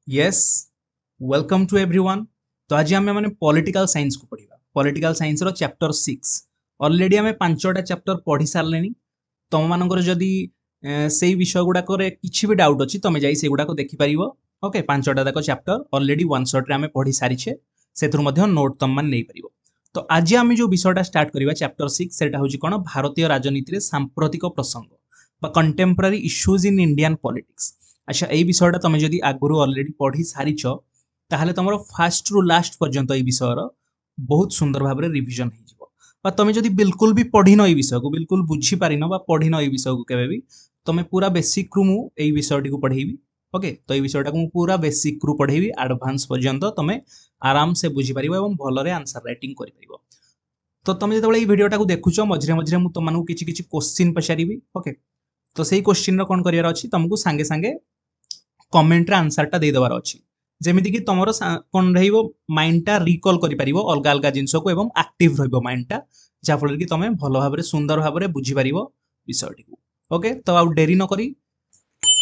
Yes welcome to everyone. तो आज आम मैंने पॉलिटिकल साइंस को पढ़ा। पॉलिटिकल साइंस रो चैप्टर 6 ऑलरेडी आम 5टा चैप्टर पढ़ी सारे। तुम मानकर जदि से विषय गुड़ाक किसी भी डाउट अच्छी तुम जाई से गुड़ाक देखिपर। ओके 5टा तक चैप्टर ऑलरेडी वन शॉट रे आम पढ़ी सारीछे से नोट तुम मैंने नहीं पार। तो आज आम जो विषयटा स्टार्ट करवा चैप्टर 6 से कौन भारतीय राजनीति सांप्रतिक प्रसंग कंटेम्परारी इश्यूज इन इंडियन पॉलिटिक्स। अच्छा ये विषयटा तुम जदि आगुरी ऑलरेडी पढ़ी सारीच ताहले तुम फास्ट रु लास्ट पर्यंत ये विषय बहुत सुंदर भाव में रिविजन हो। तुम जदि बिल्कुल भी पढ़ी न विषय को बिल्कुल बुझी पारिन पढ़ी न विषय को केवे भी तुम पूरा बेसिक रु मुझे विषयटी को पढ़ेबी। ओके तो ये विषयटा को पूरा बेसिक रु पढ़ेबी एडवांस पर्यंत तुम आराम से बुझीपार और भलरे आंसर राइटिंग कर। तो तुम जो ये भिडियोटा को देखुच मझे मझे मुझे तुमको किसी क्वेश्चन पचारि। ओके तो सही क्वेश्चन कौन करार अच्छी तुमको सांगे सांगे कमेंट रे आंसरटा दे देवार अच्छी जेमिति कि तुम कौन रहिबो माइंडटा रिकॉल करि परिबो अलग अलग जिंस को एवं एक्टिव रहिबो माइंडटा जाफल कि तुम भल भाव सुंदर भाव में बुझी पारिबो विषयटी को। ओके तो आउ डेरी न करी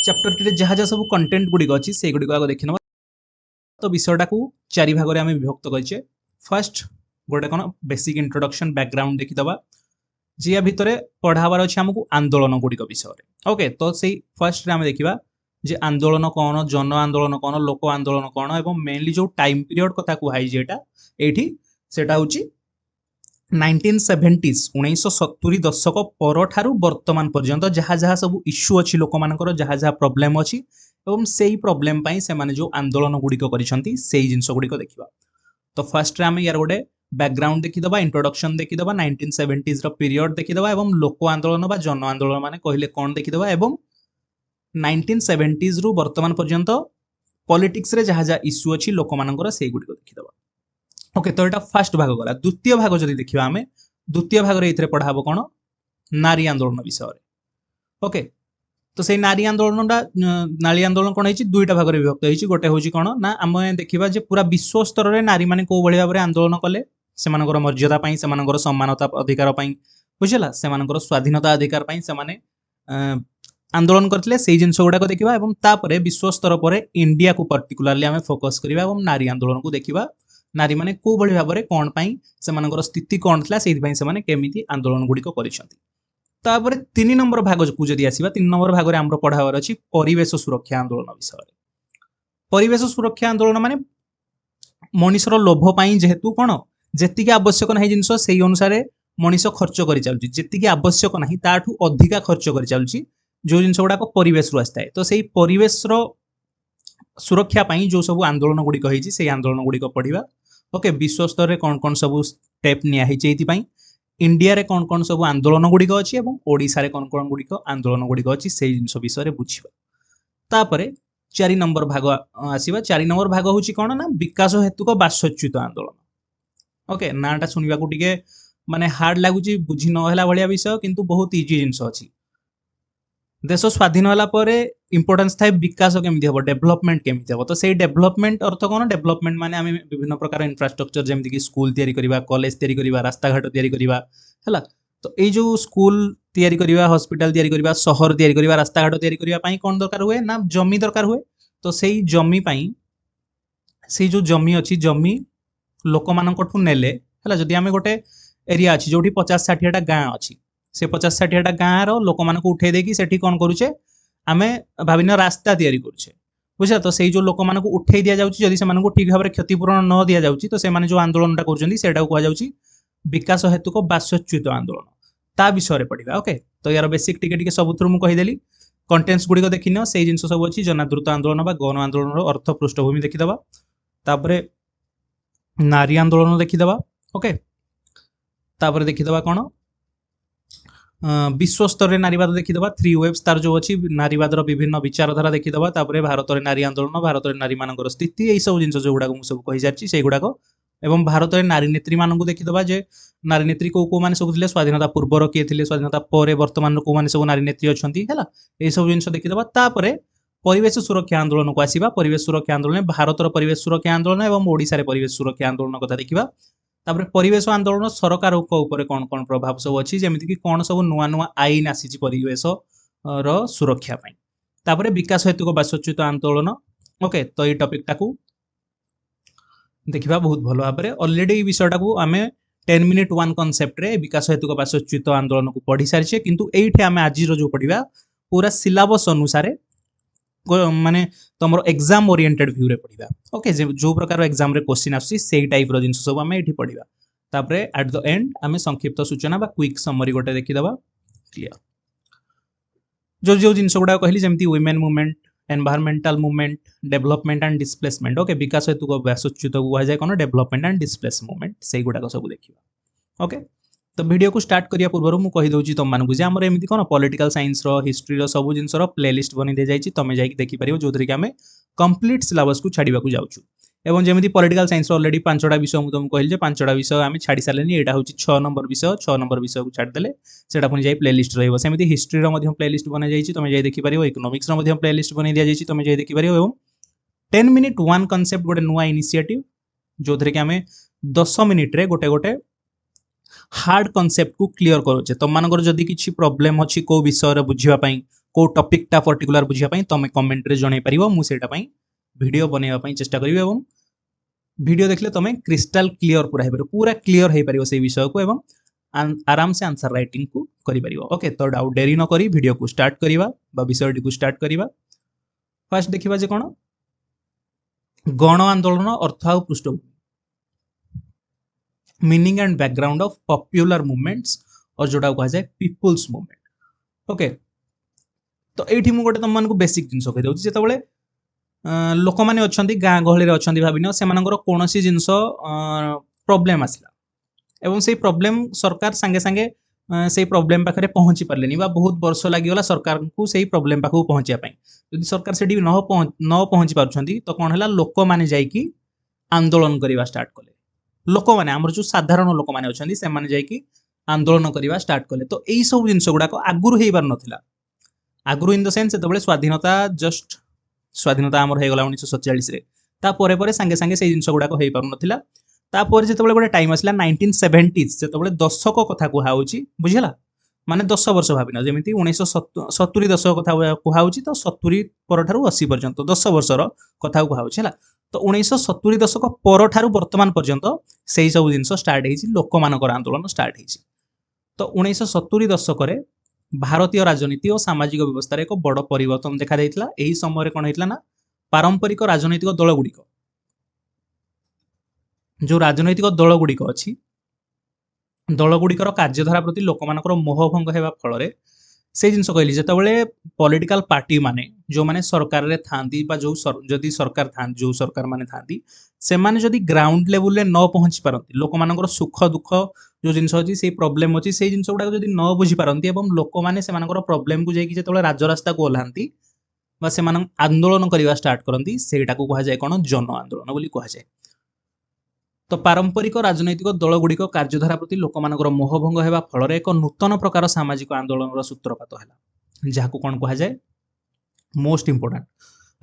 चैप्टर टी जहाँ जहाँ सब कंटेंट गुड़िक अच्छी से गुड़िक आगे देखि नबा। तो विषयटा को चारि भाग में आम विभक्त करछे। फर्स्ट गोटे कौन बेसिक इंट्रोडक्शन बैकग्राउंड देखीदबा जी भितर पढ़ाबार अच्छे आमको आंदोलन गुड़िक विषय। ओके तो से फर्स्ट आम देखा जे आंदोलन कौन जन आंदोलन कौन लोक आंदोलन कौन एवं मेनली जो टाइम पीरियड कथा कहई जेटा एठी सेटा होची 1970s 1970 दशक पर ठारू वर्तमान पर्यंत जहाँ जहाँ सब इश्यू अच्छी लोक मानकर जहाँ जहाँ प्रॉब्लम अच्छी एवं सेही प्रॉब्लम पाई से माने जो आंदोलन गुड़िक करिसंती सेही जिंस गुड़िक देखिबा। तो फर्स्ट रे आम यार गोटे बैकग्राउंड देखीदबा इंट्रोडक्शन देखीदबा 1970s रो पीरियड देखीदबा एवं लोक आंदोलन बा जन आंदोलन माने कहले कौन देखीदबा एवं 1970s रु वर्तमान पर्यंत पॉलिटिक्स रे जहाँ जहाँ इश्यू अच्छी लोक मानकर से गुड़िक देखीदबा। ओके तो यहाँ फास्ट भाग गला। द्वितीय भाग जदि देखिबा आमे द्वितीय भाग रे इथरे पढ़ाबो कौन नारी आंदोलन विषय। ओके तो से नारी आंदोलनटा नारी आंदोलन कौन है दुईटा भाग में विभक्त होती गोटे हूँ कौन ना आम देखा पूरा विश्व स्तर में नारी मैंने कौ भाव में आंदोलन कले से मर्यादा से सम्मानता अधिकार बुझेगा से स्वाधीनता अधिकार से आंदोलन करते से जिन गुड़ाक देखा और विश्व स्तर पर इंडिया को पर्टिकुलारली आम फोकस करवा और नारी आंदोलन को देखा नारी मैंने कौ भाव में कौन से स्थिति कौन था से केमी आंदोलन गुड़िक कर। 3 नंबर भाग को जदि आसीबा 3 नंबर भाग में आमर पढ़ावर अच्छी परिवेश सुरक्षा आंदोलन विषय। परिवेश सुरक्षा आंदोलन माने मनीषर लोभ पाई जेहेतु कौन जी आवश्यक ना जिनस से अनुसार मनीष खर्च कर चलुची जी आवश्यक ना ताठू अधिका खर्च कर चलुची जो जिनस गुड़ाक परिवेश रु आसता है। तो सही परिवेश सुरक्षा पाई जो सब आंदोलन गुड़िक होती से आंदोलन गुड़िक पढ़ा। ओके विश्व स्तर में कौन कौन सब स्टेप नि इंडिया रे कौन कौन सब आंदोलन गुड़िक अच्छी और ओडिशा रे कौन कौन गुड़िक आंदोलन गुड़िक अच्छी से जिन विषय बुझा। तापर 4 नंबर भाग आसवा 4 नंबर भाग हूँ कौन ना विकास हेतुक बासच्युत आंदोलन। ओके नाटा शुणा को टे माने हार्ड लगुच बुझी नहला भाया विषय किंतु बहुत इजी जिनस अच्छी। देश स्वाधीन होगापर इंपोर्टेंस थाए विकास केमी हम डेभलपमेंट केमी हम। तो से डेभलपमेंट अर्थ कौन डेभलपमेंट माने आम विभिन्न प्रकार इंफ्रास्ट्रक्चर जमीक स्कूल तैयारी करवा कॉलेज तैयारी करवा रास्ता घाट तैयारी करवा है। तो ये जो स्कूल तैयारी करवा हॉस्पिटल तैयारी करवा सहर तैयारी करवा रास्ता घाट तैयारी करने कौन दरकार हुए ना जमी दरकार हुए। तो से जमी से जो जमी अच्छी जमी लोक मानू नेले है जदि आम गोटे एरिया अच्छी जो 50-60टा गाँ अच्छी से 50-60टा गाँव रोक मान उठे देकी सेठी कौन करुचे आमे भाविन रास्ता तैयारी करुचे बुझा। तो से जो लोक मान उठे दि जाऊँगी जदि से ठीक भाव में क्षतिपूरण न दि जाऊँगी तो से जो आंदोलनटा करुँच विकास हेतुक बासच्युत आंदोलन ता विषय पढ़ा। ओके तो यार बेसिक टिके सबुथु मुझे कहीदेली कंटेन्ट्स गुड़िक देखिन से जिन सब अच्छी जनादृत आंदोलन गण आंदोलन अर्थ पृष्ठभूमि देखीदबा तापर नारी आंदोलन देखीदबा। ओके तापर देखीदबा कौन विश्व स्तर में नारीवाद देखीदबा 3 वेब्स तार जो अच्छी नारीवाद विभिन्न विचारधारा देखीदबा तापर भारत में नारी आंदोलन भारत में नारी मान स्थिति यही सब जिन जो गुड़ाक मुझे कही सारी से गुड़ाक एवं भारत में नारी नेत्री मानू देखीदबा जे नारी नेत्री कौ मैंने सब थे स्वाधीनता पूर्वर किए थे स्वाधीनता पर वर्तमान कौ मैंने सब नारी नेत्री अच्छा है ये सब जिन देखीदबा। तापर परिवेश सुरक्षा आंदोलन को आसवा परिवेश सुरक्षा आंदोलन भारत परिवेश सुरक्षा आंदोलन और ओडिशा रे परिवेश सुरक्षा आंदोलन कथा देखा। तापर परिवेश आंदोलन सरकार ऊपर कौन कौन प्रभाव सब अच्छी जमीक कौन सब नुआ नुआ आईन आसी परिवेश सुरक्षा पाई। तापर विकास हेतुक बासच्युत आंदोलन ओके तो ये टॉपिक टाकू देखिबा बहुत भलो भाबरे ऑलरेडी ये विषयटा को आमे 10 मिनिट वन कांसेप्ट रे विकास हेतु पार्श्वच्युत आंदोलन को पढ़ी सारिछे किंतु एइठे आमे आज जो पढ़िबा पूरा सिलेबस अनुसार माने तमरो एग्जाम ओरिएंटेड व्यू रे पढ़िबा ओके जो प्रकार एग्जाम रे क्वेश्चन आसी सेही टाइप रो जिंस सब आमे एठी पढ़िबा तापरे एट द एंड आमे संक्षिप्त सूचना बा क्विक समरी गोटे देखि दबा क्लियर जो जो जिंस गुडा कहली जेमती women movement environmental movement development and displacement okay विकास हेतु को व्यासच्युत को कहा जाए कौन डेवलपमेंट एंड डिस्प्लेस मूवमेंट से गुड़ाक सब देखा ओके तो वीडियो को स्टार्ट करिया पूर्व मु कहि दउची तुम मानकु जे हमर एमिति कोन पॉलिटिकल साइंस रो हिस्ट्री रो सब जिंस रो प्लेलिस्ट बनि दे जाईची तमे जाई देखि परियो जोथरि कि हमें कंप्लीट सिलेबस को छाड़ीबा को जाउछु एवं जेमिति पॉलिटिकल साइंस रो ऑलरेडी पांचटा विषय मु तुमको कहली जे पांचटा विषय आमे छाड़ी सालेनी एटा होची 6 नंबर विषय 6 नंबर विषय को छाड़ देले सेटा पुनी जाई प्लेलिस्ट रहइबो सेमिति हिस्ट्री रो मध्य प्लेलिस्ट बना जाईची तमे जाई देखि परियो इकोनॉमिक्स रो मध्य प्लेलिस्ट बनि दिया जाईची तमे जाई देखि परियो एवं 10 मिनिट वन कांसेप्ट गोटे नुआ इनिशिएटिव जोथरे कि हमें 10 मिनिट रे गोटे गोटे हार्ड कांसेप्ट को क्लियर करूचे तुम मानकर जदि किछि प्रॉब्लम अछि को विषय रे बुझिबा पई को टॉपिक टा पर्टिकुलर बुझिबा पई तमे कमेंट रे जणै परिबो मु सेटा पई वीडियो बनेबा पई चेष्टा करिवे एवं वीडियो देखले तमे क्रिस्टल क्लियर पूरा क्लियर हे परिबो से विषय को एवं आराम से आंसर राइटिंग को करि परिबो ओके तो डाउट देरी न करी वीडियो को स्टार्ट करिवा बा विषय को स्टार्ट करिवा फर्स्ट देखिबा जे कोन गण आंदोलन अर्थ आ पृष्ठभूमि meaning and background of popular movements और जोटा कहा जाए पीपुल्स मूवमेंट ओके तो एठी मु गोटे तुम मानकु बेसिक जिंस कहि दउची जेतबेले लोक माने अछंती गां गहली रे अछंती भाबिनो सेमानकर कोनोसी जिंस प्रॉब्लम आसला एवं से प्रॉब्लम सरकार संगे संगे से प्रॉब्लम पाखरे पहुंची परलेनी बा बहुत वर्ष लागि गला सरकार को से प्रॉब्लम पाखु पहुंचिया पई यदि सरकार सेठी न पहुंची पारुछंती तो कोन हला लोक माने जाई कि आंदोलन करिवा स्टार्ट कले लोक माने हमर जो साधारण लोक माने अछंती से माने जाई कि आंदोलन करिवा स्टार्ट कले तो एई सब जिंस गुडा को आगुरु हेई बार नथिला आगुरु इन द सेंस सेतबेले स्वाधीनता हमर हे गला 1947 रे ता परे परे संगे संगे से जिंस गुडा को हेई पारु नथिला ता परे जेतबेले गोटे टाइम आसला 1970s जेतबेले दशक कथा को हाउची बुझिला माने 10 वर्ष भाबिना जेमिति 1970 दशक कथा को हाउची तो 70 पर ठारू 80 पर्यंत 10 वर्षर कथा को हाउची हला तो 1970 दशक पर ठारू वर्तमान पर्यंत सेही सब जिंस स्टार्ट हेची लोक मानकर आंदोलन स्टार्ट हेची तो 1970 दशक रे भारतीय राजनीति और सामाजिक व्यवस्था एक बड़ परिवर्तन देखा देइतला एही समय रे कोन हेतला ना पारंपरिक राजनीतिक दल गुडिक जो राजनैतिक दल गुडिक अछि दल गुडिकर कार्यधारा प्रति लोक मानकर मोह भंग हेबा फल रे से जिंस कहली जेतबेले पॉलिटिकल पार्टी माने जो माने सरकार रे थांती बा जो जदी सरकार थां जो सरकार माने थांती से माने जदी ग्राउंड लेवल रे न पहुंची पारंती लोक मानकर सुख दुख जो जिंस अछि से प्रॉब्लम अछि से जिंस गुडा जदी न बुझी पारंती एवं लोक माने से मानकर प्रॉब्लम को जेकी जेतबेले राजरास्ता को ओलांती बा से मान आंदोलन करिवा स्टार्ट करंती सेटा को कहा जाय कोन जन आंदोलन बोली कहा जाय तो पारंपरिक राजनैतिक दल गुडिक कार्यधारा प्रति लोक मानकर मोह भंग हेबा फल रे एक नूतन प्रकार सामाजिक आंदोलन सूत्रपात है जहाँ को कौन कहा जाए मोस्ट इंपोर्टेंट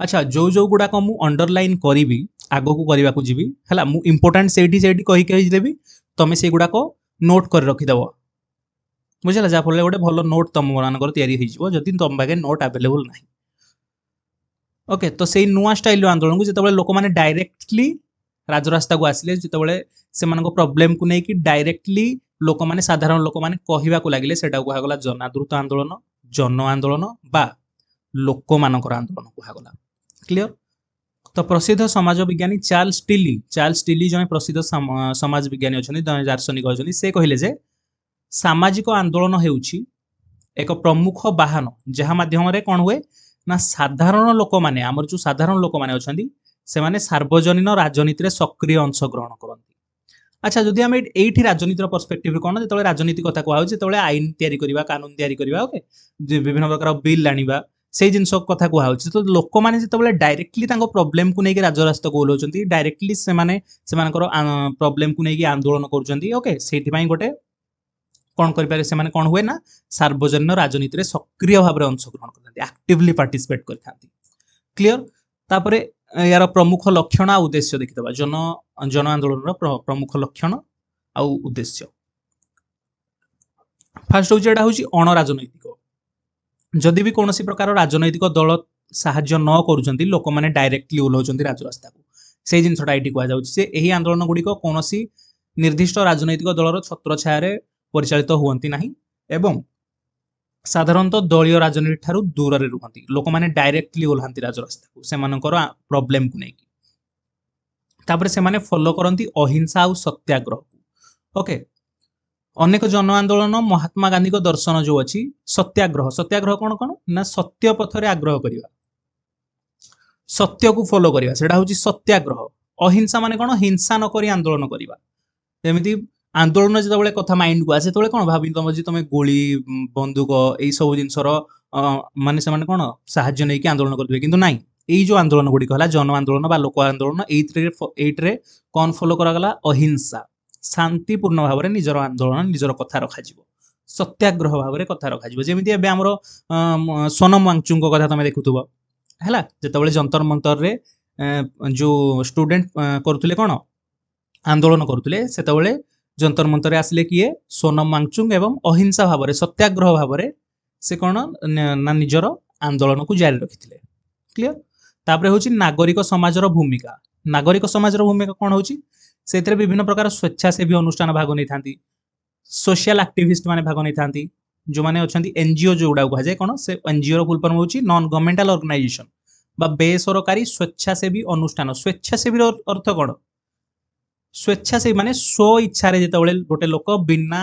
अच्छा जो गुड़ा को मु अंडरलाइन करी आगो को करने को जीवी है मु इंपोर्टेंट से कहीदेवी तुम से गुड़ा को नोट कर रखीदेव बुझे जहाँफल गोटे भल नोट तुम मानकर जदि तुम पाखे नोट आवेलेबल ना ओके तो से नुआ स्टाइल आंदोलन को जिते लोक मैंने डायरेक्टली राजरास्ता को आसिले जिते से प्रॉब्लम को लेकिन डायरेक्टली लोक मैंने साधारण लोक मैंने कहवा को लगे से कहगला जनादृत आंदोलन जन आंदोलन बा लोक मानकर आंदोलन कहगला क्लियर तो प्रसिद्ध समाज विज्ञानी चार्ल्स टिली जने प्रसिद्ध समाज विज्ञानी अच्छा जने दार्शनिक अच्छा से कहले जे सामाजिक आंदोलन हेउछि एक प्रमुख बाहन जहाँ माध्यम कौन हुए ना साधारण लोक मैंने आमर जो साधारण लोक मैंने अच्छा से माने सार्वजनीन राजनीति रे सक्रिय अंश ग्रहण करती अच्छा जदि आम एठी राजनीतिर पर्सपेक्टिव कौन जो राजनीति कथा कहूँ जो आईन तैयारी करवा कानून तैयारी करवा ओके विभिन्न प्रकार बिल आनिबा से जिनस कथा कहूँ तो लोक मैंने जो डायरेक्टली प्रॉब्लम को लेकिन राजरास्ता को ओल्लाउछंती डायरेक्टली से प्रॉब्लम को लेकिन आंदोलन करुछंती ओके सेठी गोटे कौन करें से कौन हुए ना सार्वजनीन राजनीति रे सक्रिय भाव में अंशग्रहण करते एक्टिवली पार्टिसिपेट करते क्लियर तापरे यार प्रमुख लक्षण आ उद्देश्य देखिदबा जन आंदोलन प्रमुख लक्षण आ उद्देश्य फास्ट होची एटा होची अण राजनैतिक जदि भी कौन प्रकार राजनैतिक दल ସାହାଯ୍ୟ ନ କରୁଛନ୍ତି ଲୋକମାନେ ଡାଇରେକ୍ଟଲି ଓହ୍ଲାଉଛନ୍ତି ରାଜରାସ୍ତାକୁ ସେଇ ଜିନିଷଟା ଏଇଠି କୁହାଯାଉଛି ଯେ ଏହି ଆନ୍ଦୋଳନ ଗୁଡ଼ିକ କୌଣସି ନିର୍ଦ୍ଦିଷ୍ଟ ରାଜନୈତିକ ଦଳର ଛତ୍ରଛାୟାରେ ପରିଚାଳିତ ହୁଅନ୍ତି ନାହିଁ ଏବଂ ସାଧାରଣତଃ ଦଳୀୟ ରାଜନୀତି ଠାରୁ ଦୂରରେ ରୁହନ୍ତି ଲୋକମାନେ ଡାଇରେକ୍ଟଲି ଓହ୍ଲାନ୍ତି ରାଜରାସ୍ତାକୁ ସେମାନଙ୍କର ପ୍ରୋବ୍ଲେମକୁ ନେଇକି ତାପରେ ସେମାନେ ଫଲୋ କରନ୍ତି ଅହିଂସା ଆଉ ସତ୍ୟାଗ୍ରହକୁ ଓକେ ଅନେକ ଜନ ଆନ୍ଦୋଳନ ମହାତ୍ମା ଗାନ୍ଧୀଙ୍କ ଦର୍ଶନ ଯୋଉ ଅଛି ସତ୍ୟାଗ୍ରହ ସତ୍ୟାଗ୍ରହ କଣ କଣ ନା ସତ୍ୟ ପଥରେ ଆଗ୍ରହ କରିବା ସତ୍ୟକୁ ଫଲୋ କରିବା ସେଟା ହଉଛି ସତ୍ୟାଗ୍ରହ ଅହିଂସା ମାନେ କଣ ହିଂସା ନ କରି ଆନ୍ଦୋଳନ କରିବା ଯେମିତି ଆନ୍ଦୋଳନ ଯେତେବେଳେ କଥା ମାଇଣ୍ଡକୁ ଆସେ ସେତେବେଳେ କଣ ଭାବି ତମ ଯେ ତମେ ଗୁଳି ବନ୍ଧୁକ ଏଇ ସବୁ ଜିନିଷର ମାନେ ସେମାନେ କଣ ସାହାଯ୍ୟ ନେଇକି ଆନ୍ଦୋଳନ କରିବେ କିନ୍ତୁ ନାଇଁ ଏଇ ଯୋଉ ଆନ୍ଦୋଳନ ଗୁଡ଼ିକ ହେଲା ଜନ ଆନ୍ଦୋଳନ ବା ଲୋକ ଆନ୍ଦୋଳନ ଏଇଥିରେ କଣ ଫଲୋ କରାଗଲା ଅହିଂସା ଶାନ୍ତିପୂର୍ଣ୍ଣ ଭାବରେ ନିଜର ଆନ୍ଦୋଳନ ନିଜର କଥା ରଖାଯିବ ସତ୍ୟାଗ୍ରହ ଭାବରେ କଥା ରଖାଯିବ ଯେମିତି ଏବେ ଆମର ସୋନମ ୱାଙ୍ଗଚୁଙ୍କ କଥା ତମେ ଦେଖୁଥିବ ହେଲା ଯେତେବେଳେ ଯନ୍ତର ମନ୍ତରରେ ଯୋଉ ଷ୍ଟୁଡେଣ୍ଟ କରୁଥିଲେ କଣ ଆନ୍ଦୋଳନ କରୁଥିଲେ ସେତେବେଳେ ଯନ୍ତର ମନ୍ତରରେ ଆସିଲେ କିଏ ସୋନମ ୱାଙ୍ଗଚୁଙ୍ଗ ଏବଂ ଅହିଂସା ଭାବରେ ସତ୍ୟାଗ୍ରହ ଭାବରେ ସେ କଣ ନା ନିଜର ଆନ୍ଦୋଳନକୁ ଜାରି ରଖିଥିଲେ କ୍ଲିୟର ତାପରେ ହଉଛି ନାଗରିକ ସମାଜର ଭୂମିକା ନାଗରିକ ସମାଜର ଭୂମିକା କଣ ହଉଛି ସେଥିରେ ବିଭିନ୍ନ ପ୍ରକାର ସ୍ୱେଚ୍ଛାସେବୀ ଅନୁଷ୍ଠାନ ଭାଗ ନେଇଥାନ୍ତି सोशल आक्टिविस्ट माने भाग नहीं थांती जो माने अछंती एनजीओ जोड़ा कहा जाए कौन से एनजीओ फुल फॉर्म होची नॉन गवर्नमेंटल ऑर्गेनाइजेशन बा बेसरकारी स्वेच्छासेवी अनुष्ठान स्वेच्छासेवी अर्थ कौन स्वेच्छासेवी माने स्व इच्छा रे जेतेबेले गोटे लोक बिना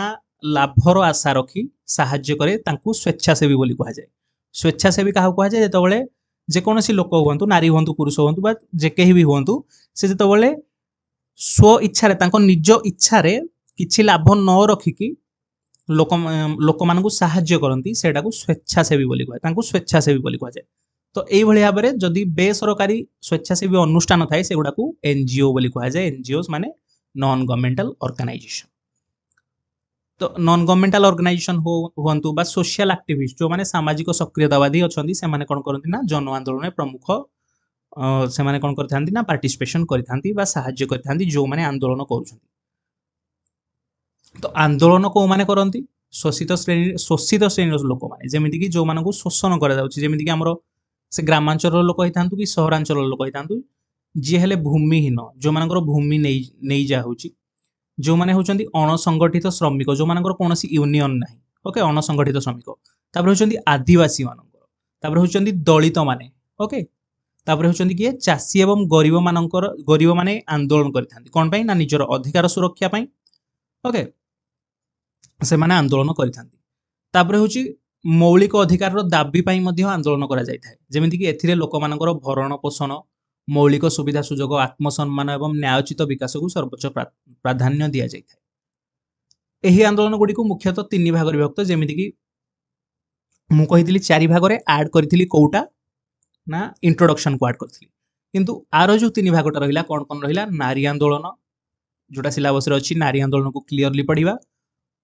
लाभर आशा रखी साहाय्य करे तांकू स्वेच्छासेवी बोली कहा जाए स्वेच्छासेवी काहा कहा जाए जेतेबेले जेकोसी लोक हुंतु नारी हुंतु पुरुष हुंतु बा जे केही भी हुंतु से जेतेबेले स्व इच्छा रे तांको निज इच्छा रे किछि लाभ न रखिकी लोक मानकु साहाय्य करती सेटा को स्वेच्छासेवी बोली कहा तांकु स्वेच्छासेवी बोली कहा जाए तो एई भली भाबरे जदि बेसरकारी स्वेच्छासेवी अनुष्ठान थाए सेगुडा को एनजीओ बोली कहा जाए एनजीओस माने नॉन गवर्नमेंटल ऑर्गेनाइजेशन तो नॉन गवर्नमेंटल ऑर्गेनाइजेशन हुंतु बा सोशल एक्टिविस्ट जो माने सामाजिक सक्रियतावादी अछंती से माने कोन करंती ना जन आंदोलन प्रमुख से माने कोन करथांती ना पार्टिसिपेशन करथांती बा साहाय्य करथांती जो माने आंदोलन करूछंती तो आंदोलन को माने करंती शोषित श्रेणी लोक माने जेमिति कि जो मानकु शोषण करा जाउछि जेमिति कि हमरो से ग्रामांचल लोक होइथांतु कि सहरांचल लोक होइथांतु जे हेले भूमिहीन जो मानकर भूमि नै जा होछि जो माने होचंती अणसंगठित श्रमिक जो मानकर कोनोसी यूनियन नाही ओके अणसंगठित श्रमिक तापर होचंती आदिवासी मानकर तापर होचंती दलित माने ओके तापर होचंती कि चासी एवं गरीब माने आंदोलन करथांती कोन पई ना निजर अधिकार सुरक्षा पई ओके से माने आंदोलन करथांती तापर होची मौलिक अधिकार दाबी पाई मध्य आंदोलन करा जाय थाए जेमिति कि एथिरे लोक मानकर भरण पोषण मौलिक सुविधा सुजोग आत्मसम्मान एवं न्यायोचित विकास को सर्वोच्च प्राधान्य दिया जाय थाए एही आंदोलन गुडी को मुख्यतः तीन भाग विभक्त जेमिति कि मु कहितली चारि भाग रे ऐड करथिली कोउटा ना इंट्रोडक्शन को ऐड करथिली किंतु आरो जो तीन भागटा रहिला कोन कोन रहिला नारी आंदोलन जोटा सिलेबस रे अछि नारी आंदोलन को क्लियरली पढ़िबा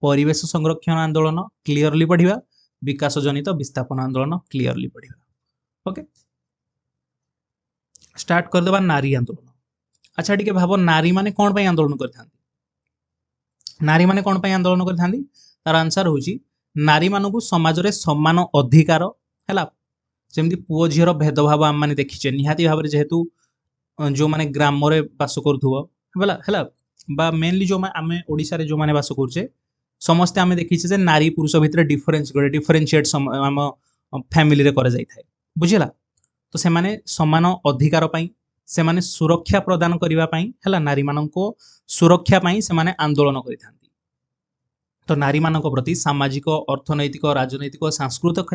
परिवेश संरक्षण आंदोलन क्लियरली पढ़िबा विकास जनित विस्थापन आंदोलन क्लियरली पढ़िबा ओके स्टार्ट कर देबा नारी आंदोलन अच्छा ठीक है भाबो नारी माने कोन पई आंदोलन करथांती नारी माने कोन पई आंदोलन करथांती तार आंसर होची नारी मानकु समाज रे समान अधिकार हैला जेमति पुओ झियर भेदभाव आम माने देखिचे निहाती भाबरे जेहेतु जो माने ग्राम रे बास करथुबो हैला बा मेनली जो आमे ओडिसा रे जो माने बास करछे समस्त आमे देखिछे जे नारी पुरुष भितर डिफरेंशिएट आम फैमिली रे करे जाय थाए बुझिला तो से माने समान अधिकार पाई से माने सुरक्षा प्रदान करिवा पाई हैला नारी मानको सुरक्षा पाई से माने आंदोलन करिथांती तो नारी मानक प्रति सामाजिक अर्थनैतिक राजनैतिक सांस्कृतिक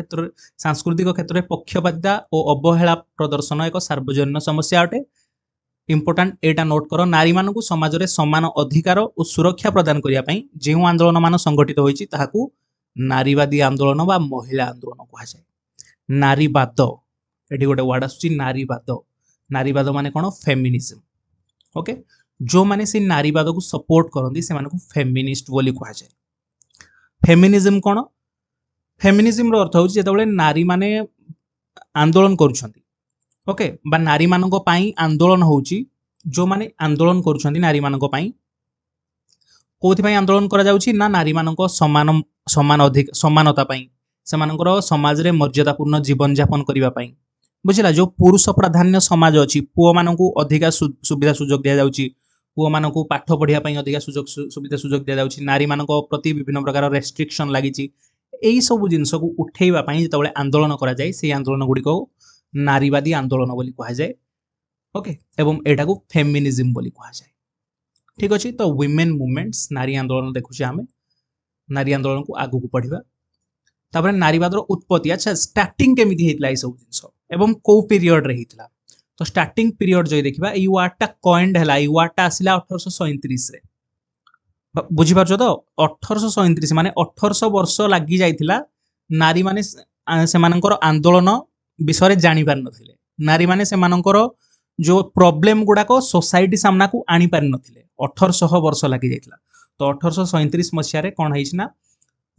क्षेत्र में पक्षपातिता और अवहेला प्रदर्शन एक सार्वजनीन समस्या अटे इंपोर्टाट एटा नोट कर नारी मानकु समाज रे समान अधिकार और सुरक्षा प्रदान करिया पई जेउ आंदोलन मान संगठित होईची ताहाकू नारीवादी आंदोलन बा महिला आंदोलन कहा जाय नारीवाद एटी गोटे वर्ड आसुची नारीवाद माने कोन फेमिनिज्म ओके जो माने से नारीवाद को सपोर्ट करंदी से मानकु फेमिनिस्ट बोली कहा जाय फेमिनिज्म कोन फेमिनिज्म रो अर्थ होची जेतेबेले नारी माने आंदोलन करूछंती ओके बा नारी मानक पाई आंदोलन होची जो माने आंदोलन करूछंती नारी मानक पाई कोथि पाई आंदोलन करा जाउची ना नारी मानक समान अधिक समानता पाई से मानकर समाज रे मर्यादापूर्ण जीवन यापन करिवा पाई बुझिला जो पुरुष प्राधान्य समाज अच्छी पुओ मानकू अधिका सुविधा सुजोग दिया जाउची पुओ मानकू पाठ पढ़िया पई अधिका सुविधा सुजोग दिया जाउची नारी मानक प्रति विभिन्न प्रकार रेस्ट्रिक्शन लागिची एई सब जिनस को उठेइबा पई जेतबेले आंदोलन करा जाय से आंदोलन गुडी को नारीवादी आंदोलन बोली कहा जाय ओके एवं एटा को फेमिनिज्म बोली कहा जाय ठीक अछि तो वुमेन मूवमेंट्स नारी आंदोलन देखुछे आमे नारी आंदोलन को आगु को पढ़िबा तापर नारीवादर उत्पत्ति अच्छा स्टार्टिंग केमिति हेतला ए सब जिंस एवं को पीरियड रे हेतला तो स्टार्टिंग पीरियड जो देखिबा ई वर्डटा कॉइन्ड हला ई वर्डटा आसिला 1837 रे बुझी पारछो तो 1837 माने 1800 वर्ष लागि जाइथिला नारी माने सेमानकर आंदोलन विषय जानि पार नथिले नारी माने सेमानकर जो प्रॉब्लम गुडा को सोसाइटी सामना को आनी पार नथिले 1800 वर्ष लागि जाइथिला तो 1837 मसिया रे कोन हैछि ना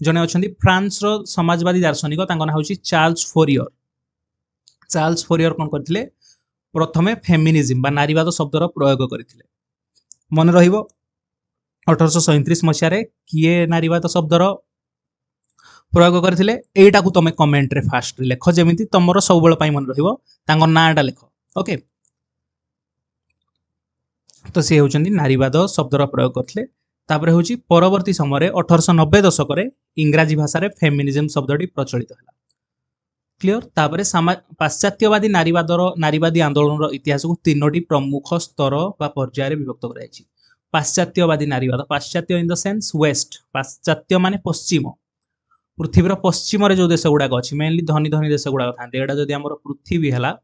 जने अछंती फ्रांस रो समाजवादी दार्शनिक तांको ना होछि चार्ल्स फोरियर कोन करथिले प्रथमे फेमिनिज्म बा नारीवाद शब्दर प्रयोग करथिले मन रहिबो 1837 मसिया रे किए नारीवाद शब्दर प्रयोग करथिले एटा को तमे कमेंट रे फास्ट लेख जेमिति तमरो सब बेल पई मन रहिबो तांको नाटा लेख ओके तो से होचंती नारीवाद शब्दर प्रयोग करथिले तापरे होची परवर्ती समय 1890 दशक रे इंग्राजी भाषा रे फेमिनिज्म शब्दटी प्रचलित हला क्लियर तापरे पाश्चात्यवादी नारीवादी आंदोलन इतिहास को तीनोटी प्रमुख स्तर बा पर्याय रे विभक्त करा जायछि पाश्चात्यवादी नारीवाद पाश्चात्य इन द सेंस वेस्ट पाश्चात्य माने पश्चिम पृथ्वीर पश्चिम रे जो देश गुडाक अछि मेनली धनी धनी देश गुडाक थांते एटा जदि हमर पृथ्वी हला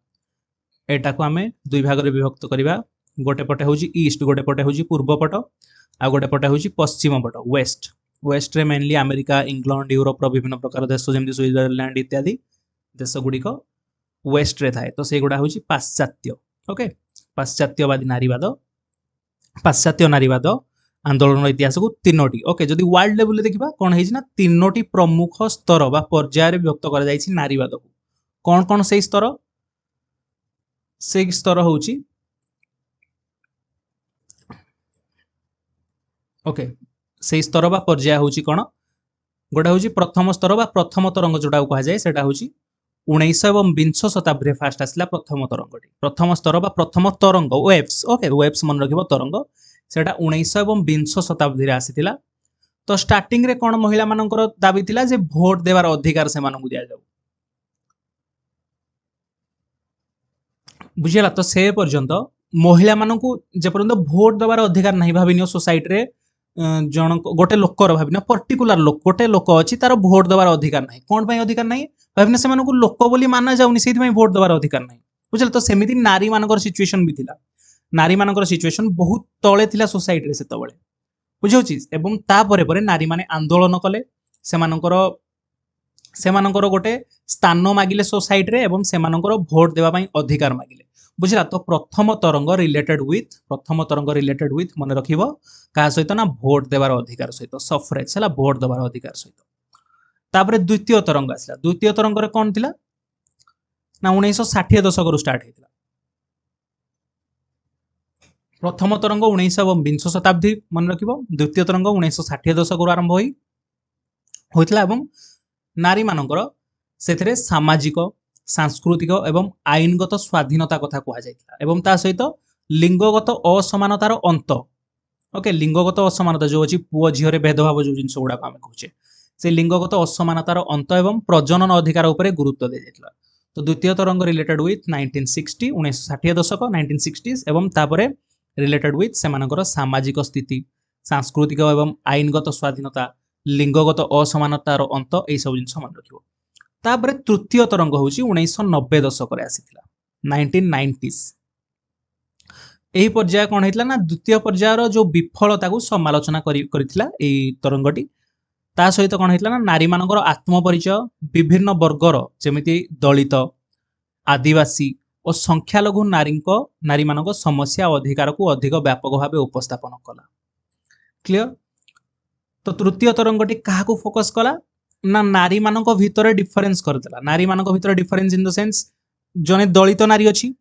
एटा को हमें दुई भाग रे विभक्त करिबा गोटे पटे होची ईस्ट गोटे पटे होची पूर्व पट आ गोटे पटे होची पश्चिम पट वेस्ट वेस्ट रे मेनली अमेरिका इंग्लैंड यूरोप रो विभिन्न प्रकार देश जेमि स्विट्जरलैंड इत्यादि देश गुडी को वेस्ट रे थाए तो से गुडा होची पाश्चात्य ओके पाश्चात्य नारीवाद आंदोलन इतिहास को तीनोटी ओके जदि वर्ल्ड लेवल देखिबा कोन हेछि ना तीनोटी प्रमुख स्तर बा पर्याय रे विभक्त करा जायछि नारीवाद को कोन कोन से स्तर होची ओके से स्तर बा पर्याय होची कोन गोटा होची प्रथम स्तर बा प्रथम तरंग जोटा कहा जाय सेटा होची 19 एवं 20 शताब्दी फास्ट आसला प्रथम तरंगटी प्रथम स्तर बा प्रथम तरंग वेव्स ओके वेव्स मन रखिबो तरंग सेटा 19 एवं 20 शताब्दी रे आसीतिला तो स्टार्टिंग रे कोन महिला मानकर दाबी थिला जे वोट देवार अधिकार से मानकु दिया जाऊ बुझिला तो से पर्यंत महिला मानकु जे पर्यंत वोट देवार अधिकार नाही भाबिनियो सोसाइटी रे जन गोटे लोकर भाबिना पर्टिकुलर लोक गोटे लोक अछि तार वोट देवार अधिकार नाही कोन पई अधिकार नाही भाबिना से मानकु लोक बोली माना जाउनी सेति पई वोट देवार अधिकार नाही बुझिला तो सेमिति नारी मानकर सिचुएशन भी थिला नारी मानकर सिचुएशन बहुत तळे थिला सोसाइटी रे सेतबळे बुझौछि एवं ता परे परे नारी माने आंदोलन कले सेमानकर गोटे स्थान मागिले सोसाइटी रे एवं सेमानकर वोट देवा पई अधिकार मागिले बुझिला तो प्रथम तरंग रिलेटेड विथ मन रखिबो का सहित ना वोट देवार अधिकार सहित सफरेज हला वोट देवार अधिकार सहित तापरे द्वितीय तरंग आसला द्वितीय तरंग रे कोन थिला ना 1960 दशक रु स्टार्ट हेतिला प्रथम तरंग 19 एवं 20 शताब्दी मन रखिबो द्वितीय तरंग 1960 दशक रु आरंभ होइतला एवं नारी मानकर सेथरे सामाजिक सांस्कृतिक एवं आईनगत स्वाधीनता कथा कहा जायतिला एवं ता सहित लिंगगत असमानतार अंत ओके लिंगगत असमानता जो अछि पुओ झियो रे भेदभाव जो जिंस गुडा हम कहूचे से लिंगगत असमानतार अंत एवं प्रजनन अधिकार उपरे गुरुत्व दे जायतिला तो द्वितीय तरंग रिलेटेड विथ 1960 1960 दशक 1960s एवं तापरे रिलेटेड विथ सेमानकर सामाजिक स्थिति सांस्कृतिक एवं आईनगत स्वाधीनता लिंगगत असमानतार अंत ए सब जिंस मन रखिबो तापरे तृतीय तरंग होची 1990 दशक रे आसीथिला 1990s एही पर्याय कोन हेतला ना द्वितीय पर्यायर जो विफलता को समालोचना करिथिला एही तरंगटी ता सहित कोन हेतला ना नारी मानकर आत्मपरिचय विभिन्न वर्गर जेमिति दलित आदिवासी और संख्यालघु नारी मानक समस्या अधिकार को अधिक व्यापक भाव उपस्थापन कला क्लियर तो तृतीय तरंगटी काहा को फोकस कला ना नारी मानक भितर डिफरेंस करदेला नारी मानक भितर डिफरेंस इन द सेंस जने दलित नारी अछि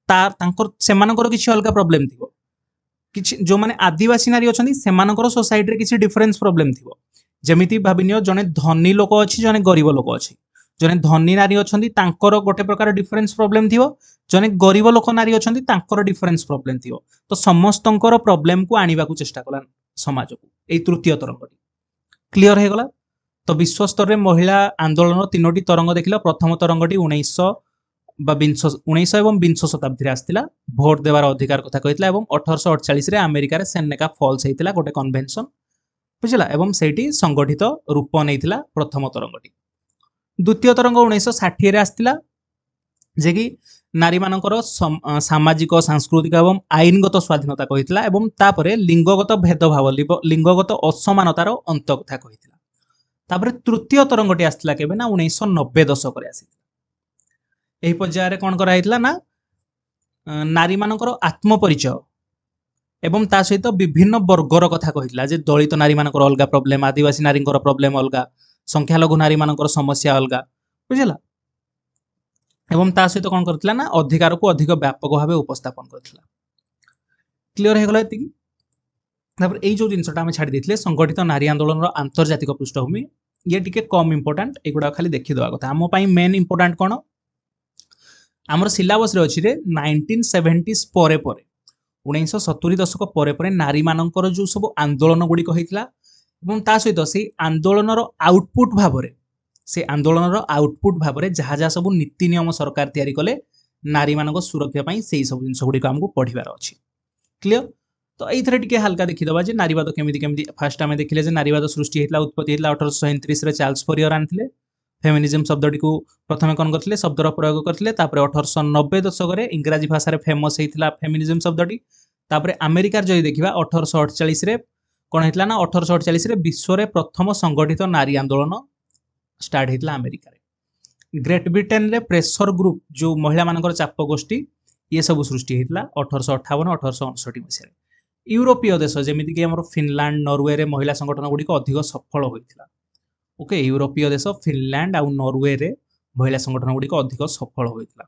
तांकर सेमानकर किछि अलगा प्रॉब्लम थिबो किछि जो माने आदिवासी नारी अछंती सेमानकर सोसाइटी रे किछि डिफरेंस प्रॉब्लम थिबो जेमिति भाबिनियो जने धनी लोक अछि जने गरीब लोक अछि जने धनी नारी अछंती तांकर गोटे प्रकार डिफरेंस प्रॉब्लम थिवो जने गरीब लोक नारी अछंती तांकर डिफरेंस प्रॉब्लम थिवो तो समस्तंकर प्रॉब्लम को आनिबा को चेष्टा कला समाज को एई तृतीय तरंग क्लियर हे गला तो विश्व स्तर रे महिला आंदोलन तीनोटी तरंग देखिला प्रथम तरंगटी 1900 एवं 20 शताब्दी आसला भोट देवार अधिकार कथा कहितला एवं 1848 रे अमेरिका रे सेनेका फॉल्स हेतिला गोटे कन्वेंशन बुझिला एवं सेठी संगठित रूप नैतिला प्रथम तरंगटी द्वितीय तरंग 1960 रे आसतिला जे कि नारी मानकर सामाजिक सांस्कृतिक एवं आईनगत स्वाधीनता कहितला एवं तापरे लिंगगत भेदभाव लिंगगत असमानतार अंत कथा कहितला तापरे तृतीय तरंगटी आसतिला केबे ना 1990 दशक रे आसी एही पर्याय कौन कराइतला ना नारी मानकर आत्म परिचय एवं ता सहित विभिन्न वर्गर कथा कहितला जे दलित नारी मानकर अलगा प्रॉब्लम आदिवासी नारी प्रॉब्लम अलगा संख्यालघु नारी मानकर समस्या अलगा बुझला एवं ता सहित कौन करथिला ना अधिकार को अधिक व्यापक भाव उपस्थापन करथिला क्लियर हे गला एतिकी तापर एई जो जिनसटा हम छाडी देथिले संगठित नारी आंदोलन रो आंतरजातिक पृष्ठभूमि ये टिके कम इंपोर्टेंट एगुडा खाली देखि देवा कथा हम पई मेन इंपोर्टेंट कोन आमर सिलेबस रे अछि रे 1970s परे परे 1970 दशक परे परे नारी मानकर जो सब आंदोलन गुडी कहितला एवं ता सहित से आंदोलन रो आउटपुट भाबरे से आंदोलन रो आउटपुट भाबरे जहा जहा सब नीति नियम सरकार तयारी कले नारी मानक सुरक्षा पई सेही सब जिंस गुडी हमकु पढिबार अछि क्लियर तो एइथरे टिके हल्का देखि दबा जे नारीवाद केमिति केमिति फर्स्ट आमे देखिले जे नारीवाद सृष्टि हेतला उत्पत्ति हेतला 1829 रे चार्ल्स फरियर आनथिले फेमिनिज्म शब्दटी को प्रथमे कौन करथिले शब्दर प्रयोग करथिले तापरे 1890 दशक रे इंग्रजी भाषा रे फेमस हेतला फेमिनिज्म शब्दटी तापरे अमेरिका जदि देखिबा 1848 रे कोन हेतला ना 1848 रे विश्व रे प्रथम संगठित नारी आंदोलन स्टार्ट हेतला अमेरिका रे ग्रेट ब्रिटेन रे प्रेशर ग्रुप जो महिला मानकर चाप गोष्ठी ये सब सृष्टि हेतला 1858 1859 मसिया रे यूरोपीय देश जेमिति कि हमर फिनलैंड नॉर्वे रे महिला संगठन गुडी को अधिक सफल होइतिला ओके यूरोपीय देश फिनलैंड आउ नॉर्वे रे महिला संगठन गुडी को अधिक सफल होइतिला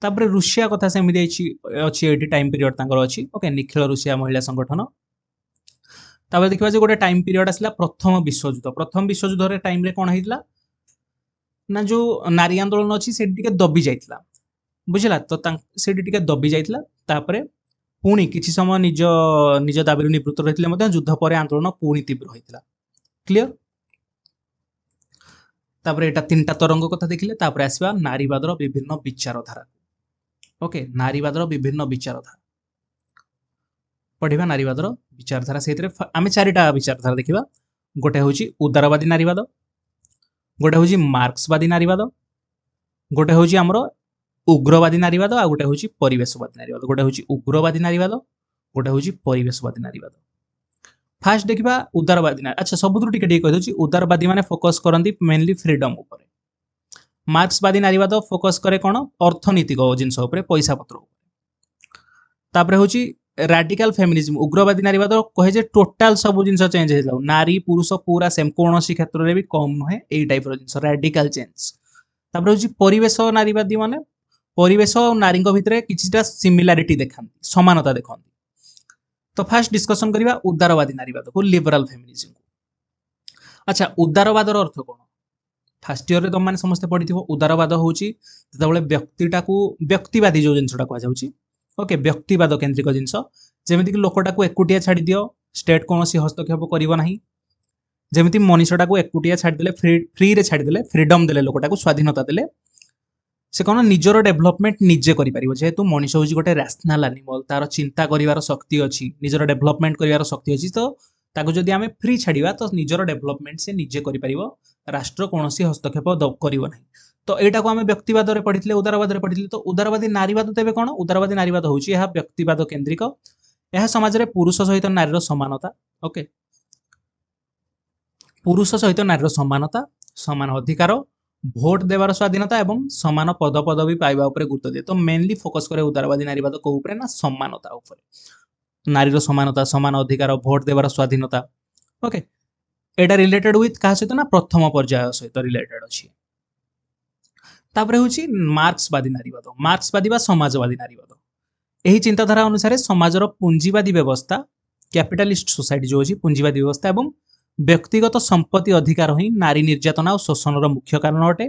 तापरे रूसिया कथा सेमिति अछि एटी टाइम पीरियड तांकर अछि ओके निखिल रूसिया महिला संगठन तापर देखिबा जे गोटे टाइम पीरियड आसला प्रथम विश्वयुद्ध रे टाइम रे कोन हेतिला ना जो नारी आंदोलन अछि सेठी के दबी जाइतिला बुझिला तो सेठी टिके दबी जाइतिला तापरे पुणी किछि समय निज निज दाबीरु निवृत्त रहितले मध्ये युद्ध परे आंदोलन पुणी तीव्र होइतिला क्लियर तापरे एटा तीनटा तरंग कथा देखिले तापरे आसीबा नारीवादर विभिन्न विचारधारा ओके नारीवादर विभिन्न विचारधारा पढिबा नारीवादर विचारधारा सेतरे आमे चारिटा विचारधारा देखिबा गोटे होची उदारवादी नारीवाद गोटे होची मार्क्सवादी नारीवाद गोटे होची हमरो उग्रवादी नारीवाद आ गोटे होची परिवेशवादी नारीवाद गोटे होची उग्रवादी नारीवाद गोटे होची परिवेशवादी नारीवाद फास्ट देखिबा उदारवादी नारी अच्छा सबुतु टिके टिके कहि दोची उदारवादी माने फोकस करंती मेनली फ्रीडम ऊपर मार्क्सवादी नारीवाद फोकस करे कोन अर्थनीतिक जिंस ऊपर पैसा पत्र तापरे होची रैडिकल फेमिनिज्म उग्रवादी नारीवाद कहे जे टोटल सब जिंस चेंज हेला नारी पुरुष पूरा सेम कोनोसी क्षेत्र रे भी कम नहे एई टाइप रो जिंस रैडिकल चेंज तापरे होची परिवेश नारीवादी माने परिवेश और नारी भितर किछिटा सिमिलारिटी देखंती समानता देखंती तो फास्ट डिस्कशन करिबा उदारवादी नारीवाद को लिबरल फेमिनिज्म को अच्छा उदारवादर अर्थ कोन फर्स्ट ईयर रे तुम माने समस्त पढिथिबो उदारवाद होची तबले व्यक्तिटा को व्यक्तिवादी जो जिंसटा को जाउची ओके व्यक्तिवाद केंद्रिक जिंस जेमिति कि लोकटा को एकुटिया छाडी दियो स्टेट कोनोसी हस्तक्षेप करिवो नाही जेमिति मनीषटा को एकुटिया छाडी देले फ्री रे छाडी देले फ्रीडम देले लोकटा को स्वाधीनता देले से कौन निजर डेभलपमेंट निजे करि परिबो जेहेतु मनीष होची गोटे रैशनल एनिमल तार चिंता करिवार शक्ति अछि निजर डेभलपमेंट करिवार शक्ति अछि तो ताको जदि आमे फ्री छाडिबा तो निजर डेभलपमेंट से निजे करि परिबो राष्ट्र कोनोसी हस्तक्षेप करिवो नाही तो एटा को आमे व्यक्तिवाद रे पढितले उदारवाद रे पढितले तो उदारवादी नारीवाद तेबे कोन उदारवादी नारीवाद होची एहा व्यक्तिवाद केंद्रिक एहा समाज रे पुरुष सहित नारीर समानता ओके पुरुष सहित नारीर समानता समान अधिकार भोट देवार स्वाधीनता एवं समान पद पदवी पाइबा उपरे गुरुत्व दिए तो मेनली फोकस करे उदारवादी नारीवाद को उपरे ना समानता उपरे नारीर समानता समान अधिकार भोट देवार स्वाधीनता ओके एटा रिलेटेड विथ का सहित ना प्रथम पर्याय सहित रिलेटेड अछि तापरे होची मार्क्सवादी नारीवादी बा समाजवादी नारीवाद एही चिंताधारा अनुसार समाजर पूंजीवादी व्यवस्था कैपिटलिस्ट सोसाइटी जो अछि पूंजीवादी व्यवस्था एवं व्यक्तिगत संपत्ति अधिकार ही नारी निर्यातना और शोषण मुख्य कारण अटे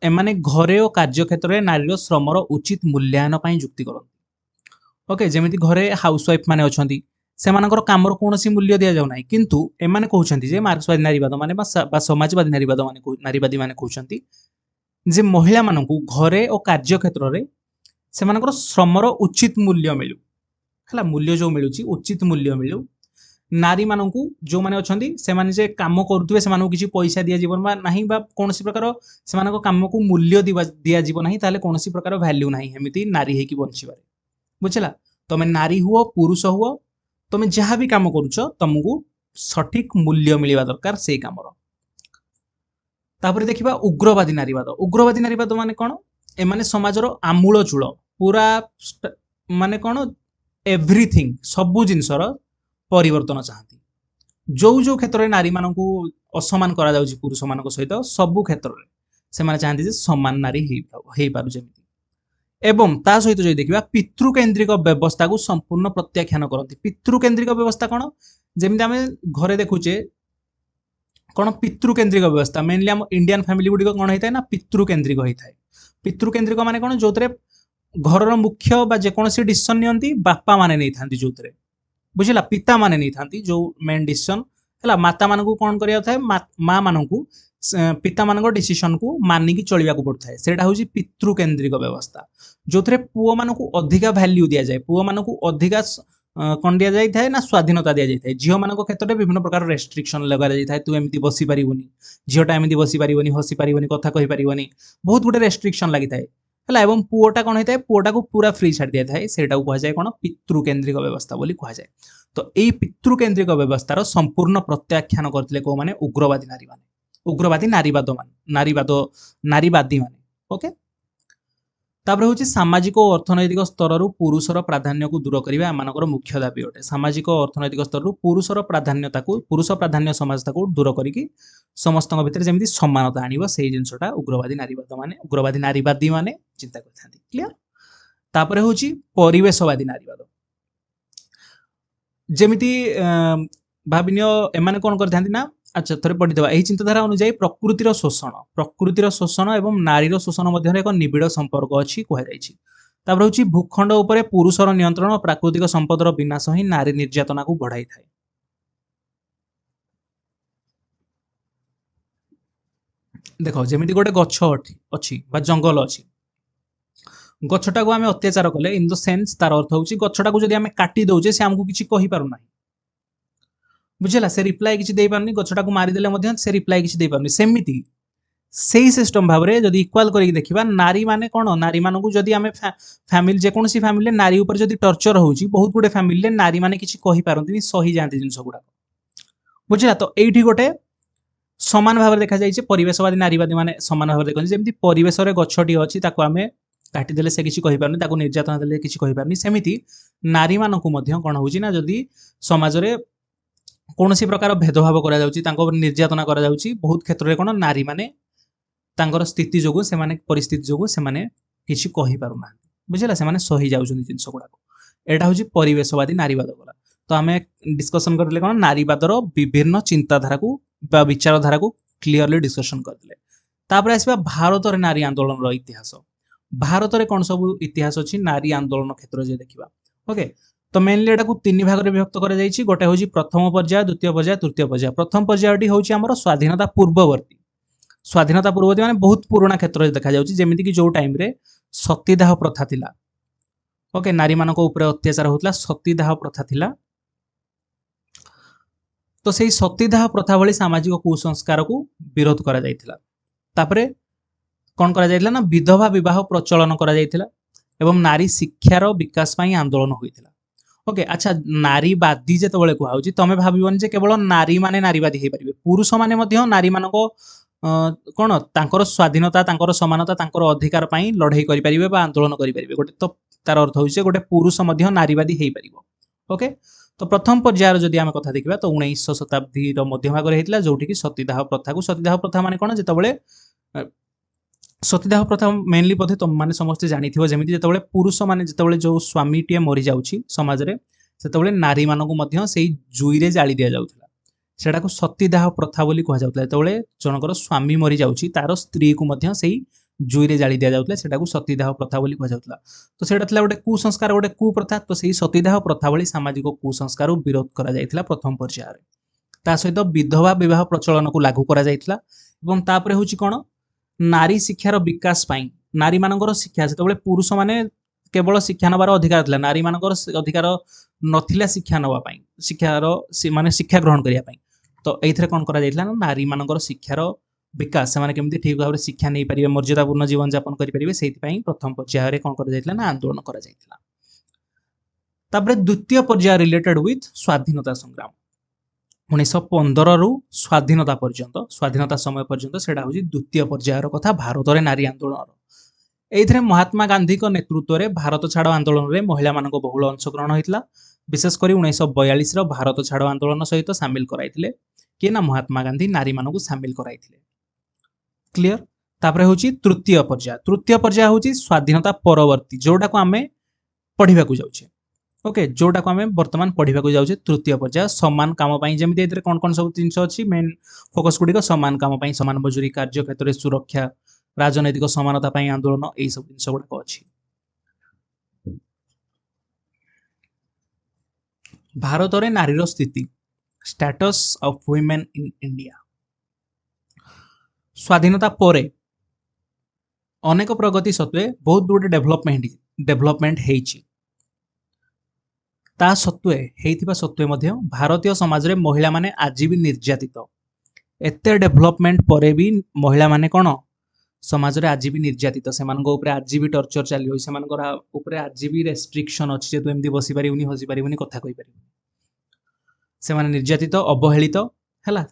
एमाने घरे और कार्यक्षेत्र में नारीर श्रमर उचित मूल्यांकन पई जुक्ति करती। ओके जेमिति घरे हाउसवाइफ माने अछंती सेमानकर कामर कोनोसी मूल्य दिया जाउ नाही किंतु एमाने कहउछंती जे मार्क्सवादी नारीवाद माने बा समाजवादी नारीवादी माने कहउछंती जे महिला मानकू घरे और कार्यक्षेत्र में सेमानकर श्रमर उचित मूल्य मिलू हला मूल्य जो मिलुची उचित मूल्य मिलू नारी मानकू जो माने अछंती सेमाने जे काम करूथबे सेमानकू किछि पैसा दिया जीवन बा नाही बा कोनोसी प्रकार सेमानक काम को मूल्य दिया जीवन नाही ताले कोनोसी प्रकार वैल्यू नाही हेमिति नारी हे की बंचिबारे बुझला तमे नारी हुओ पुरुष हुओ तमे जहाँ भी काम करूछ तुमको सठिक मूल्य मिलवा दरकार से कामर। तापर देखिबा उग्रवादी नारीवाद माने कोन एमाने समाजर आमूल चूल पूरा माने कोन एवरीथिंग सबु जिनसर परिवर्तन चाहती जो जो क्षेत्र में नारी मानकू असमान करा जाउची पुरुष मानक सहित सबु क्षेत्र में से माने चाहती जे समान नारी हे पारु जेमिति एवं ता सहित जो देखिबा पितृकेन्द्रिक व्यवस्था को संपूर्ण प्रत्याख्यान करती। पितृकेन्द्रिक व्यवस्था कौन जेमिति आमे घरे देखुचे कौन पितृकेन्द्रिक व्यवस्था मेनली आम इंडियन फैमिली गुडी कौन होता है ना पितृकेन्द्रिक होता है। पितृकेन्द्रिक माने कौन जो घर मुख्य बा जेकोसी डिसीजन नियंती बापा माने नहीं थांती जो बुझला पिता माने नहीं थांती जो मेन डिसीजन है माता मानकू कौन करिया था माँ मानकू पिता मान डिसीजन को मानिकी चलवा को पड़ता है सेटा हूँ पितृकेन्द्रिक व्यवस्था जो पुओ मानकू अधिका वैल्यू दि जाए पुओ मानकू अधिका कौन दि जाए ना स्वाधीनता दि जाए झील मान क्षेत्र में विभिन्न प्रकार रेस्ट्रिक्शन लगा जाए तू एमती बसी पारिबुनी झीलटा एमती बसी पारिबुनी हसी पारिबुनी कथा कहि पारिबुनी बहुत गुटे रेस्ट्रिक्शन लगी थाए है एवं पुओटा कौन होता है पुओटा को पूरा फ्री छाड़ दिया थाए सेटा को कहुए कौन पितृकेन्द्रिक व्यवस्था बोली कहुए। तो यही पितृकेन्द्रिक व्यवस्थार संपूर्ण प्रत्याख्यान करते कौ माने उग्रवादी नारी माने उग्रवादी नारीवादी माने ओके। तापर हूँ सामाजिक और अर्थनैतिक स्तर पुरुषर प्राधान्य को दूर करने आमर मुख्य दाबी अटे। सामाजिक और अर्थनैतिक स्तर पुरुषर प्राधान्यता को पुरुष प्राधान्य समाजता को दूर करके समस्त भितर जमी समानता आनिब से जिनसटा उग्रवादी नारीवादी माने चिंता करथांती। क्लियर। तापर हूँ परिवेशवादी नारीवाद जमिति भाविनियो एमाने कौन करथांती ना अच्छा थोड़े पढ़ीदेवा यही चिंताधारा अनुसार प्रकृतिर शोषण एवं नारीर शोषण मध्य एक निबिड़ संपर्क अच्छी कहुई। तापर हूँ भूखंड उपरे पुरुषर नियंत्रण और प्राकृतिक संपदर विनाश ही नारी निर्यातना को बढ़ाई थाए। देख जमी गोटे गछ अच्छी जंगल अच्छी गछटा को आम अत्याचार कले इन द सेन्स तार अर्थ हूँ गछटा को जब आम काटी दौचे से आमको किसी कही पारना बुझेगा से रिप्लाई किसी दे पारनी गछटा को मारिदेले मध्य से रिप्लाई किसी दे पारनी सेमिति सही सिस्टम भाव में जब इक्वाल करके देखा नारी माने कौन नारी मानू जदि आम फैमिली जेकोसी फैमिली नारी उपर जदि टर्चर होउची बहुत गुडे फैमिली नारी माने किसी कहि पारंती सही जाती जिनस गुडा बुझला। तो एठी गोटे समान भाव देखा जाइए परिवेशवादी नारीवादी माने समान भाव देखते जमी परिवेश गछटी अच्छी आम काटिदेले से किसी कहि पारनी ताको निर्यातना देले किसी कहि पारनी सेमिति नारी मानकू मध्य कौन होउची ना जदि समाज रे कौन सी प्रकार भेदभाव करा जाउची तांको निर्यातना करा जाउची बहुत क्षेत्र में कौन नारी माने तांकर स्थिति जोगु से माने परिस्थिति जोगु से माने किसी कहि पारुना बुझला से माने सही जाउछन जिंस गुडा एटा होची परिवेशवादी नारीवाद गला। तो आमे डिस्कशन करले कौन नारीवादर विभिन्न चिंताधारा को बा विचारधारा को क्लियरली डिस्कशन करले। तापर आसीबा भारत रे नारी आंदोलन रो इतिहास भारत रे कौन सब इतिहास अछि नारी आंदोलन क्षेत्र जे देखिबा ओके। तो मेनली एटा को तीन भाग में विभक्त करा जायछि गोटे होची प्रथम पर्याय द्वितीय पर्याय तृतीय पर्याय। प्रथम पर्यायटी होची हमर स्वाधीनता पूर्ववर्ती माने बहुत पुराना क्षेत्र देखा जाउछि जेमिति कि जो टाइम रे सतीदाह प्रथा थिला ओके नारी मानक ऊपर अत्याचार होतला सतीदाह प्रथा थिला। तो सेही सतीदाह प्रथा भली सामाजिक कुसंस्कार को विरोध करा जायतिला। तापरे कौन करा जायतिला ना विधवा विवाह प्रचलन करा जायतिला एवं नारी शिक्षार विकास पई आंदोलन होइतिला ओके। अच्छा नारीवादी जेतबेले कुहाउछि तमे भाबिबन जे केवल नारी माने नारीवादी हे परिबे पुरुष माने मध्य नारी मानको कौन तांकर स्वाधीनता तांकर समानता तांकर अधिकार पई लड़ाई करि परिबे बा आंदोलन करि परिबे गोटे। तो तार अर्थ होइछे गोटे पुरुष मध्य नारीवादी हे परिबो ओके। तो प्रथम पर्यायर जदि आमे कथा देखिबा तो 19 शताब्दी रो मध्य भाग रे हेतला जोठी कि सतीदाह प्रथा माने कोन जेतबेले सतीदाह प्रथा मेनली पथे तुम माने समस्त जानिथिबो जेमिति जेतबेले पुरुष माने जेतबेले जो स्वामीटिए मरि जाउछि समाज रे सेतबेले नारी मानकु मध्य सेही जुई रे जाली दिया जाउथला सेटा को सतीदाह प्रथा बोली कहा जाउथला। जेतबेले जनकर स्वामी मरि जाउछि तार स्त्री को मध्य सेही जुईरे जाली दिया जाउतला सेटाकू सतीदाह प्रथा बोली कह जाउतला। तो सेटा थिला गोटे कुसंस्कार गोटे कुप्रथा। तो सेही सतीदाह प्रथा भली सामाजिक कुसंस्कार विरोध करा जायतिला प्रथम पर्यायर। ता सहित विधवा विवाह प्रचलन को लागू करा जायतिला एवं तापरे होची कोन नारी शिक्षार विकास पाई नारी मानकर शिक्षा सेतबेले पुरुष माने केवल शिक्षा नबार अधिकार थिला नारी मानकर अधिकार नथिला शिक्षा नबा पाई शिक्षार माने शिक्षा ग्रहण करिया पाई। तो एइथरे कोन करा जायतिला ना नारी मानकर शिक्षार विकास से केमती ठीक भाव शिक्षा नहीं पारे मर्यादापूर्ण जीवन यापन करेंगे से प्रथम पर्यायर कौन कर ना आंदोलन कर द्वितीय पर्याय रिलेटेड विथ स्वाधीनता संग्राम 1915 रु स्वाधीनता पर्यंत स्वाधीनता समय पर्यंत से द्वितीय पर्यायर कथा भारत में नारी आंदोलन ये महात्मा गांधी नेतृत्व में भारत छाड़ आंदोलन में महिला मान बहुल अंशग्रहण होता विशेषकर 1942 भारत छाड़ आंदोलन सहित सामिल कराइथिले किए ना महात्मा गांधी नारी मानक सामिल कराइथिले। क्लियर। तापरे होची तृतीय पर्याय होची स्वाधीनता परवर्ती जोटा को आमे पढ़िबा को जाउछे। ओके जोटा को आमे वर्तमान पढ़िबा को जाउछे तृतीय पर्याय समान काम पई जेमिति एतरे कोन कोन सब जिंस अछि मेन फोकस गुडी को समान काम पई समान मजूरी कार्य क्षेत्र में सुरक्षा राजनैतिक समानता पई आंदोलन एई सब जिंस गुडा अछि। भारत रे नारीर स्थिति status of women in India स्वाधीनता परे अनेक प्रगति सत्वे बहुत गुड डेवलपमेंट हेइची ता सत्वे हेइथिबा सत्वे मध्य भारतीय समाज रे महिला माने आज भी निर्यातित एते डेवलपमेंट परे भी महिला माने कोन समाज रे आज भी निर्यातित से मानको ऊपर आज भी टॉर्चर चली होई से मानकर ऊपर आज भी रेस्ट्रिक्शन अछि जे तू एमदी बसी परिबनी हसी परिबनी कथा कहि परिबनी से माने निर्यातित अवहेलित हैला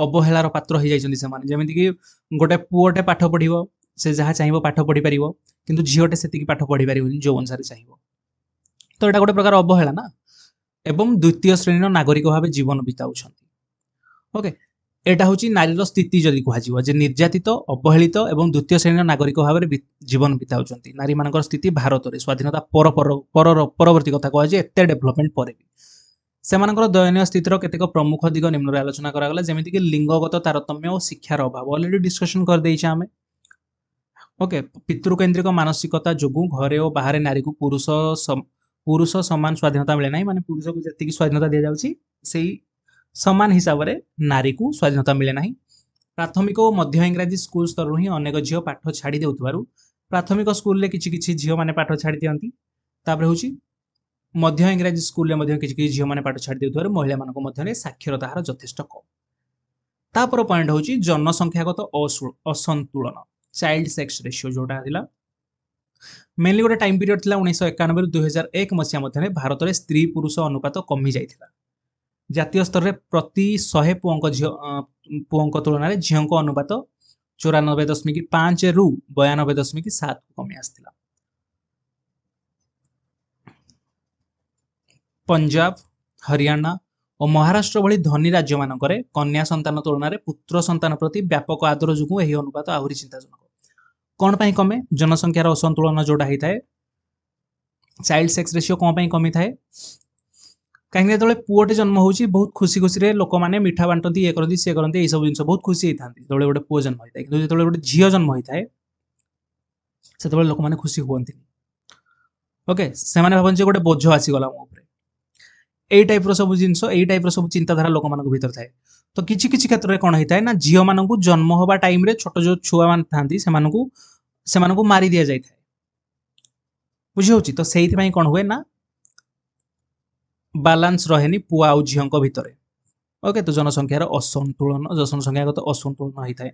अवहेलार पात्र हो जाती जमीक कि गोटे पुओटे पाठ पढ़ो से जहाँ चाहिए पाठ पढ़ी पार कि झीटे से पाठ पढ़ी पार जो अनुसार चाहिए तो यहाँ गोटे प्रकार अवहेला ना एवं द्वितीय श्रेणी नागरिक भाव जीवन बिताऊँ। ओके एटा हूँ नारीर स्थिति जदि कह निर्यातित अवहेलित एवं द्वितीय श्रेणी नागरिक भाव में जीवन बिताऊँ नारी मान स्थिति भारत में स्वाधीनता परवर्ती कथा कह एत डेभलपमेंट पर भी सेमानकर दयनीय स्थितिर केतेक प्रमुख दिग निम्न आलोचना करागला जेमिति कि लिंगगत तारतम्य और शिक्षार अभाव ऑलरेडी डिस्कशन कर देइछे आमे। ओके पितृकेन्द्रिक मानसिकता जोगु घरे और बाहर नारी को पुरुष समान स्वाधीनता मिले ना माने पुरुष को जति स्वाधीनता दिया जाउची सेही समान हिसाब रे नारी को स्वाधीनता मिले ना। प्राथमिक और मध्य इंग्राजी स्कूल स्तर ही अनेक झील पाठ छाड़ी देउथबारु प्राथमिक स्कूल रे किछि झील माने पाठ छाड़ी दियंती तापर होची मध्य इंग्राजी स्कूल में किसी झील मैंने पाठ छाड़ी देउथबारु महिला मानक मध्य साक्षरता हार यथेष्ट कम। तापर पॉइंट होची जनसंख्यागत असंतुलन चाइल्ड सेक्स रेशियो जोटा थिला मेनली गोटे टाइम पीरियड थिला 1991 रु 2001 मसिया मध्य भारत में स्त्री पुरुष अनुपात कमी जाइथिला जातीय स्तर में प्रति 100 पुओं तुलन में झील अनुपात 94.5 रु 92.7 कमी आसथिला। पंजाब हरियाणा और महाराष्ट्र भली धनी राज्य मानक कन्या संतान तुलन में पुत्र संतान प्रति व्यापक आदर जो यह अनुपात आहरी चिंताजनक कौन पाई कमे जनसंख्यार असंतुलन जोड़ा होता है चाइल्ड सेक्स रेशियो कौन पाई कमी थाए कहीं जो पुओटे जन्म होची बहुत खुशी खुशी लोक मैंने मिठा बांटती ये करती सी करती यही सब जिन बहुत खुशी होता जो गोटे पुओ जन्म होता है कि जो गोटे झील जन्म होता है से लोक मैंने खुशी हुए। ओके से भावती गोटे बोझ आसीगला मो यही टाइप सब जिनस यही टाइप सब चिंताधारा लोक मान भीतर थाए तो किसी किसी क्षेत्र में कौन होता है ना झील मान जन्म हवा टाइम रे छोट जो छुआ मान था मारी दि जाए बुझी तो से कौन हुए ना बालांस रहे पुआ आउ झील भितर। ओके तो जनसंख्यार असंतुलन जनसंख्यागत असंतुलन होता है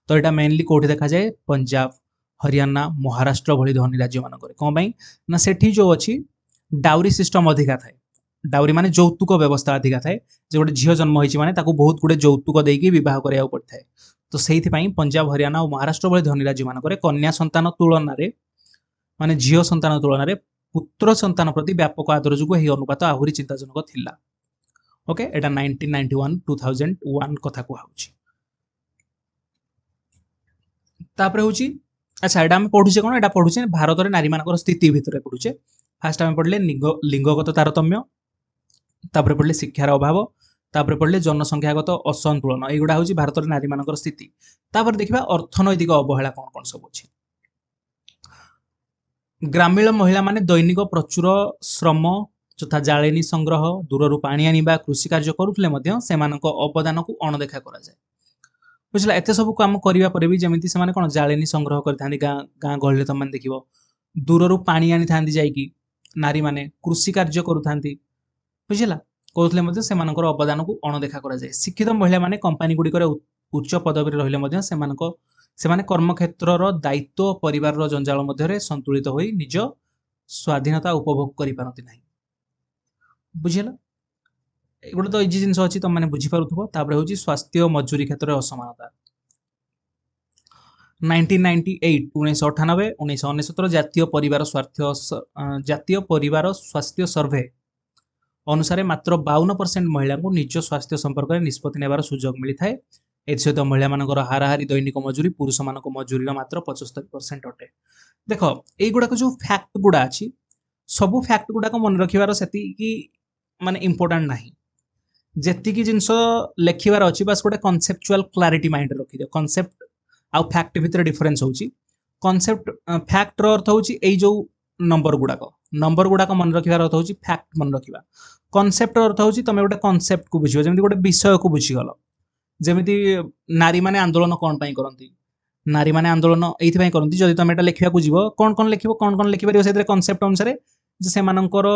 तो यहाँ मेनली कौटी देखा जाए पंजाब हरियाणा महाराष्ट्र भली धनी राज्य मानक कौन ना सेठी जो अच्छी डाउरी सिस्टम अधिका थाए डाउरी माने यौतुक व्यवस्था अधिका थाए जो गोटे झील जन्म होइछि माने ताकू बहुत गुडे यौतुक देकी विवाह करिया पड़ता है तो सेहिथि पई पंजाब हरियाणा और महाराष्ट्र भली धनी राज्य मानक कन्या संतान तुलन रे माने झील संतान तुलन रे पुत्र संतान प्रति व्यापक आदर जो यही अनुपात आहरी चिंताजनक थिला। ओके एटा 1991 2001 कथा कहउछि तापर होछि अच्छा एटा हम पढुछे कोन एटा पढुछे भारत रे नारी मानकर स्थिति भितर पढुछे फास्ट हम पढले लिंगगत तारतम्य तापर पढ़ले शिक्षार अभाव तापर पढ़ले जनसंख्यागत असंतुलन एगुड़ा हूँ भारत में नारी मानकर स्थिति तापर देखा अर्थनैतिक अवहेला कौन कौन सब अच्छी ଗ୍ରାମୀଣ ମହିଳାମାନେ ଦୈନିକ ପ୍ରଚୁର ଶ୍ରମ ଯଥା ଜାଳେଣୀ ସଂଗ୍ରହ, ଦୂରରୁ ପାଣି ଆଣିବା, କୃଷି କାର୍ଯ୍ୟ କରୁଥିଲେ ମଧ୍ୟ ସେମାନଙ୍କ ଅବଦାନକୁ ଅଣଦେଖା କରାଯାଏ। ବୁଝିଲା, ଏତେ ସବୁ କାମ କରିବା ପରେ ବି ଯେମିତି ସେମାନେ କ'ଣ ଜାଳେଣୀ ସଂଗ୍ରହ କରିଥାନ୍ତି, ଗାଁ ଗହଳିରେ ତମମାନେ ଦେଖିବ ଦୂରରୁ ପାଣି ଆଣିଥାନ୍ତି ଯାଇକି ନାରୀମାନେ, କୃଷି କାର୍ଯ୍ୟ କରୁଥାନ୍ତି, ବୁଝିଲା, କରୁଥିଲେ ମଧ୍ୟ ସେମାନଙ୍କର ଅବଦାନକୁ ଅଣଦେଖା କରାଯାଏ। ଶିକ୍ଷିତ ମହିଳାମାନେ କମ୍ପାନୀ ଗୁଡ଼ିକରେ ଉଚ୍ଚ ପଦବୀରେ ରହିଲେ ମଧ୍ୟ ସେମାନେ କର୍ମକ୍ଷେତ୍ରର ଦାୟିତ୍ୱ ଓ ପରିବାରର ଜଞ୍ଜାଳ ମଧ୍ୟରେ ସନ୍ତୁଳିତ ହୋଇ ନିଜ ସ୍ୱାଧୀନତା ଉପଭୋଗ କରିପାରନ୍ତି ନାହିଁ। ବୁଝିଲା, ଏଗୁଡ଼ା ତ ଇଜି ଜିନିଷ ଅଛି, ତମମାନେ ବୁଝିପାରୁଥିବ। ତାପରେ ହେଉଛି ସ୍ୱାସ୍ଥ୍ୟ ଓ ମଜୁରୀ କ୍ଷେତ୍ରରେ ଅସମାନତା। 1998 1999 ଜାତୀୟ ପରିବାର ସ୍ୱାସ୍ଥ୍ୟ ସର୍ଭେ ଅନୁସାରେ ମାତ୍ର 52% ମହିଳାଙ୍କୁ ନିଜ ସ୍ୱାସ୍ଥ୍ୟ ସମ୍ପର୍କରେ ନିଷ୍ପତ୍ତି ନେବାର ସୁଯୋଗ ମିଳିଥାଏ। ଏଥିସହିତ ମହିଳାମାନଙ୍କର ହାରାହାରି ଦୈନିକ ମଜୁରୀ ପୁରୁଷମାନଙ୍କ ମଜୁରୀର ମାତ୍ର 75% ଅଟେ। ଦେଖ, ଏଇଗୁଡ଼ାକ ଯେଉଁ ଫ୍ୟାକ୍ଟ ଗୁଡ଼ା ଅଛି, ସବୁ ଫ୍ୟାକ୍ଟ ଗୁଡ଼ାକ ମନେ ରଖିବାର ସେତିକି ମାନେ ଇମ୍ପୋର୍ଟାଣ୍ଟ ନାହିଁ। ଯେତିକି ଜିନିଷ ଲେଖିବାର ଅଛି ବାସ୍ ଗୋଟେ କନସେପ୍ଚୁଆଲ କ୍ଲାରିଟି ମାଇଣ୍ଡରେ ରଖିଦିଅ। କନସେପ୍ଟ ଆଉ ଫ୍ୟାକ୍ଟ ଭିତରେ ଡିଫରେନ୍ସ ହେଉଛି, କନସେପ୍ଟ ଫ୍ୟାକ୍ଟର ଅର୍ଥ ହେଉଛି ଏଇ ଯେଉଁ ନମ୍ବର ଗୁଡ଼ାକ ମନେ ରଖିବାର ଅର୍ଥ ହେଉଛି ଫ୍ୟାକ୍ଟ ମନେ ରଖିବା। କନସେପ୍ଟର ଅର୍ଥ ହେଉଛି ତମେ ଗୋଟେ କନସେପ୍ଟକୁ ବୁଝିବ, ଯେମିତି ଗୋଟେ ବିଷୟକୁ ବୁଝିଗଲ। ଯେମିତି ନାରୀମାନେ ଆନ୍ଦୋଳନ କ'ଣ ପାଇଁ କରନ୍ତି, ନାରୀମାନେ ଆନ୍ଦୋଳନ ଏଇଥିପାଇଁ କରନ୍ତି। ଯଦି ତମେ ଏଟା ଲେଖିବାକୁ ଯିବ କ'ଣ ଲେଖିପାରିବ ସେଥିରେ କନସେପ୍ଟ ଅନୁସାରେ, ଯେ ସେମାନଙ୍କର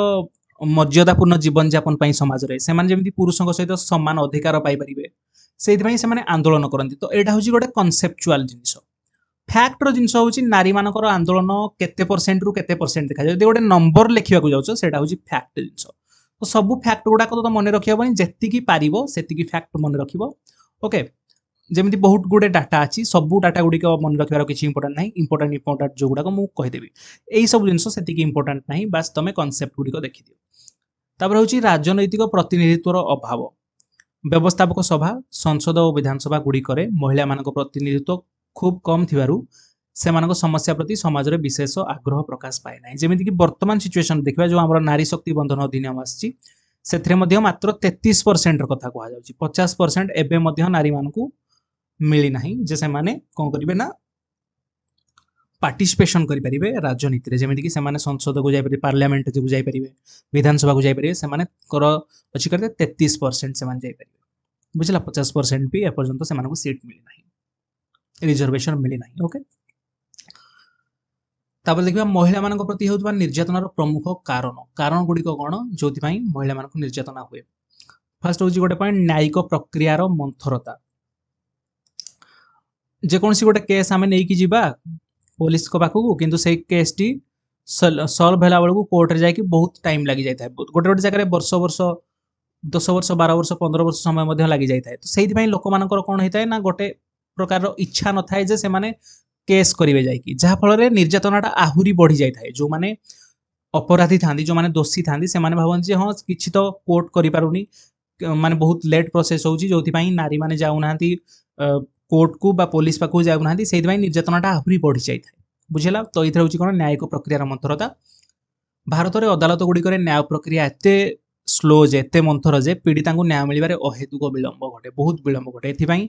ମର୍ଯ୍ୟାଦାପୂର୍ଣ୍ଣ ଜୀବନଯାପନ ପାଇଁ ସମାଜରେ ସେମାନେ ଯେମିତି ପୁରୁଷଙ୍କ ସହିତ ସମାନ ଅଧିକାର ପାଇପାରିବେ, ସେଇଥିପାଇଁ ସେମାନେ ଆନ୍ଦୋଳନ କରନ୍ତି। ତ ଏଇଟା ହେଉଛି ଗୋଟେ କନସେପ୍ଚୁଆଲ ଜିନିଷ। ଫ୍ୟାକ୍ଟର ଜିନିଷ ହେଉଛି ନାରୀମାନଙ୍କର ଆନ୍ଦୋଳନ କେତେ ପରସେଣ୍ଟରୁ କେତେ ପରସେଣ୍ଟ ଦେଖାଯାଏ। ଯଦି ଗୋଟେ ନମ୍ବର ଲେଖିବାକୁ ଯାଉଛ ସେଇଟା ହେଉଛି ଫ୍ୟାକ୍ଟ ଜିନିଷ। ତ ସବୁ ଫ୍ୟାକ୍ଟ ଗୁଡ଼ାକ ତ ମନେ ରଖିବା ପାଇଁ ଯେତିକି ପାରିବ ସେତିକି ଫ୍ୟାକ୍ଟ ମନେ ରଖିବ। ଓକେ, ଯେମିତି ବହୁତ ଗୁଡ଼େ ଡାଟା ଅଛି, ସବୁ ଡାଟା ଗୁଡ଼ିକ ମନେ ରଖିବାର କିଛି ଇମ୍ପୋର୍ଟାଣ୍ଟ ନାହିଁ। ଇମ୍ପୋର୍ଟାଣ୍ଟ ଯେଉଁଗୁଡ଼ାକ ମୁଁ କହିଦେବି, ଏଇସବୁ ଜିନିଷ ସେତିକି ଇମ୍ପୋର୍ଟାଣ୍ଟ ନାହିଁ, ବାସ୍ ତମେ କନସେପ୍ଟ ଗୁଡ଼ିକ ଦେଖିଦିଅ। ତାପରେ ହେଉଛି ରାଜନୈତିକ ପ୍ରତିନିଧିତ୍ୱର ଅଭାବ। ବ୍ୟବସ୍ଥାପକ ସଭା, ସଂସଦ ଓ ବିଧାନସଭା ଗୁଡ଼ିକରେ ମହିଳାମାନଙ୍କ ପ୍ରତିନିଧିତ୍ୱ ଖୁବ୍ କମ୍ ଥିବାରୁ ସେମାନଙ୍କ ସମସ୍ୟା ପ୍ରତି ସମାଜରେ ବିଶେଷ ଆଗ୍ରହ ପ୍ରକାଶ ପାଏ ନାହିଁ। ଯେମିତିକି ବର୍ତ୍ତମାନ ସିଚୁଏସନ୍ ଦେଖିବା, ଯେଉଁ ଆମର ନାରୀ ଶକ୍ତି ବନ୍ଧନ ଅଧିନିୟମ ଆସିଛି, ସେଥିରେ ମଧ୍ୟ ମାତ୍ର 33% କଥା କୁହାଯାଉଛି। 50% ଏବେ ମଧ୍ୟ ନାରୀମାନଙ୍କୁ ମିଳିନାହିଁ ଯେ ସେମାନେ କ'ଣ କରିବେ ନା ପାର୍ଟିସିପେସନ୍ କରିପାରିବେ ରାଜନୀତିରେ। ଯେମିତିକି ସେମାନେ ସଂସଦକୁ ଯାଇପାରିବେ, ପାର୍ଲାମେଣ୍ଟକୁ ଯାଇପାରିବେ, ବିଧାନସଭାକୁ ଯାଇପାରିବେ। ସେମାନଙ୍କର ଅଛି କେତେ 33% ସେମାନେ ଯାଇପାରିବେ। ବୁଝିଲା, 50% ବି ଏପର୍ଯ୍ୟନ୍ତ ସେମାନଙ୍କୁ ସିଟ୍ ମିଳିନାହିଁ, ରିଜର୍ଭେସନ୍ ମିଳିନାହିଁ। ଓକେ, ତାପରେ ଦେଖିବା ମହିଳାମାନଙ୍କ ପ୍ରତି ହେଉଥିବା ନିର୍ଯାତନାର ପ୍ରମୁଖ କାରଣ ଗୁଡ଼ିକ କ'ଣ ଯେଉଁଥିପାଇଁ ମହିଳାମାନଙ୍କୁ ନିର୍ଯାତନା ହୁଏ। ଫାର୍ଷ୍ଟ ହେଉଛି ଗୋଟେ ପଏଣ୍ଟ, ନ୍ୟାୟିକ ପ୍ରକ୍ରିୟାର ମନ୍ଥରତା। ଯେକୌଣସି ଗୋଟେ କେସ୍ ଆମେ ନେଇକି ଯିବା ପୋଲିସଙ୍କ ପାଖକୁ, କିନ୍ତୁ ସେଇ କେସ୍ଟି ସଲ୍ଭ ହେଲା ବେଳକୁ କୋର୍ଟରେ ଯାଇକି ବହୁତ ଟାଇମ୍ ଲାଗି ଯାଇଥାଏ। ଗୋଟେ ଜାଗାରେ ବର୍ଷ 10 ବର୍ଷ 12 ବର୍ଷ 15 ବର୍ଷ ସମୟ ମଧ୍ୟ ଲାଗି ଯାଇଥାଏ। ତ ସେଇଥିପାଇଁ ଲୋକମାନଙ୍କର କ'ଣ ହେଇଥାଏ ନା ଗୋଟେ ପ୍ରକାରର ଇଚ୍ଛା ନଥାଏ ଯେ ସେମାନେ କେସ୍ କରିବେ ଯାଇକି, ଯାହାଫଳରେ ନିର୍ଯାତନାଟା ଆହୁରି ବଢ଼ି ଯାଇଥାଏ। ଯେଉଁମାନେ ଅପରାଧୀ ଥାନ୍ତି, ଯେଉଁମାନେ ଦୋଷୀ ଥାନ୍ତି, ସେମାନେ ଭାବନ୍ତି ଯେ ହଁ କିଛି ତ କୋର୍ଟ କରିପାରୁନି, ମାନେ ବହୁତ ଲେଟ୍ ପ୍ରୋସେସ୍ ହେଉଛି, ଯେଉଁଥିପାଇଁ ନାରୀମାନେ ଯାଉନାହାନ୍ତି କୋର୍ଟକୁ ବା ପୋଲିସ ପାଖକୁ ଯାଉନାହାନ୍ତି, ସେଇଥିପାଇଁ ନିର୍ଯାତନାଟା ଆହୁରି ବଢ଼ି ଯାଇଥାଏ। ବୁଝିଲା, ତ ଏଇଥିରେ ହେଉଛି କ'ଣ ନ୍ୟାୟିକ ପ୍ରକ୍ରିୟାର ମନ୍ଥରତା। ଭାରତରେ ଅଦାଲତ ଗୁଡ଼ିକରେ ନ୍ୟାୟ ପ୍ରକ୍ରିୟା ଏତେ ସ୍ଲୋ ଯେ, ଏତେ ମନ୍ଥର ଯେ ପୀଡ଼ିତାଙ୍କୁ ନ୍ୟାୟ ମିଳିବାରେ ଅହେତୁକ ବିଳମ୍ବ ଘଟେ, ବହୁତ ବିଳମ୍ବ ଘଟେ। ଏଥିପାଇଁ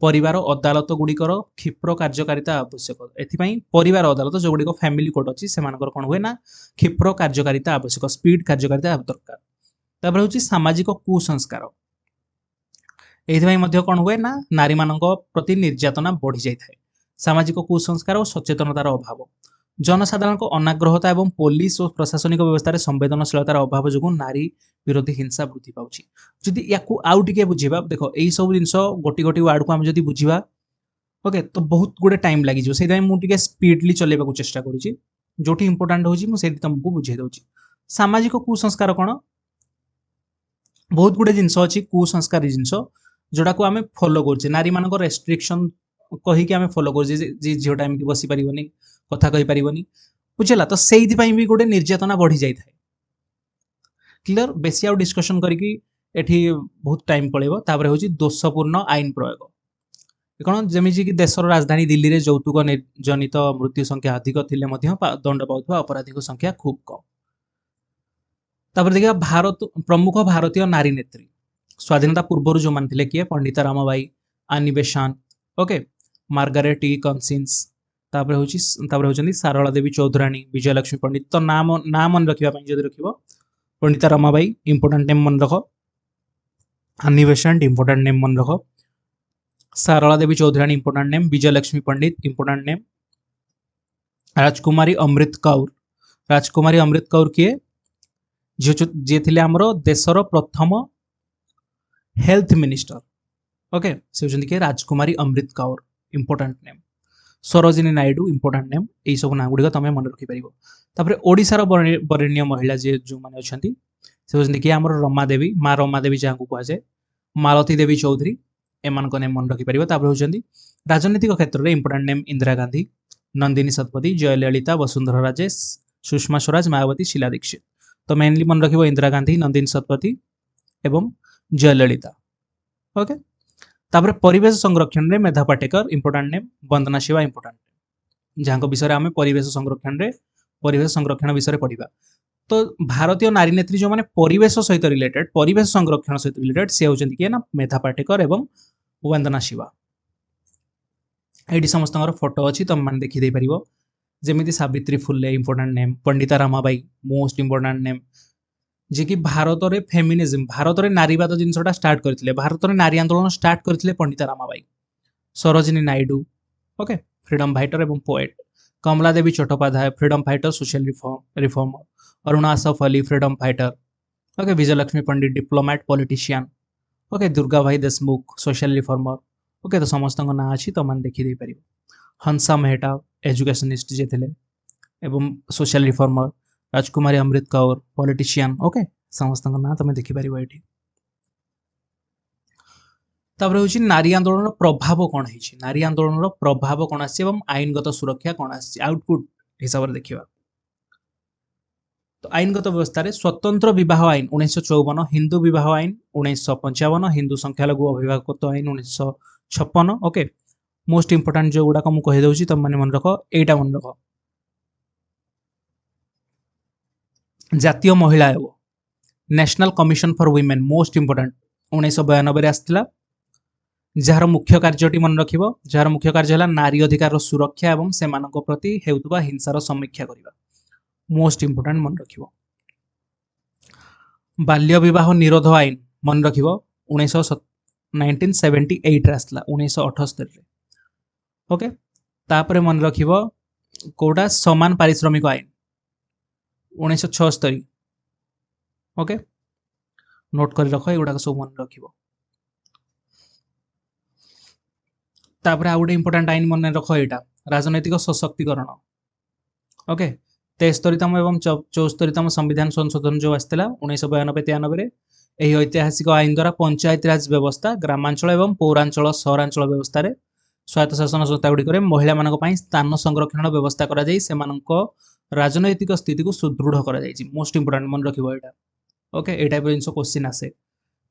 ପରିବାର ଅଦାଲତ ଗୁଡ଼ିକର କ୍ଷିପ୍ର କାର୍ଯ୍ୟକାରିତା ଆବଶ୍ୟକ। ଏଥିପାଇଁ ପରିବାର ଅଦାଲତ ଯେଉଁଗୁଡ଼ିକ ଫ୍ୟାମିଲି କୋର୍ଟ ଅଛି, ସେମାନଙ୍କର କ'ଣ ହୁଏ ନା କ୍ଷିପ୍ର କାର୍ଯ୍ୟକାରିତା ଆବଶ୍ୟକ, ସ୍ପିଡ୍ କାର୍ଯ୍ୟକାରିତା ଦରକାର। ତାପରେ ହେଉଛି ସାମାଜିକ କୁସଂସ୍କାର। ଏଇଥିପାଇଁ ମଧ୍ୟ କ'ଣ ହୁଏ ନା ନାରୀମାନଙ୍କ ପ୍ରତି ନିର୍ଯାତନା ବଢ଼ି ଯାଇଥାଏ। ସାମାଜିକ କୁସଂସ୍କାର ଓ ସଚେତନତାର ଅଭାବ, ଜନସାଧାରଣଙ୍କ ଅନାଗ୍ରହତା ଏବଂ ପୋଲିସ ଓ ପ୍ରଶାସନିକ ବ୍ୟବସ୍ଥାରେ ସମ୍ବେଦନଶୀଳତାର ଅଭାବ ଯୋଗୁଁ ନାରୀ ବିରୋଧୀ ହିଂସା ବୃଦ୍ଧି ପାଉଛି। ଯଦି ୟାକୁ ଆଉ ଟିକେ ବୁଝିବା, ଦେଖ ଏଇସବୁ ଜିନିଷ ଗୋଟି ୱାର୍ଡକୁ ଆମେ ଯଦି ବୁଝିବା, ଓକେ, ତ ବହୁତ ଗୁଡ଼େ ଟାଇମ୍ ଲାଗିଯିବ। ସେଇଥିପାଇଁ ମୁଁ ଟିକେ ସ୍ପିଡଲି ଚଲେଇବାକୁ ଚେଷ୍ଟା କରୁଛି। ଯେଉଁଠି ଇମ୍ପୋର୍ଟାଣ୍ଟ ହେଉଛି ମୁଁ ସେଇଠି ତୁମକୁ ବୁଝେଇ ଦେଉଛି। ସାମାଜିକ କୁସଂସ୍କାର କ'ଣ, ବହୁତ ଗୁଡ଼େ ଜିନିଷ ଅଛି କୁସଂସ୍କାରୀ ଜିନିଷ ଯୋଉଟାକୁ ଆମେ ଫଲୋ କରୁଛେ। ନାରୀମାନଙ୍କ ରେଷ୍ଟ୍ରିକ୍ସନ୍ କହିକି ଆମେ ଫଲୋ କରୁଛେ, ଯେ ଝିଅଟା ଏମିତି ବସିପାରିବନି, କଥା କହିପାରିବନି, ବୁଝିଲା। ତ ସେଇଥିପାଇଁ ବି ଗୋଟେ ନିର୍ଯାତନା ବଢ଼ି ଯାଇଥାଏ। କ୍ଲିୟର, ବେଶୀ ଆଉ ଡିସ୍କସନ୍ କରିକି ଏଠି ବହୁତ ଟାଇମ୍ ପଳେଇବ। ତାପରେ ହେଉଛି ଦୋଷପୂର୍ଣ୍ଣ ଆଇନ ପ୍ରୟୋଗ। କ'ଣ, ଯେମିତିକି ଦେଶର ରାଜଧାନୀ ଦିଲ୍ଲୀରେ ଯୌତୁକ ଜନିତ ମୃତ୍ୟୁ ସଂଖ୍ୟା ଅଧିକ ଥିଲେ ମଧ୍ୟ ଦଣ୍ଡ ପାଉଥିବା ଅପରାଧୀଙ୍କ ସଂଖ୍ୟା ଖୁବ୍ କମ୍। ତାପରେ ଦେଖିବା ପ୍ରମୁଖ ଭାରତୀୟ ନାରୀ ନେତ୍ରୀ ସ୍ୱାଧୀନତା ପୂର୍ବରୁ ଯେଉଁମାନେ ଥିଲେ, କିଏ, ପଣ୍ଡିତା ରମାବାଇ, ଆନି ବେସାନ୍ତ, ଓକେ, ମାର୍ଗାରେଟ୍ ଇ କନସିନ୍ସ, तापर होची तापर होचंदी सारला देवी चौधराणी विजयलक्ष्मी पंडित तो नाम मन रखिबा पई जदि रखिबो पंडिता रमाबाई इंपोर्टेंट नेम मन रखो अन्नी बेसेंट इंपोर्टेंट नेम मन रखो सारला देवी चौधराणी इंपोर्टेंट नेम विजयलक्ष्मी पंडित इंपोर्टेंट नेम राजकुमारी अमृत कौर किए जे थिले हमरो देशर प्रथम हेल्थ मिनिस्टर ओके से होचंदी के Rajkumari Amrit Kaur important name Sarojini Naidu important name यही सब नाम गुड़िक तुम मन रखिपर तापर ओडिशार बरेण्य महिला जे जो मैंने अच्छा से होचंदी कि हमर रमा देवी माँ रमा देवी जहाँ को कहुए मालती देवी चौधरी एमान नेम मन रखिपर तापर होचंदी राजनीतिक क्षेत्र में इंपोर्टेंट नेम इंदिरा गांधी नंदिनी शतपथी जयललिता वसुंधरा राजे सुषमा स्वराज मायावती शीला दीक्षित तो मेनली मन रखिबो इंदिरा गांधी नंदिनी शतपथी एवं जयललिता ओके तापर परिवेश संरक्षण रे मेधा पाटेकर इंपोर्टेंट नेम वंदना शिवा इंपोर्टेंट जहाँ विषय आम परिवेश संरक्षण विषय पढ़ा तो भारतीय नारी नेत्री जो माने परिवेश सहित रिलेटेड परिवेश संरक्षण सहित रिलेटेड से होचंदी कि ना मेधा पाटेकर एवं वंदना शिवा एटी समस्त फोटो अच्छी तुम मैंने देखी दे पारिबो जेमिति Savitri Phule important name Pandita Ramabai most important name जे कि भारत रे फेमिनिज्म भारत रे नारीवाद जिनसटा स्टार्ट करथिले भारत रे नारी आंदोलन स्टार्ट करथिले Pandita Ramabai Sarojini Naidu okay freedom fighter एवं poet Kamala Devi Chattopadhyay freedom fighter social reformer Aruna Asaf Ali freedom fighter okay Vijayalakshmi Pandit diplomat politician okay Durga Bai Deshmukh social reformer okay तो समस्त ना अच्छी तो मैंने देखी दे पार हंसा मेहटा एजुकेशनिस्ट जे थे एवं सोशल रिफॉर्मर राजकुमारी अमृत कौर पॉलिटिशियन ओके समस्त ना तुम देखिपर ये तापर हूँ नारी आंदोलन प्रभाव कौन है नारी आंदोलन प्रभाव कौन आसी आईनगत सुरक्षा कौन आसी आउटपुट हिसाब से देखा तो आईनगत व्यवस्था रे स्वतंत्र विवाह आईन 1954 हिंदू विवाह आईन 1955 हिंदू संख्यालघु अभिभावकत्व आईन 1956 ओके मोस्ट इंपोर्टेंट जो गुड़ाक मुझे कहीदे तुम मैंने मन रख एटा मन रख जातीय महिला आयोग national commission for women most important 1992 आसला जार मुख्य कार्यटी मन रख जार मुख्य कार्य है नारी अधिकार सुरक्षा एवं से प्रति हेउतबा हिंसार समीक्षा करने मोस्ट इंपोर्टेंट मन रख बाल्य विवाह निरोध आईन मन रख 1978 आसला 1978 ओके तापर मन रख कौटा समान पारिश्रमिक आईन 1976 ओके नोट कर रख एगुड़ा सब मन रख तापर आ गोटे इंपोर्टेंट आईन मन रख यहाँ राजनैतिक सशक्तिकरण ओके 73तम एवं 74तम संविधान संशोधन जो आसाला 1992-93 यही ऐतिहासिक आईन द्वारा पंचायत राज व्यवस्था ग्रामांचल एवं पौरांचल सहरांचल व्यवस्था रे स्वायत्त शासन संस्था गुड़िक महिला मान स्थान संरक्षण व्यवस्था करा जाई सेमानंको राजनैतिक स्थिति को सुदृढ़ करा जाई मोस्ट इंपोर्टेंट मन रखिबो एटा ओके ए टाइप जिनस क्वेश्चन आसे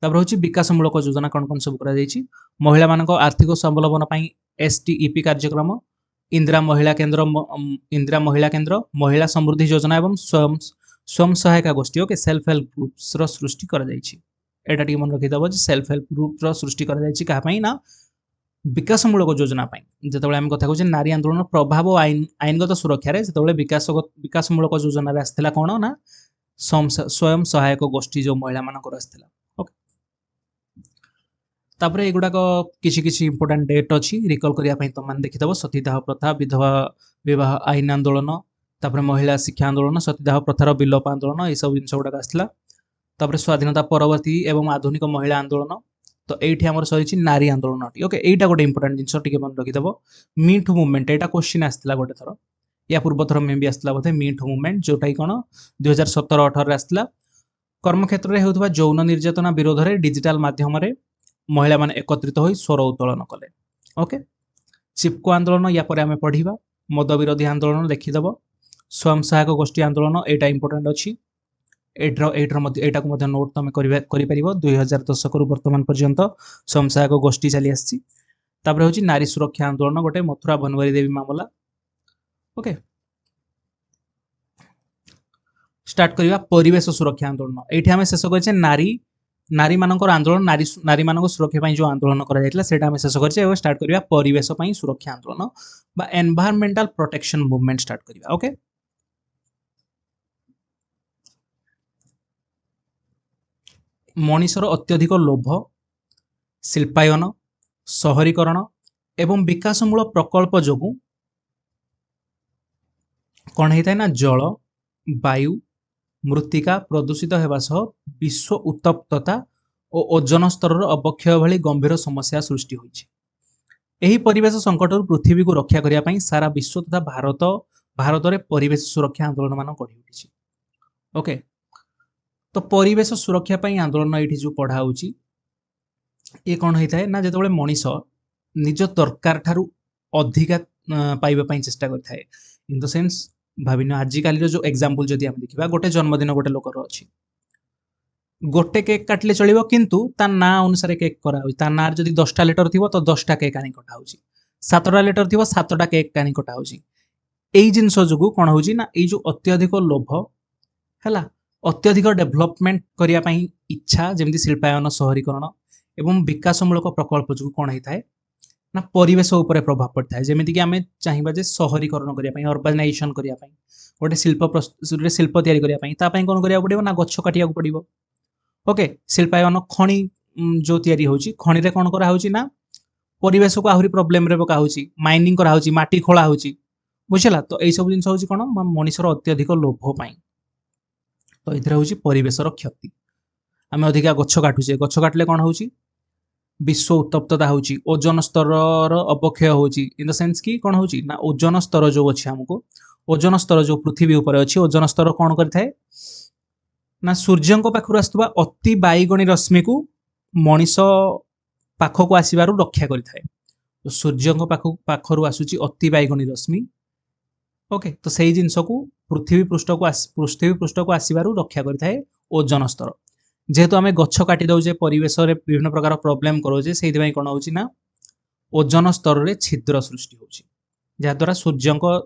तापर होची विकासमूलक योजना कौन कौन सब करा जाई महिला मान आर्थिक स्वावलंबन पई STEP कार्यक्रम इंदिरा महिला केंद्र महिला समृद्धि योजना एवं स्वयं सहायता गोष्ठी ओके सेल्फ हेल्प ग्रुप्स रो सृष्टि करा जाई एटा टी मन रखिदबो जे सेल्फ हेल्प ग्रुप रो सृष्टि करा जाई कहा पई ना विकासमूलक योजना पई जेतेबेले हम कथा कहूचे नारी आंदोलन प्रभाव आईनगत सुरक्षा रे जेतेबेले विकासमूलक योजना रे आस्थिला कोन ना स्वयं सहायक गोष्ठी जो महिला मानकर आस्थिला ओके तापर एगुड़ाक किसी किसी इंपोर्टेंट डेट अच्छी रिकल करने तुम मैंने देखीद सतीदाह प्रथा विधवा विवाह आईन आंदोलन तापर महिला शिक्षा आंदोलन सतीदाह प्रथार विलोप आंदोलन ये सब जिन गुड़ाक आसला तापर स्वाधीनता परवर्ती एवं आधुनिक महिला आंदोलन तो ये आम सरी नारी आंदोलन ओके यहाँ गोटे इंपोर्टेंट जिन टे मन रखीदेव मीठू मुवमेंट यहाँ क्वेश्चन आसला गोटे थर या पूर्व थर मे भी आसला बोधे मीठू मुवमेंट जोटा कौन 2017-18 आसला कर्मक्षेत्र में होता यौन निर्यातना विरोध में डिजिटाल माध्यम महिला माने एकत्रित हो स्वर उत्तोलन कले ओके चिपको आंदोलन या पर आमे पढ़िबा मद विरोधी आंदोलन देखीदेव स्वयं सहायक गोष्ठी आंदोलन एटा इंपोर्टेंट अच्छी एटा को मध्य नोट तुम करिपारिबो 2010 रु वर्तमान पर्यंत स्वयं सहायक गोष्ठी चली आसी तापर होची नारी सुरक्षा आंदोलन गोटे मथुरा बनवारी देवी मामला ओके स्टार्ट करिबा परिवेश सुरक्षा आंदोलन एठी आमे शेष करिसे नारी नारी मानकर आंदोलन नारी मानक सुरक्षा ପାଇଁ जो आंदोलन करा जायतिला सेटा हम शेष करछे एबे स्टार्ट करिया परिवेश ପାଇଁ सुरक्षा आंदोलन बा एनवायरमेंटल प्रोटेक्शन मूवमेंट स्टार्ट करिया ओके। मनीषर अत्यधिक लोभ शिल्पायन शहरीकरण एवं विकासमूलक प्रकल्प जोगु कौन होता है ना जल वायु मृत्तिका प्रदूषित होगा सह विश्व उत्तप्तता और ओजन स्तर अवक्षय भली गंभीर समस्या सृष्टि होइछि। एही परिवेश संकट पृथ्वी को रक्षा करने ପାଇଁ सारा विश्व तथा भारत रे परिवेश सुरक्षा आंदोलन मान गढ़ी उठिछि ओके। तो परिवेश सुरक्षा ପାଇଁ आंदोलन ये जो पढ़ा होछि ये कौन होता है ना जो मनीष निज दरकार ठारू अधिका पाइबा ପାଇଁ चेष्टा करथाय इन द सेंस भाविन आजिकाली जो एग्जांपल जदि हम देखिबा गोटे जन्मदिन गोटे लोकर अछि गोटे केक काटले चलिबो किंतु ता ना अनुसार केक करा होई ता ना जदि 10टा लेटर थिबो तो 10टा केक आनी कटा होछि 7टा लेटर थिबो 7टा केक आनी कटा होछि। एई जिंस जुगु कोन होछि ना एई जो अत्यधिक लोभ हैला अत्यधिक डेवलपमेंट करिया ପାଇଁ इच्छा जेमति शिल्पायन शहरीकरण एवं विकासमूलक प्रकल्प जो कोन होइथाय ना परिवेश उपरे प्रभाव पड़ता है जेमिति कि आमे चाहिबा जे शहरीकरण करिया ପାଇଁ अर्बनाइजेशन करिया ପାଇଁ गोटे शिल्प तयारी करिया ପାଇଁ ता ପାଇଁ कोन करिया पड़िबो ना गच्छ काटिया पड़िबो ओके। शिल्पायन खणी जो तयारी होची खणी रे कोन करा होची ना परिवेश को आहुरी प्रॉब्लम रे पका होची माइनिंग करा होची माटी खोला होची बुझला। तो एई सब जिंस होची कोन मनुष्यर अत्यधिक लोभ ପାଇଁ तो इथरे होची परिवेशर क्षति आमे अधिका गच्छ काटुचे गच्छ काटले कोन होची विश्व उत्तप्तता होची ओजन स्तर अवक्षय होची इन द सेंस कि कोन होची ना ओजन स्तर जो अछि हमको ओजन स्तर जो पृथ्वी ऊपर अछि ओजन स्तर कोन करथाय ना सूर्य को पाखरु आस्तबा अति बाईगणी रश्मि को मनीष पाखक आसीबारु रक्षा करिथाय। तो सूर्य को पाखरु आसुची अति बाईगणी रश्मि ओके। तो सेही जिंस को पृथ्वी पृष्ठ को आसीबारु रक्षा करिथाय ओजन स्तर जेहेतु आमे गच्छ काटी दउजे परिवेश रे विभिन्न प्रकार प्रॉब्लम करोजे सेहि भाई कोन होची ना ओजन स्तर रे छिद्र सृष्टि होची जा द्वारा सूर्य को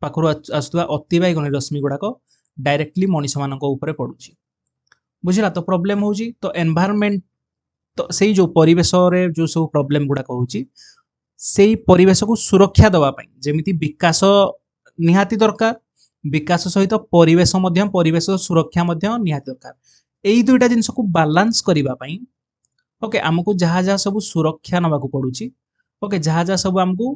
पाखरु आस्तबा अति बाईगणी रश्मि गुडा को डायरेक्टली मनीष मानक ऊपर पड़ुची बुझला। तो प्रॉब्लम होची तो एनवायरनमेंट तो सेही जो परिवेश रे जो सब प्रॉब्लम गुडा होची सेही परिवेश को सुरक्षा दवा ପାଇଁ जेमिति विकास निहाती दरकार विकास सहित परिवेश मध्य परिवेश सुरक्षा मध्य निहाती दरकार एई दुईटा जिंस को बैलेंस करिबा ପାଇଁ ओके हमको जहाँ जहाँ सब सुरक्षा नबाकू पड़ुची ओके जहाँ जहाँ सब हमको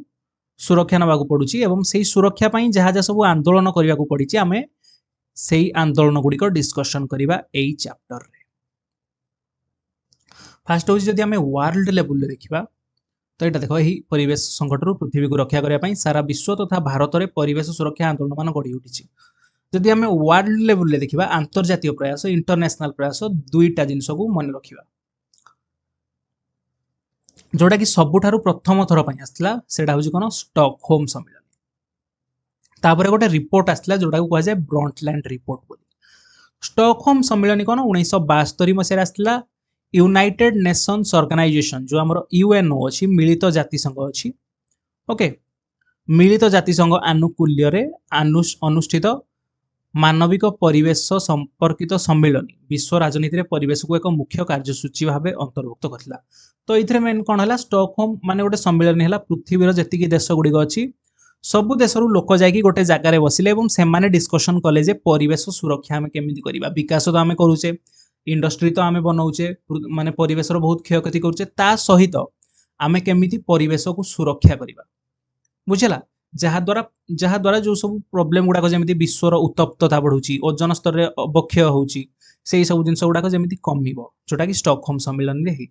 सुरक्षा नबाकू पड़ुची एवं सेही सुरक्षा ପାଇଁ जहाँ जहाँ सब आंदोलन करिबाकू पड़िची आमे सेही आंदोलन गुड़िक डिस्कशन करिबा एई चैप्टर रे। फास्ट होची जदि आमे वर्ल्ड लेवल रे देखिबा तो एटा देखो एही परिवेश संकट रु पृथ्वी को रक्षा करिया ପାଇଁ सारा विश्व तथा भारत रे परिवेश सुरक्षा आंदोलन मान गढ़ी उठिची। जदि आमे वर्ल्ड लेवल रे देखिबा अंतर्जातीय प्रयास इंटरनेशनल प्रयास दुईटा जिंस को मन रखिबा जोटा कि सबुठारु प्रथम थर ପାଇଁ आस्थिला सेटा होची कोन स्टॉकहोम सम्मेलन तापरे गोटे रिपोर्ट आस्थिला जोटा को कहा जाय ब्रॉन्टलैंड रिपोर्ट बोली। स्टॉकहोम सम्मेलन कोन 1972 मसिया आस्थिला यूनाइटेड नेशंस ऑर्गेनाइजेशन जो हमर यूएनओ अछि मिलित जाति संघ अछि ओके मिलित जाति संघ आनुकूल्य रे अनुष्ठित मानविक परिवेश संपर्कित सम्मेलन विश्व राजनीति रे परिवेश को एक मुख्य कार्यसूची भाबे अंतर्भुक्त करथिला। तो इथरे मेन कोन हला स्टॉकहोम माने गोटे सम्मेलन हला पृथ्वी रो जति कि देश गुडी अछि सबु देशरू लोक जाइकी गोटे जगार बसिले एवं सेमाने डिस्कशन कले जे परिवेश सुरक्षा आमे केमिति करिबा विकास तो आमे करूचे इंडस्ट्री तो आमे बनाउचे माने परिवेश रो बहुत क्षयक्षति करूचे ता सहित आमे केमिति परिवेश को सुरक्षा करिबा बुझला जहा द्वारा जो सब प्रॉब्लम गुडा जेमिति विश्वर उत्तप्तता बढ़ुची ओजन स्तर रे अवक्षय होउची सेही सब जिंस गुडा जेमिति कमिबो जोटा कि स्टॉकहोम सम्मेलन रे हेइ।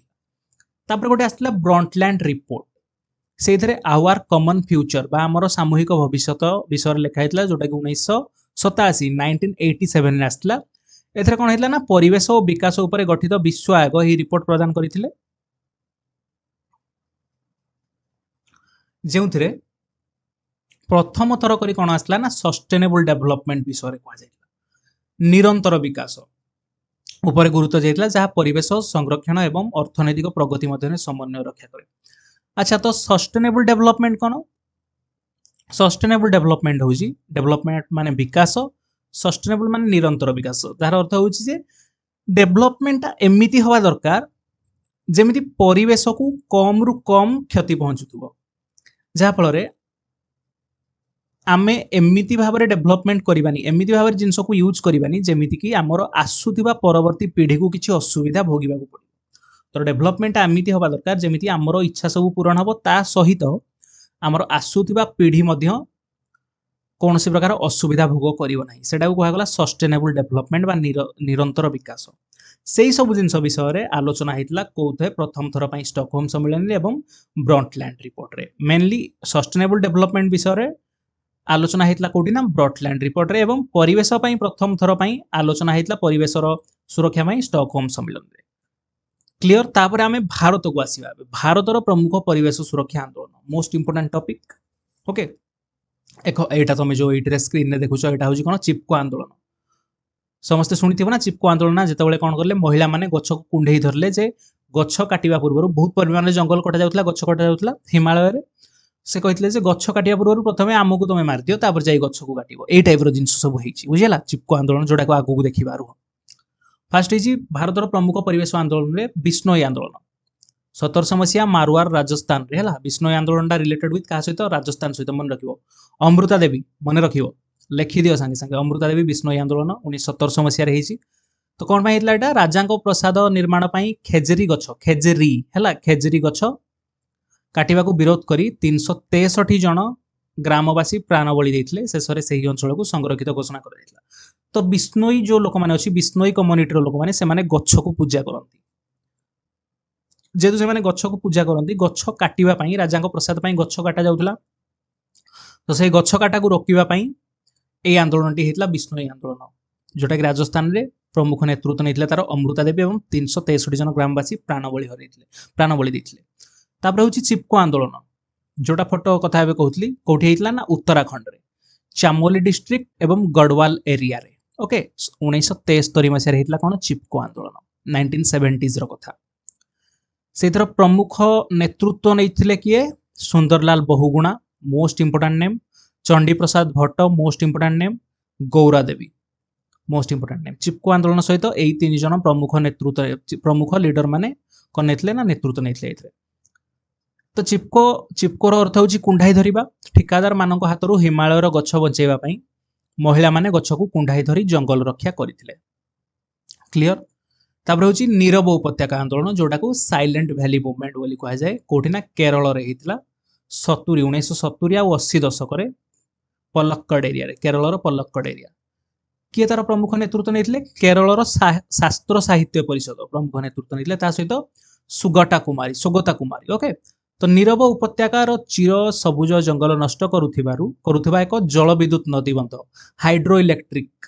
तापर गोटे आस्थिला ब्रॉन्टलैंड रिपोर्ट से आवर कॉमन फ्यूचर बा हमर सामूहिक भविष्यत विषय लिखा होता जोटा कि 1987 आसला एथरे कोन हेतला ना परिवेश और विकास उपरे गठित विश्व आयोग ही रिपोर्ट प्रदान करथिले जेउथिरे प्रथम थर करी कोन आसला ना सस्टेनेबल डेवलपमेंट विषय रे कहा जायला निरंतर विकास उपरे गुरुत्व जायतला जहा परिवेश संरक्षण एवं अर्थनैतिक प्रगति मध्य समन्वय रक्षा करे। अच्छा तो सस्टेनेबल डेवलपमेंट कौन सस्टेनेबल डेवलपमेंट होची डेवलपमेंट माने विकास सस्टेनेबल माने निरंतर विकास तार अर्थ होची जे डेभलपमेंट एमती हवा दरकार जेमिति परिवेश को कम रु कम क्षति पहुंचुथुबो जहा फल आमे एमिति भाबरे डेभलपमेंट करबानी एमिति भाबरे जिंस को यूज करबानी जेमिति कि हमर आसुथिबा परवर्ती पीढ़ी को किछि असुविधा भोगिबा को पड़े तो डेभलपमेंट एमिति हवा दरकार जेमिति हमर इच्छा सब पूरण हबो ता सहित हमर आसुथिबा पीढ़ी मध्य कौन सी प्रकार असुविधा भोग करिवो नाही सेटा को कहगला सस्टेनेबल डेभलपमेंट बा निरंतर विकास सेही सब जिंस विषय रे आलोचना हेतला कोथे प्रथम थर पई स्टॉकहोम सम्मेलन रे एवं ब्रॉन्टलैंड रिपोर्ट रे मेनली सस्टेनेबल डेभलपमेंट विषय रे आलोचना हेतला कोठी ना ब्रॉन्टलैंड रिपोर्ट रे एवं परिवेश पई प्रथम थर पई आलोचना हेतला परिवेशर सुरक्षा पई स्टॉकहोम सम्मेलन रे क्लियर तापर आमे भारत को आसीबा भारतर प्रमुख परिवेश सुरक्षा आंदोलन मोस्ट इंपोर्टेंट टॉपिक ओके एक एटा तुम जो ये स्क्रीन रे देखुछ एटा होची कोन चिपको आंदोलन समस्त सुनिथिबो ना चिपको आंदोलन जेतेबेले कोन करले महिला माने गछ को कुंढेई धरले जे गछ काटिबा पूर्व बहुत परिमाण रे जंगल कटा जाउतला गछ कटा जाउतला हिमालय रे से कहितले जे गछ काटिबा पूर्व प्रथमे आमको तुमे मार दियो तापर जाई गछ को काटिबो एई टाइप रो जिंस सब हेची बुझिला चिपको आंदोलन जोडा को आगु को देखिबा रु फर्स्ट हेची भारतर प्रमुख परिवेश आंदोलन रे बिश्नोई आंदोलन 1700 मसीहा मारवाड़ राजस्थान रे हला बिश्नोई आंदोलन रिलेटेड विथ का सहित राजस्थान सहित मन रखिबो अमृता देवी मन रखिबो लिखि दियो संगे संगे अमृता देवी बिश्नोई आंदोलन 1700 मसीहा रे हेची तो कोन पई हेतला एटा राजांको प्रसाद निर्माण पई खेजरी गछ खेजरी हला खेजरी गछ काटिबा को विरोध करी 363 जन ग्रामवासी प्राण बलि देथिले शेषरे सेही अंचल को संरक्षित घोषणा कर देथिला तो बिश्नोई जो लोक माने अछि बिश्नोई कम्युनिटी रो लोक माने से माने गछ को पूजा करंती जेतु से माने गछ को पूजा करंती गछ काटिबा पई राजांको प्रसाद पई गछ काटा जाउथला तो से गछ काटा को रोकिबा पई ए आंदोलनटी हेतला बिश्नोई आंदोलन जोटा कि राजस्थान रे प्रमुख नेतृत्व नेथिले तार अमृता देवी एवं 363 जन ग्रामवासी प्राण बलि देथिले तापर होची चिपको आंदोलन जोटा फोटो कथा हेबे कहउतली कोठी हेतला ना उत्तराखंड रे चामोली डिस्ट्रिक्ट एवं गढ़वाल एरिया रे ओके 1973 मसिया रे हेतला कोन चिपको आंदोलन 1970s रो कथा सेथर प्रमुख नेतृत्व नेथिले किए Sunderlal Bahuguna most important name Chandi Prasad Bhatt most important name Gaura Devi most important name Chipko आंदोलन सहित एई तीन जन प्रमुख नेतृत्व प्रमुख लीडर माने कोन नेथिले ना नेतृत्व नेथिले एथरे तो चिपको अर्थ होची कुंढाई धरिबा ठिकादार मानक हातरू हिमालयर गछ बचेबा पई महिला माने गछ को कुंढाई धरी जंगल रक्षा करथिले क्लियर तापर होची नीरव उपत्यका आंदोलन जोटा को साइलेंट वैली मूवमेंट बोली कहा जाए कोठी ना केरल रे हेतला 1970 आ 80 दशक रे पलक्कड एरिया रे केरल रो पलक्कड एरिया किए तार प्रमुख नेतृत्व नेथिले केरल रो शास्त्र साहित्य परिषद प्रमुख नेतृत्व नेथिले ता सहित सुगता कुमारी ओके तो नीरव उपत्यकार चिर सबुज जंगल नष्ट करुथिबा एक जल विद्युत नदी बंध हाइड्रो इलेक्ट्रिक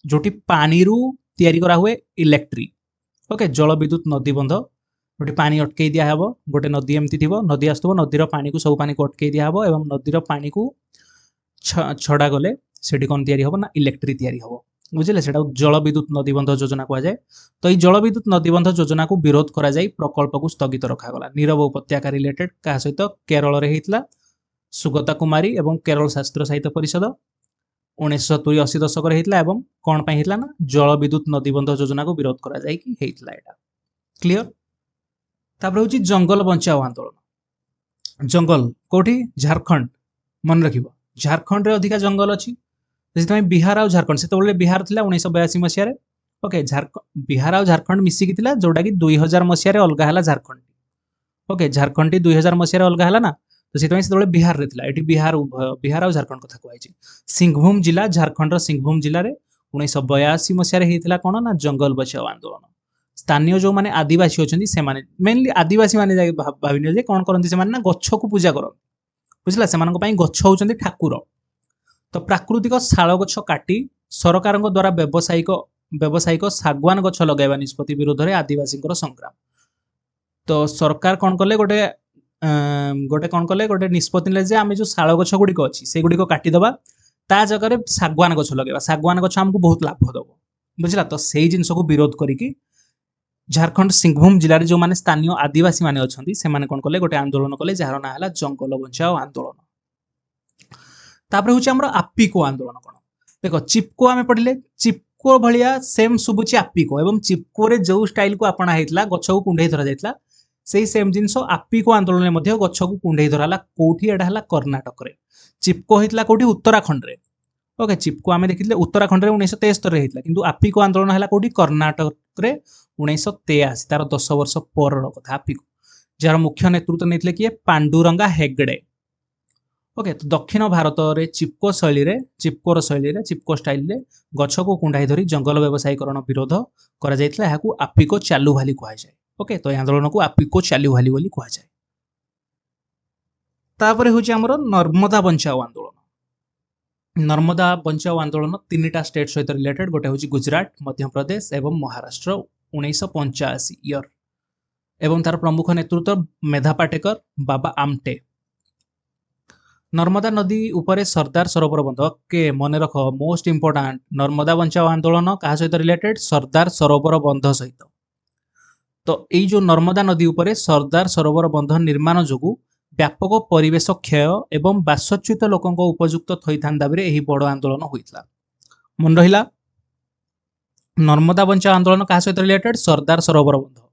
जोटी पानी रु तयारी करा हुए इलेक्ट्रिक ओके जल विद्युत नदी बंध गोटे पानी अटकई दिया हबो गोटे नदी एमती थिबो नदी आस्तबो नदीर पानी को सब पानी को अटकई दिया हबो एवं नदीर पानी को छड़ा गले सेठी कोन तयारी हबो ना इलेक्ट्रिक तयारी हबो बुझिले सेटा जल विद्युत नदी बंध योजना कहा जाए तो ये जल विद्युत नदी बंध योजना को विरोध करा जाई प्रकल्प को स्थगित रखा गला नीरव उपत्यका रिलेटेड का सहित केरल रे हेतला सुगता कुमारी एवं केरल शास्त्र साहित्य परिषद 1970-80 दशक रे हेतला एवं कोन पई हेतला ना जल विद्युत नदी बंध योजना को विरोध करा जाई कि हेतला एटा क्लियर तापर होची जंगल बचाओ आंदोलन जंगल कोठी झारखंड मन रखिबो झारखंड रे अधिका जंगल अछि जैसे बिहार और झारखंड से बिहार थिला 1982 मसीह रे ओके बिहार और झारखंड मिसिकी थिला जोटा कि 2000 मसीह रे अलगा हला झारखंड ओके झारखंड 2000 मसीह रे अलगा हला ना तो से बिहार रे थिला एटी बिहार और झारखंड कथा कहै छी सिंहभूम जिला झारखंड रो सिंहभूम जिला रे 1982 मसीह रे हेतिला कोन ना जंगल बचाओ आंदोलन स्थानीय जो माने आदिवासी अछंती से माने मेनली आदिवासी माने जाय भाबिनो जे कोन करंती से माने ना गच्छ को पूजा करन बुझला से मानक पई गच्छ होचंती ठाकुर तो प्राकृतिक शाल गछ काटी सरकार द्वारा व्यावसायिक सागवान गछ लगाइबा निष्पत्ति विरोध में आदिवासी संग्राम तो सरकार कौन कले गोटे निष्पत्ति ने आम जो शाल गछ गुड़िक अच्छी से गुड़िक काटिदेवा ता जगह सागवान गछ लगे सागवान गछ आमको बहुत लाभ दब बुझला तो से जिनस को विरोध करिकी झारखंड सिंहभूम जिले में जो मैंने स्थानीय आदिवासी माने अच्छी से कौन कले गोटे आंदोलन कले जार ना है जंगल बचाओ आंदोलन तापर हूँ आपिको आंदोलन कौन देख चिपको आम पढ़ले चिपको भलिया सेम शुभुची आपिको एवं चिपको रे जो स्टाइल को आपणा हेतला गछ को कुंडे धरा जायतला सेही सेम जिंस आपिको आंदोलन में मध्य गछ को कुंडे धराला कोठी एडा हला कर्नाटक रे चिपको हेतला कोठी उत्तराखंड रे ओके चिपको आमे देखिले उत्तराखंड रे 1973 रे हेतला किंतु आपिको आंदोलन हला कोठी कर्नाटक रे 1983 तार 10 वर्ष पर कथा आपिको जार मुख्य नेतृत्व नेतले किए पांडुरंगा हेगड़े ओके तो दक्षिण भारत रे चिपको शैली रे चिपकोर शैली रे चिपको स्टाइल रे गछ को कुंडाई धरी जंगल व्यवसायीकरण विरोध करा जायतला याकू आपिको चालू भाली कहा जाय ओके तो आंदोलन को आपिको चालू भाली बोली कहा जाय तापरे होची हमरो नर्मदा बंचाओ आंदोलन नर्मदा बंचाओ आंदोलन तीनटा स्टेट सहित रिलेटेड गोटे होची गुजरात मध्य प्रदेश एवं महाराष्ट्र 1985 ईयर एवं तार प्रमुख नेतृत्व मेधा पाटेकर बाबा आमटे नर्मदा नदी उपरे सरदार सरोवर बंध के मन रख मोस्ट इंपोर्टाट नर्मदा बंचाओ आंदोलन क्या सहित रिलेटेड सरदार सरोवर बंध सहित तो यही जो नर्मदा नदी उपरे सरदार सरोवर बंध निर्माण जोगु व्यापक परिवेश क्षय एवं बासच्युत लोकों उपयुक्त थईथान दाबी यही बड़ आंदोलन होता मन रहा नर्मदा बंचाओ आंदोलन क्या सहित रिलेटेड सरदार सरोवर बंध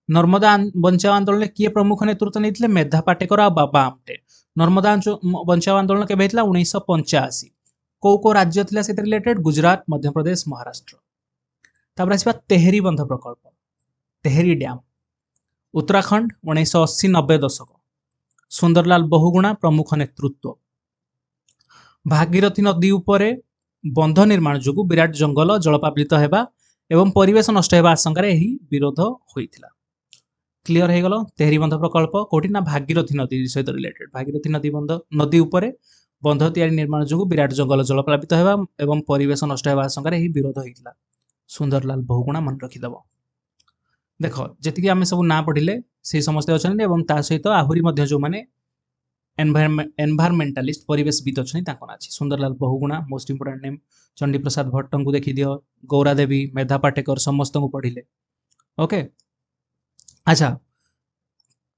नर्मदा बंचाओ आंदोलन किए प्रमुख नेतृत्व नहीं मेधा पाटेकर और बाबा आमटे नर्मदा बंचाओ आंदोलन के 1985 को राज्य थिला से रिलेटेड गुजरात मध्य प्रदेश महाराष्ट्र तापर आसीबा तेहरी बंध प्रकल्प तेहरी डैम उत्तराखंड 1980-90 दशक सुंदरलाल बहुगुणा प्रमुख नेतृत्व भागीरथी नदी उपरे बंध निर्माण जोगु विराट जंगल जलपावलित हेबा एवं परिवेश नष्ट हेबा आशंका रे एही विरोध होइथिला क्लियर हो गल तेहरी बंध प्रकल्प कोठी ना भागीरथी नदी सहित रिलेटेड भागीरथी नदी बंध नदी उपरे बंध तैयारी निर्माण जोगु विराट जंगल जलप्लावित हेबा एवं परिवेश नष्ट हेबा आशंका रे एही विरोध होइथिला सुंदरलाल बहुगुणा मन रखिदब देख जी आम सब ना पढ़िले से समस्ते अच्छा एवं ता सहित आहुरी मध्य जो माने एनवायरमेंटालिस्ट परिवेशविद अच्छा ना अच्छी Sunderlal Bahuguna most important name Chandi Prasad Bhatt को देखी दियो गौरा देवी मेधा पाटेकर समस्त को पढ़िले ओके अच्छा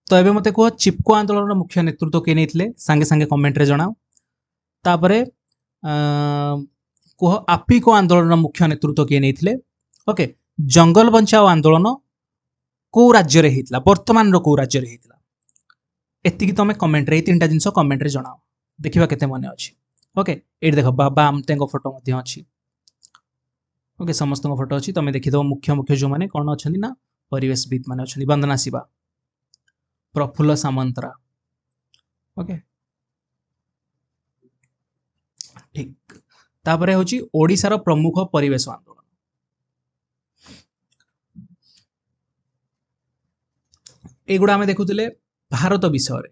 तो एबे मते कह चिपको आंदोलन मुख्य नेतृत्व किए नहीं सांगे सांगे कमेंट रे जणाओ तापरे कह आपिको आंदोलन मुख्य नेतृत्व किए नहीं ओके जंगल बंचाओ आंदोलन को राज्य रे हितला वर्तमान रो को राज्य रे हितला एतिकी तमे कमेंट रे तीनटा जिंस कमेंट रे जणाओ देखिबा केते मने अछि ओके एट देखो बाबा आमते को फोटो मध्ये अछि ओके समस्त को फोटो अछि तमे देखि दो मुख्य मुख्य जो माने कोन अछंती ना परिवेशविद माने अछंती वंदना शिवा प्रफुल्ल सामंतरा ओके ठीक तापरे होची ओडिसा रो प्रमुख परिवेश आंदोलन एगुड़ा आम देखुले भारत विषय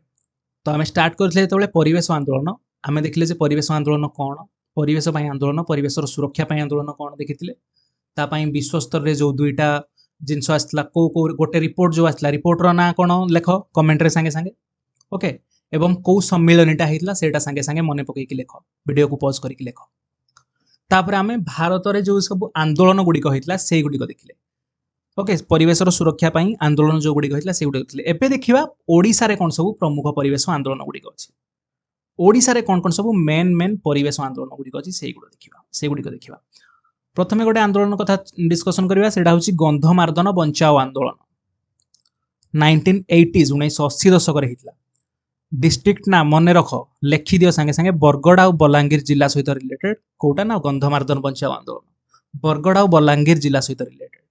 तो आम स्टार्ट करते परिवेश आंदोलन आम देखिले परिवेश आंदोलन कौन परिवेश आंदोलन परिवेश सुरक्षा आंदोलन कौन देखी विश्व स्तर में जो दुईटा जिनस आसला को गोटे रिपोर्ट जो आसला रिपोर्टर ना कौन लेख कमेंट रे सांगे सांगे ओके एवं कौ सम्मिलनीटा होता से सांगे सांगे मन पकईकी लेख वीडियो को पॉज करके लेख तापर आम भारत में जो सब आंदोलन गुड़िक होता से गुड़िक देखिले ओके परिवेश सुरक्षा आंदोलन जो गुड़िक होता से गुड़िक एबे देखिबा ओडिशा रे कौन सब प्रमुख परिवेश आंदोलन गुड़िक अच्छी ओडिशा रे कौन कौन सब मेन मेन परिवेश आंदोलन गुड़िक अच्छी से गुड़िक देखिबा प्रथमे गोटे आंदोलन कथा डिस्कसन करबा सेटा होची गंधमार्दन बंचाओ आंदोलन 1980s 1980 दशक रे हितला डिस्ट्रिक्ट ना मन रख लेखि दियो सांगे सांगे बरगड़ और बलांगीर जिला सहित रिलेटेड कोटा ना गंधमार्दन बंचाओ आंदोलन बरगड़ और बलांगीर जिला सहित रिलेटेड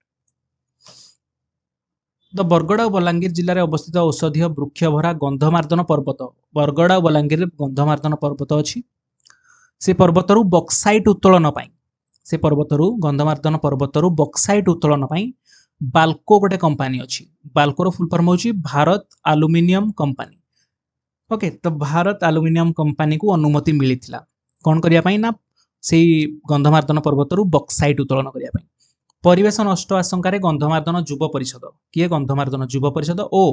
तो बरगड़ और बलांगीर जिले में अवस्थित औषधीय वृक्ष भरा गंधमार्दन पर्वत बरगड़ और बलांगीर गंधमार्दन पर्वत अच्छी से पर्वतर बक्साइट उत्तोलन से पर्वतर गंधमार्दन पर्वतर बक्साइट उत्तोलन बाल्को गोटे कंपनी अच्छी बाल्कोर फुल फॉर्म होची भारत आलुमिनियम कंपनी ओके तो भारत आलुमिनियम कंपनी को अनुमति मिली कौन करने ना से गंधमार्दन पर्वतर बक्साइट उत्तोलन करने परिवेश नष्ट आशंका गंधमार्दन युव परिषद किए गंधमार्दन युव परिषद और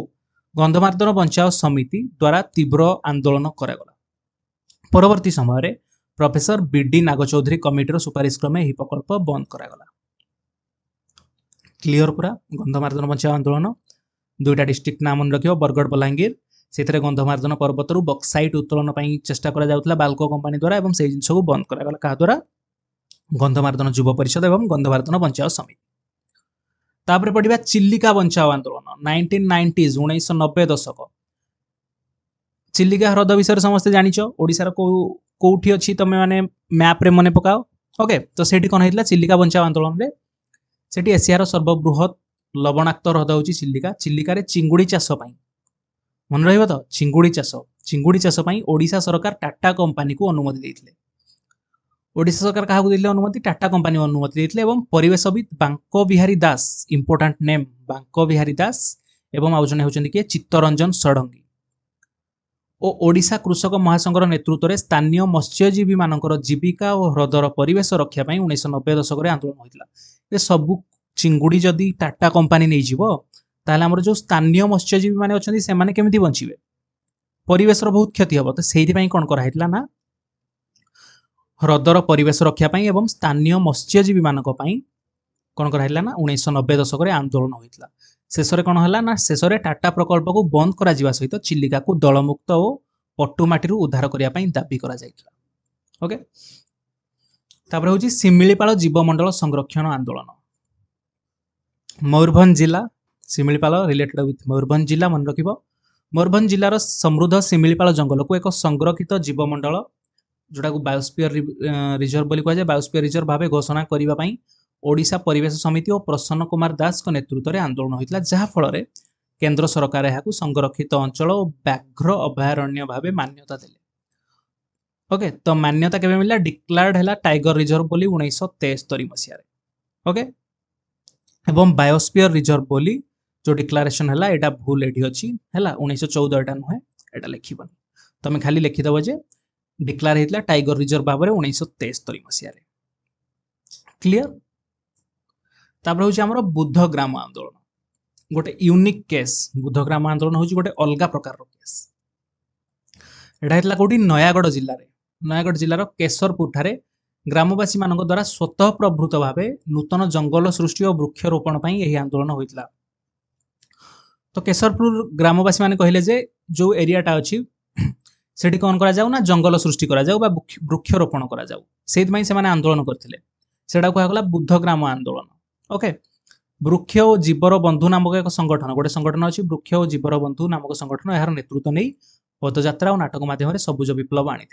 गंधमार्दन बंचाओ समिति द्वारा तीव्र आंदोलन करागला परवर्ती समय प्रोफेसर बीडी नागचौधरी कमिटीर सुपारिश क्रमे यह प्रकल्प बंद करागला क्लियर पूरा गंधमार्दन बंचाओ आंदोलन दुईटा डिस्ट्रिक्ट नाम मन रखियो बरगड़ बलांगीर से गंधमार्दन पर्वतर बक्साइट उत्तोलन चेष्टा करा बाल्को कंपनी द्वारा एवं से जिन को बंद करागला क्या द्वारा गंधमार्दन युव परिषद एवं गंधमार्दन बंचाओ समिति। तापर पढ़िबा चिल्लिका बंचाओ आंदोलन 1990s 1990 दशक। चिल्लिका ह्रद विषय समस्ते जानिछ ओडिसा रो कोठी अछि तमे माने मैप रे मने पकाओ। ओके तो सेठी कोन हेतला चिल्लिका बंचाओ आंदोलन रे सेठी एशिया रो सर्वबृहत लवणाक्त ह्रद होची चिल्लिका। चिल्लिका रे चिंगुड़ी चाष पई मन रहइबो तो चिंगुड़ी चाष पई ओडिसा सरकार टाटा कंपनी को अनुमति देथिले। ओडिसा सरकार काहाकू देथिले अनुमति टाटा कंपनी अनुमति देथिले एवं परिवेशविद बांको बिहारी दास इंपोर्टेंट नेम बांको बिहारी दास एवं आउ जने होचंदी के चित्तरंजन षडंगी ओ ओडिशा कृषक महासंघर नेतृत्व में स्थानीय मत्स्यजीवी मानकर जीविका और ह्रदर परिवेश रक्षा 1990 दशक में आंदोलन होता। ये सबू चिंगुड़ी जदि टाटा कंपनी नहीं जीवो ताहले हमर जो स्थानीय मत्स्यजीवी माने अछंती से माने केमिति बंचिबे परिवेशर बहुत क्षति हबो। तो सेहि पई कोन करा हेतला ना ह्रदर परिवेश रक्षा पई एवं स्थानीय मत्स्यजीवी मानक पई कोन करा हेतला ना 1990 दशक में आंदोलन होइतला। शेषरे कौन है ना शेषरे टाटा प्रकल्प को बंद करा जिवा सहित चिल्लिका को दलमुक्त और पट्टुमाटी उद्धार करने दाबी करा जाइतला। ओके तापर होची सिमिलीपाल जीवमंडल संरक्षण आंदोलन मयूरभंज जिला सिमिलीपाल रिलेटेड विथ मयूरभंज जिला मन रखिबो। मयूरभंज जिलार समृद्ध सिमिलीपाल जंगल को एक संरक्षित जीवमंडल जोटा को बायोस्फीयर रिजर्व बोली कहुए बायोस्फीयर रिजर्व भाव घोषणा करने पई ओडिशा परिवेश समिति और प्रसन्न कुमार दास को नेतृत्व में आंदोलन होता जहाँ फल केंद्र सरकार यह संरक्षित अंचल और व्याघ्र अभयारण्य भाव मान्यता देले। ओके तो मान्यता केबे मिला डिक्लेयर्ड है टाइगर रिजर्व बोली 1973 मसीह। ओके एवं बायोस्फीयर रिजर्व बोली जो डिक्लेरेशन है एटा भूल एठी अछि हैला 1914 एटा नुहे एटा लिखिबन तमे खाली लिखिदबो जे डिक्लेयर हेतला टाइगर रिजर्व भाव 1973 मसीह। क्लियर तापर हूँ आमर बुद्धग्राम आंदोलन गोटे यूनिक केस बुद्धग्राम आंदोलन हूँ गोटे अलग प्रकार केस एटा हेतला कोठी नयागढ़ जिल्लार केशरपुर ठारे ग्रामवासी मान द्वारा स्वतः प्रभृत भाव नूतन जंगल सृष्टि और वृक्षरोपण पर यह आंदोलन होता। तो केशरपुर ग्रामवासी मान कहले जे जो एरियाटा अच्छी सेठी कौन करा जाऊ ना जंगल सृष्टि करा जाऊ बा वृक्षरोपण करा जाऊ सेइतमाई से माने आंदोलन करथिले सेटा कहला बुद्धग्राम आंदोलन। ओके वृक्ष और जीवर बंधु नामक एक संगठन गोटे संगठन अच्छी वृक्ष और जीवर बंधु नामक संगठन यार नेतृत्व नहीं पदयात्रा और नाटक माध्यम सबुज विप्लव आनी।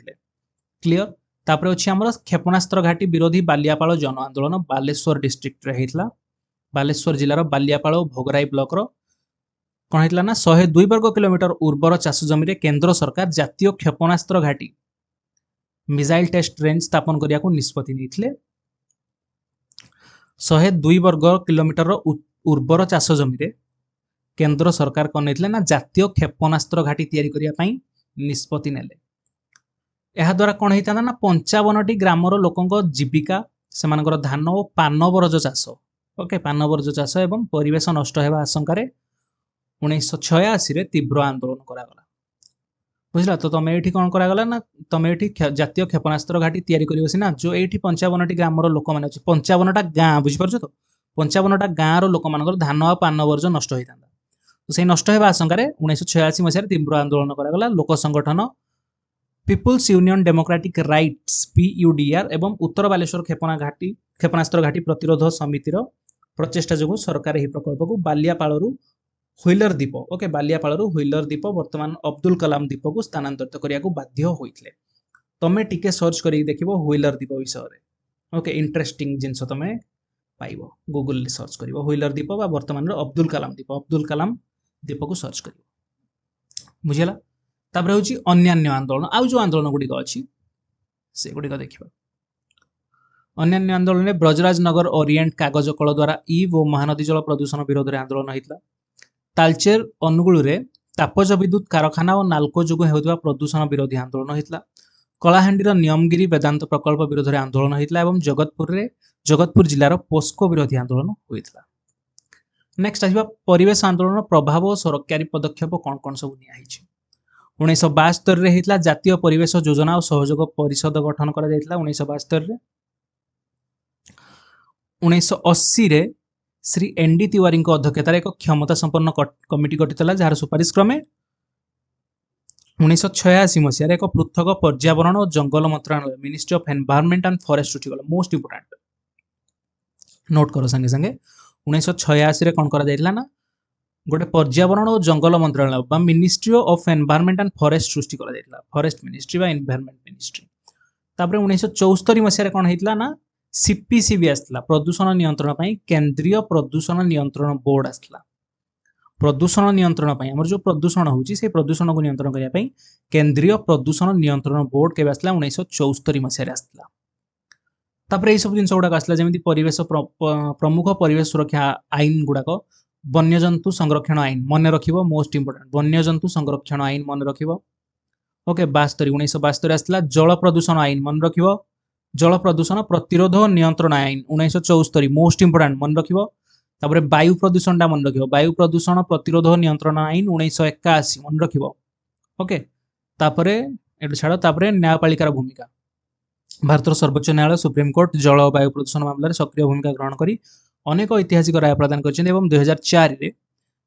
क्लियर तापर अच्छी आम क्षेपणास्त्र घाटी विरोधी बालियापाल जन आंदोलन बालेश्वर डिस्ट्रिक्ट रे हेतला। बालेश्वर जिलार बालियापाल और भोगराई ब्लॉक रो कौन हेतला ना 102 वर्ग किलोमीटर उर्वर चाष जमी केंद्र सरकार जातीय क्षेपणास्त्र घाटी मिसाइल टेस्ट रेंज स्थापन करने को निष्पत्ति नहीं 102 वर्ग किलोमीटर उर्वर चाष जमी केंद्र सरकार कौन नहीं ना जातीय क्षेपणास्त्र घाटी तैयारी करने निष्पत्ति नेले। यह द्वारा कौन होता ना 55टी ग्रामर लोकों जीविका से धान और पान बरज चाष ओके पान बरज चाष एवं परिवेश नष्ट होगा आशंकार 1986 तीव्र आंदोलन करागला बुझला। तो तुम ये कौन करागला ना तुम ये जातीय क्षेपणास्त्र घाटी तैयारी कर सीना जो ये 55टी ग्रामर लोक मैंने 55टा गाँ बुझीपार तो 55टा गाँव लोक मान धान आ पान बर्ज नष्ट होता तो से नष्ट होगा आशंकार 1986 मसीह तीव्र आंदोलन करागला। लोक संगठन people's union democratic rights PUDR एवं उत्तर बालेश्वर क्षेपणास्त्र घाटी प्रतिरोध समितिर प्रचेषा जो सरकार यह प्रकल्प को बालियापाल व्हीलर द्वीप ओके बालियापाल व्हीलर द्वीप वर्तमान अब्दुल कलाम द्वीप को स्थानांतरित करने को बाध्य होते। तुम्हें टिके सर्च कर देखो व्हीलर द्वीप विषय ओके इंटरेस्टिंग जिनस तुम पाइब गूगल सर्च कर व्हीलर द्वीप वर्तमान अब्दुल कलाम द्वीप को सर्च कर बुझेगा। तापर हूँ अन्यान्य आंदोलन आउ जो आंदोलन गुड़िक अच्छी से गुड़िक देखा अन्यान्य आंदोलन में ब्रजराज नगर ओरिएंट कागज कल द्वारा ईव और महानदी जल प्रदूषण विरोध में आंदोलन होता। तालचेर अनुगुल रे तापज विद्युत कारखाना और नाल्को जो होता प्रदूषण विरोधी आंदोलन होता। कलाहांडीर नियमगिरी वेदांत प्रकल्प विरोध में आंदोलन होता और जगतपुर जिलार पोस्को विरोधी आंदोलन होता। नेक्स्ट आसवा परिवेश आंदोलन प्रभाव और सरकारी पदक्षेप कौन कौन सब निया 1972 होता जातीय परिवेश योजना और सहयोग परिषद गठन करा 1972 1980 श्री ND तिवारी अध्यक्षतार एक क्षमता संपन्न कमिटी गठित जार सुपारिश क्रमे 1986 ମସିହାରେ ଏକ ପୃଥକ पर्यावरण और जंगल मंत्रालय ministry of environment and forest उठी गला मोस्ट इंपोर्टेंट नोट करो संगे संगे 1986 रे कोन करा जायतला ना गोटे पर्यावरण और जंगल मंत्रालय बा ministry of environment and forest सृष्टि करा जायतला फॉरेस्ट मिनिस्ट्री बा एनवायरनमेंट मिनिस्ट्री तापर 1974 मसिया रे कोन हेतला ना सीपीसीबी आसला प्रदूषण नियंत्रण पई केंद्रीय प्रदूषण नियंत्रण बोर्ड आसला प्रदूषण नियंत्रण पई हमर जो प्रदूषण होची से प्रदूषण को नियंत्रण करिया पई केंद्रीय प्रदूषण नियंत्रण बोर्ड केबे आसला 1974 मसिया रे आसला तापर ए सब जिनस गुडा आसला जेमिति परिवेश प्रमुख परिवेश सुरक्षा आईन गुडाक वन्यजंतु संरक्षण आईन मन रखिबो मोस्ट इंपोर्टेंट वन्यजंतु संरक्षण आईन मन रखिबो ओके 72 1972 आसला जल प्रदूषण आईन मन रखिबो जल प्रदूषण प्रतिरोध और नियंत्रण आईन 1974 मोस्ट इंपोर्टेंट मन रखिबो तापर वायु प्रदूषण टा मन रखिबो वायु प्रदूषण प्रतिरोध और नियंत्रण आईन 1981 मन रखिबो ओके तापर एटु छाड़ तापर न्यायपालिकार भूमिका भारत सर्वोच्च न्यायालय सुप्रीम कोर्ट जल और वायु प्रदूषण मामला सक्रिय भूमिका ग्रहण करी अनेक ऐतिहासिक राय प्रदान करछन्ते एवं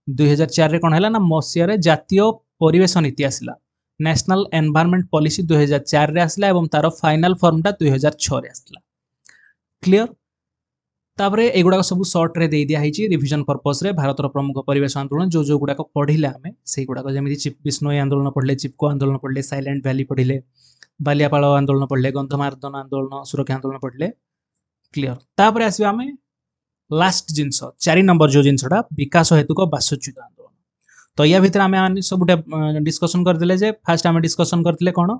2004 रे कोन हैला ना मसिया रे जातीय परिवेश नीति आसिला नेशनल एनवायरनमेंट पॉलिसी 2004 रे आसिला एवं तार फाइनल फॉर्म टा 2006 रे आसिला क्लियर तापरे एगुडा सब शॉर्ट रे दे दिया हिची रिवीजन पर्पस रे भारतर प्रमुख परिवेश आंदोलन जो जो गुडा पढ़िले आमे सेही गुडा जेमिति चिप बिश्नोई आंदोलन पढ़ले चिपको आंदोलन पढ़ले साइलेंट वैली पढ़िले बालियापाल आंदोलन पढ़ले गंधमार्दन आंदोलन सुरक्षा आंदोलन पढ़ले क्लियर तापरे आसीबा आमे लास्ट जिंस 4 नंबर जो जिंसटा विकास हेतु को बासच्युत आंदोलन तो या भीतर आमे सब डिस्कशन करथिले जे फास्ट आमे डिस्कशन करथिले कोन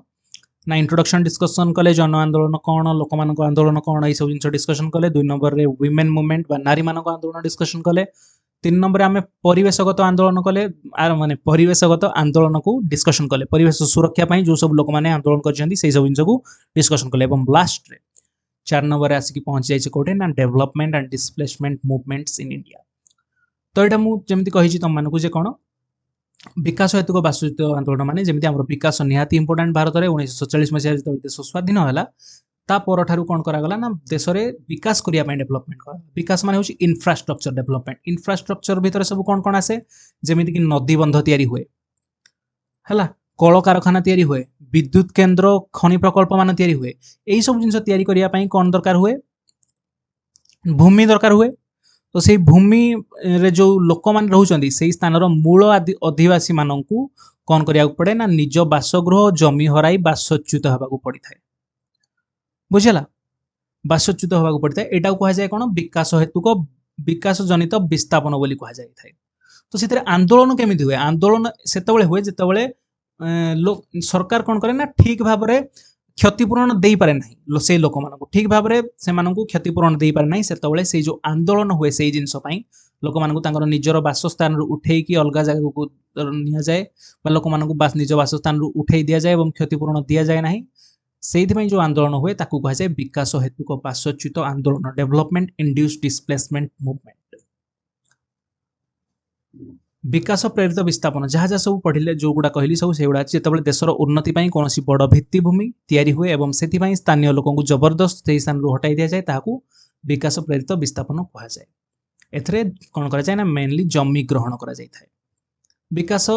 ना इंट्रोडक्शन डिस्कशन कले जन आंदोलन कौन लोक मान आंदोलन कौन ये सब जिन डिस्कशन कले 2 नंबर रे वुमेन मूवमेंट बा नारी मान आंदोलन डिस्कशन कले 3 नंबर आम परिवेशगत आंदोलन कले माने परिवेशगत आंदोलन को डिस्कशन कले परिवेश सुरक्षा पाई जो सब लोक माने आंदोलन करछन्ती से सब जिन को डिस्कशन कले एवं लास्ट रे 4 नंबर रे आसिक पहुंच जाइछ कोठे ना development and displacement movements in India तो एटा मु जेमति कहिछि तम मानकु जे कोन विकास हेतु बासच्युत आंदोलन माने जेमति हमर विकास निहाती इंपोर्टेंट भारत रे 1947 मसिया जतो देश स्वाधीन होला ता पर ठारू कोन करा गला ना देश रे विकास करिया पय डेवलपमेंट करा विकास माने होछि इंफ्रास्ट्रक्चर डेवलपमेंट इंफ्रास्ट्रक्चर भीतर सब कोन कोन आसे जेमिति कि नदी बंध तयारी हुए हला कल कारखाना तयारी हुए विद्युत केंद्र खनि प्रकल्प मान तयारी हुए एई सब जिंस तयारी करिया पय कोन दरकार हुए भूमि दरकार हुए तो से भूमि रे जो लोक मान रहउचंदी से स्थान रो मूल आदिवासी माननकु कोन करिया पड़े ना निज बासगृह जमी हराई बासच्युत हबा को पड़ी थाए बुझला बासच्युत हबा को पड़ी थाए एटा को कहा जाय कोन विकास हेतु को विकास जनित विस्थापन बोली कहा जाय थाए तो सेतरे आंदोलन केमिति हुए आंदोलन सेतबेले हुए जेतबेले सरकार कोन करे ना ठीक भाबरे क्षतिपूरण दे पारे ना से लोक मान ठीक भाव से क्षतिपूरण दे पारे ना से से जो आंदोलन हुए से जिनस लोक मान निजर बासस्थान उठे कि अलग जगह को नि जाए लोक मान निज बासस्थान उठे दि जाए और क्षतिपूरण दि जाए ना से जो आंदोलन हुए ताकू कहा जाए विकास हेतु बासच्युत आंदोलन डेवलपमेंट इंड्यूस डिस्प्लेसमेंट मूवमेंट विकास प्रेरित विस्थापन जहाँ जहाँ सब पढ़िले जो गुड़ा कहली सब से गुड़ा जिते देशर उन्नति कौन बड़ भित्तिभूमि तैयारी हुए और से स्थानीय लोक जबरदस्त से स्थान हटाई दि जाए ताकू विकास प्रेरित विस्थापन कह जाए एथरे कौन करा जाए ना मेनली जमी ग्रहण करा जाए विकास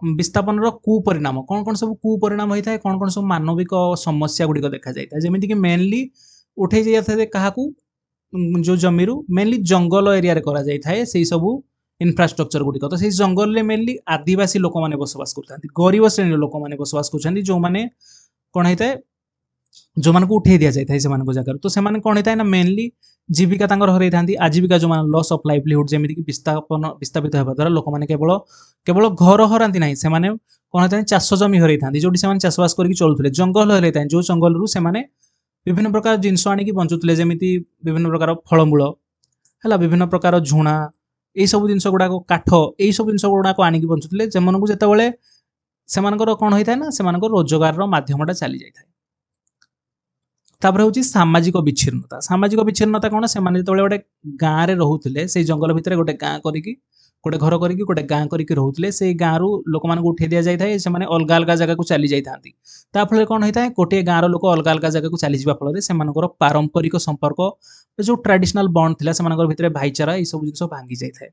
विस्थापन कुपरिणाम कौन कौन सब कुपरिणाम होता है कौन कौन सब मानविक समस्या गुड़िक देखा जाए जमीक मेनली उठे जाए क्या जो जमी मेनली जंगल एरिया करा जाए से सबू इंफ्रास्ट्रक्चर गुड़िक तो से जंगल में मेनली आदिवासी लोक मैंने बसवास करते गरीब श्रेणी लोक मैंने बसवास कर जो मैंने कौन होता है जो मान को उठे दि जाए से जगह तो से कौन होता है ना मेनली जीविका हरई था आजीविका जो लॉस ऑफ लाइवलीहुड जमी विस्थापित होगा द्वारा लोक मैंने केवल केवल घर हराती ना से कौन होता है चाष जमी हरई था जो चाषबास करके चलुते जंगल हरई था जो जंगल से विभिन्न प्रकार जिनस आणिक बंचुते जमी विभिन्न प्रकार फलमूल है विभिन्न प्रकार झुणा यही सब जिन गुड़ाक काठ यही सब जिन गुड़ाक आणिक बंचुते से जिते से कौन होता है ना से रोजगार मध्यमटा चली जाए तापर हूँ सामाजिक विच्छिन्नता सामाजिक विच्छिन्नता कौन से गोटे गाँव में रोते से जंगल भितर गोटे गाँ करके गोटे घर करके गोटे गाँ करके रोते से गाँव लोक मान उठे दि जाए से अलग अलग जगह को चली जाता फल कौन होता है गोटे गाँव लोक अलग अलग जगह को चली जावा फल से पारंपरिक संपर्क जो ट्रेडिशनल बॉन्ड थिला से भितर भाईचारा ये सब जिन भांगी जाए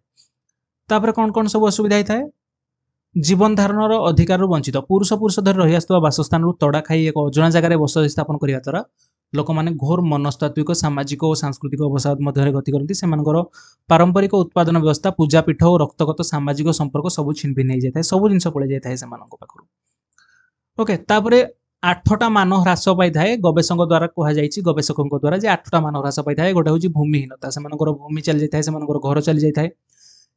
कौन कौन सब असुविधा होता है जीवन धारणर अधिकार वंचित पुरुष पुरुष धरी रही आसुवा बासस्थान तड़ा खाई एक अजणा जगार बसति स्थापन करने द्वारा लोक मैंने घोर मनस्तात्विक सामाजिक और सांस्कृतिक अवसाद मध्य गति करती से पारंपरिक उत्पादन व्यवस्था पूजापीठ और रक्तगत सामाजिक संपर्क सब छिन भिन्न हो जाए सब जिन पड़े जाए से ओके तापर 8टा मान ह्रास पाई थाए गवेषक द्वारा कहुई गवेषकों द्वारा 8टा मान ह्रास पाई थाए गोटे हूँ भूमिहीनता से भूमि चली जाए से घर चली जाए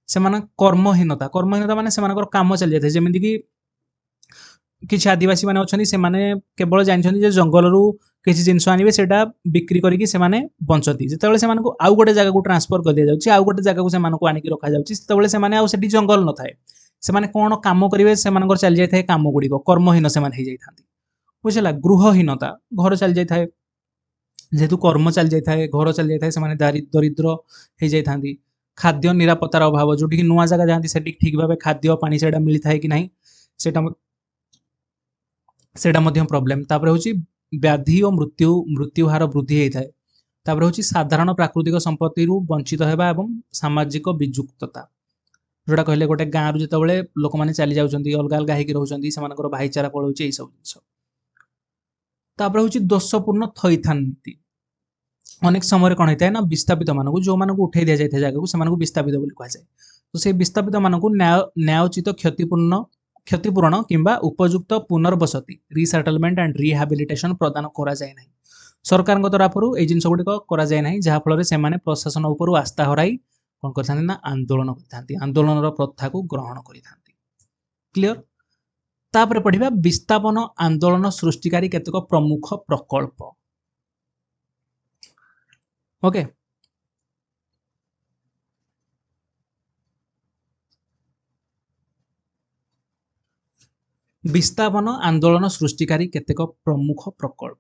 से कर्महीनता माने काम चली जाए जमीन कि किसी आदिवासी मैंने अच्छा से केवल जानते जंगल किसी जिनस आने से बिक्री करके बंचती जिते से आउ गोटे जगह को ट्रांसफर कर दि जाए आउ गोटे जगह को आनिक रखा जाए से जंगल न थाए से कौन कम करेंगे से चली जाए कम गुड़िक कर्महीन से बुझला गृहहीनता घर चली जाए जेहेतु कर्म चली जाए घर चली जाए से दरिद्र हो जाती खाद्य निरापत्तार अभाव जो नुआ जगह जाती से ठीक भाव खाद्य पानी से मिलता है कि नहीं से प्रॉब्लम तापर हूँ व्याधि और मृत्यु हार वृद्धि होता है तापर हूँ साधारण प्राकृतिक संपत्ति वंचित होगा एवं सामाजिक विजुक्तता जोटा कहले गोटे गाँव जो लोक मैंने चली जाऊँच अलग अलग होकर भाईचारा पड़ोचे यही सब जिन तापर हूँ दोषपूर्ण थैथान नीति अनेक समय कौन होता है ना विस्थापित मानक जो मानक उठे दि जाए जगह को से विस्थापित कहुए तो से विस्थापित मानक न्यायोचित क्षतिपूरण किंबा उपयुक्त पुनर्वसति रिसेटलमेंट एंड रिहाबिलिटेशन प्रदान करा जाए नहीं सरकार तरफ ये जिन गुड़िक करा जाए नहीं जहाँफल से प्रशासन उपर आस्था हराई कौन करते ना आंदोलन करते आंदोलन प्रथा को ग्रहण करते क्लियर तापर पढ़िबा विस्थापन आंदोलन सृष्टिकारी केतक प्रमुख प्रकल्प ओके विस्थापन आंदोलन सृष्टिकारी केतेक प्रमुख प्रकल्प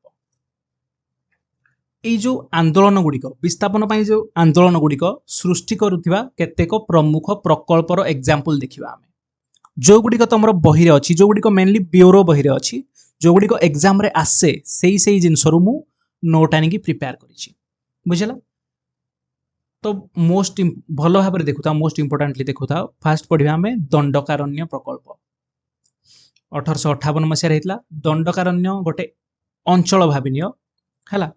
ये जो आंदोलन गुड़िक विस्थापन पाई जो आंदोलन गुड़िक सृष्टि करुथिबा केतेक प्रमुख प्रकल्पर एग्जांपल देखिबा आमे जो गुड़िक तुम बही अच्छी जो गुड़िक मेनली ब्यूरो बही अच्छी जो गुड़िक एग्जाम रे आसे से जिनस मु नोट आनिकी प्रिपेयर करिछि बुझला तो मोस्ट भल भाव देखुता मोस्ट इंपोर्टेंटली देखुता फास्ट पढ़िबा आमे दंडकारण्य प्रकल्प 1858 मसीह दंडकारण्य गोटे अंचल भाविनिय है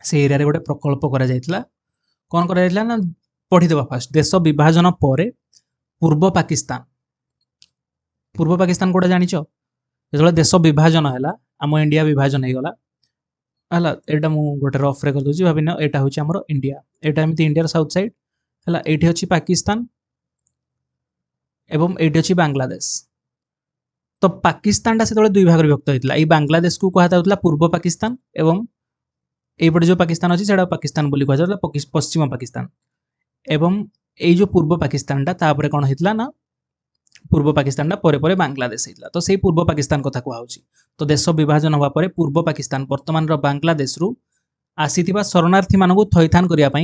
से एरिया गोटे प्रकल्प करा जायतिला कौन करा जायतिला ना पढ़ीदेवा फास्ट देश विभाजन पर पूर्व पाकिस्तान कोटा जानिच जो देश विभाजन है आम इंडिया विभाजन हो गला है यहाँ मुझे गोटे रफ्रे कर दूसरी भाविन यहाँ हूँ आम इंडिया यहाँ एमती इंडिया साउथ साइड है ये अच्छी पाकिस्तान एवं ये अच्छी बांग्लादेश तो पाकिस्तान से दुई भाग विभक्त होता है बांग्लादेश को कहता पूर्व पाकिस्तान एवं ये जो पाकिस्तान अच्छी से पाकिस्तान बोली कहुला पश्चिम पाकिस्तान एवं ये जो पूर्व पाकिस्तान तापर कौन होता ना पूर्व पाकिस्तान पर बांग्लादेश होता तो से पूर्व पाकिस्तान कथा कहुच्छी तो देश विभाजन हवा पर पूर्व पाकिस्तान वर्तमान बांग्लादेश रु आसीथिबा शरणार्थी मानक थैथान करने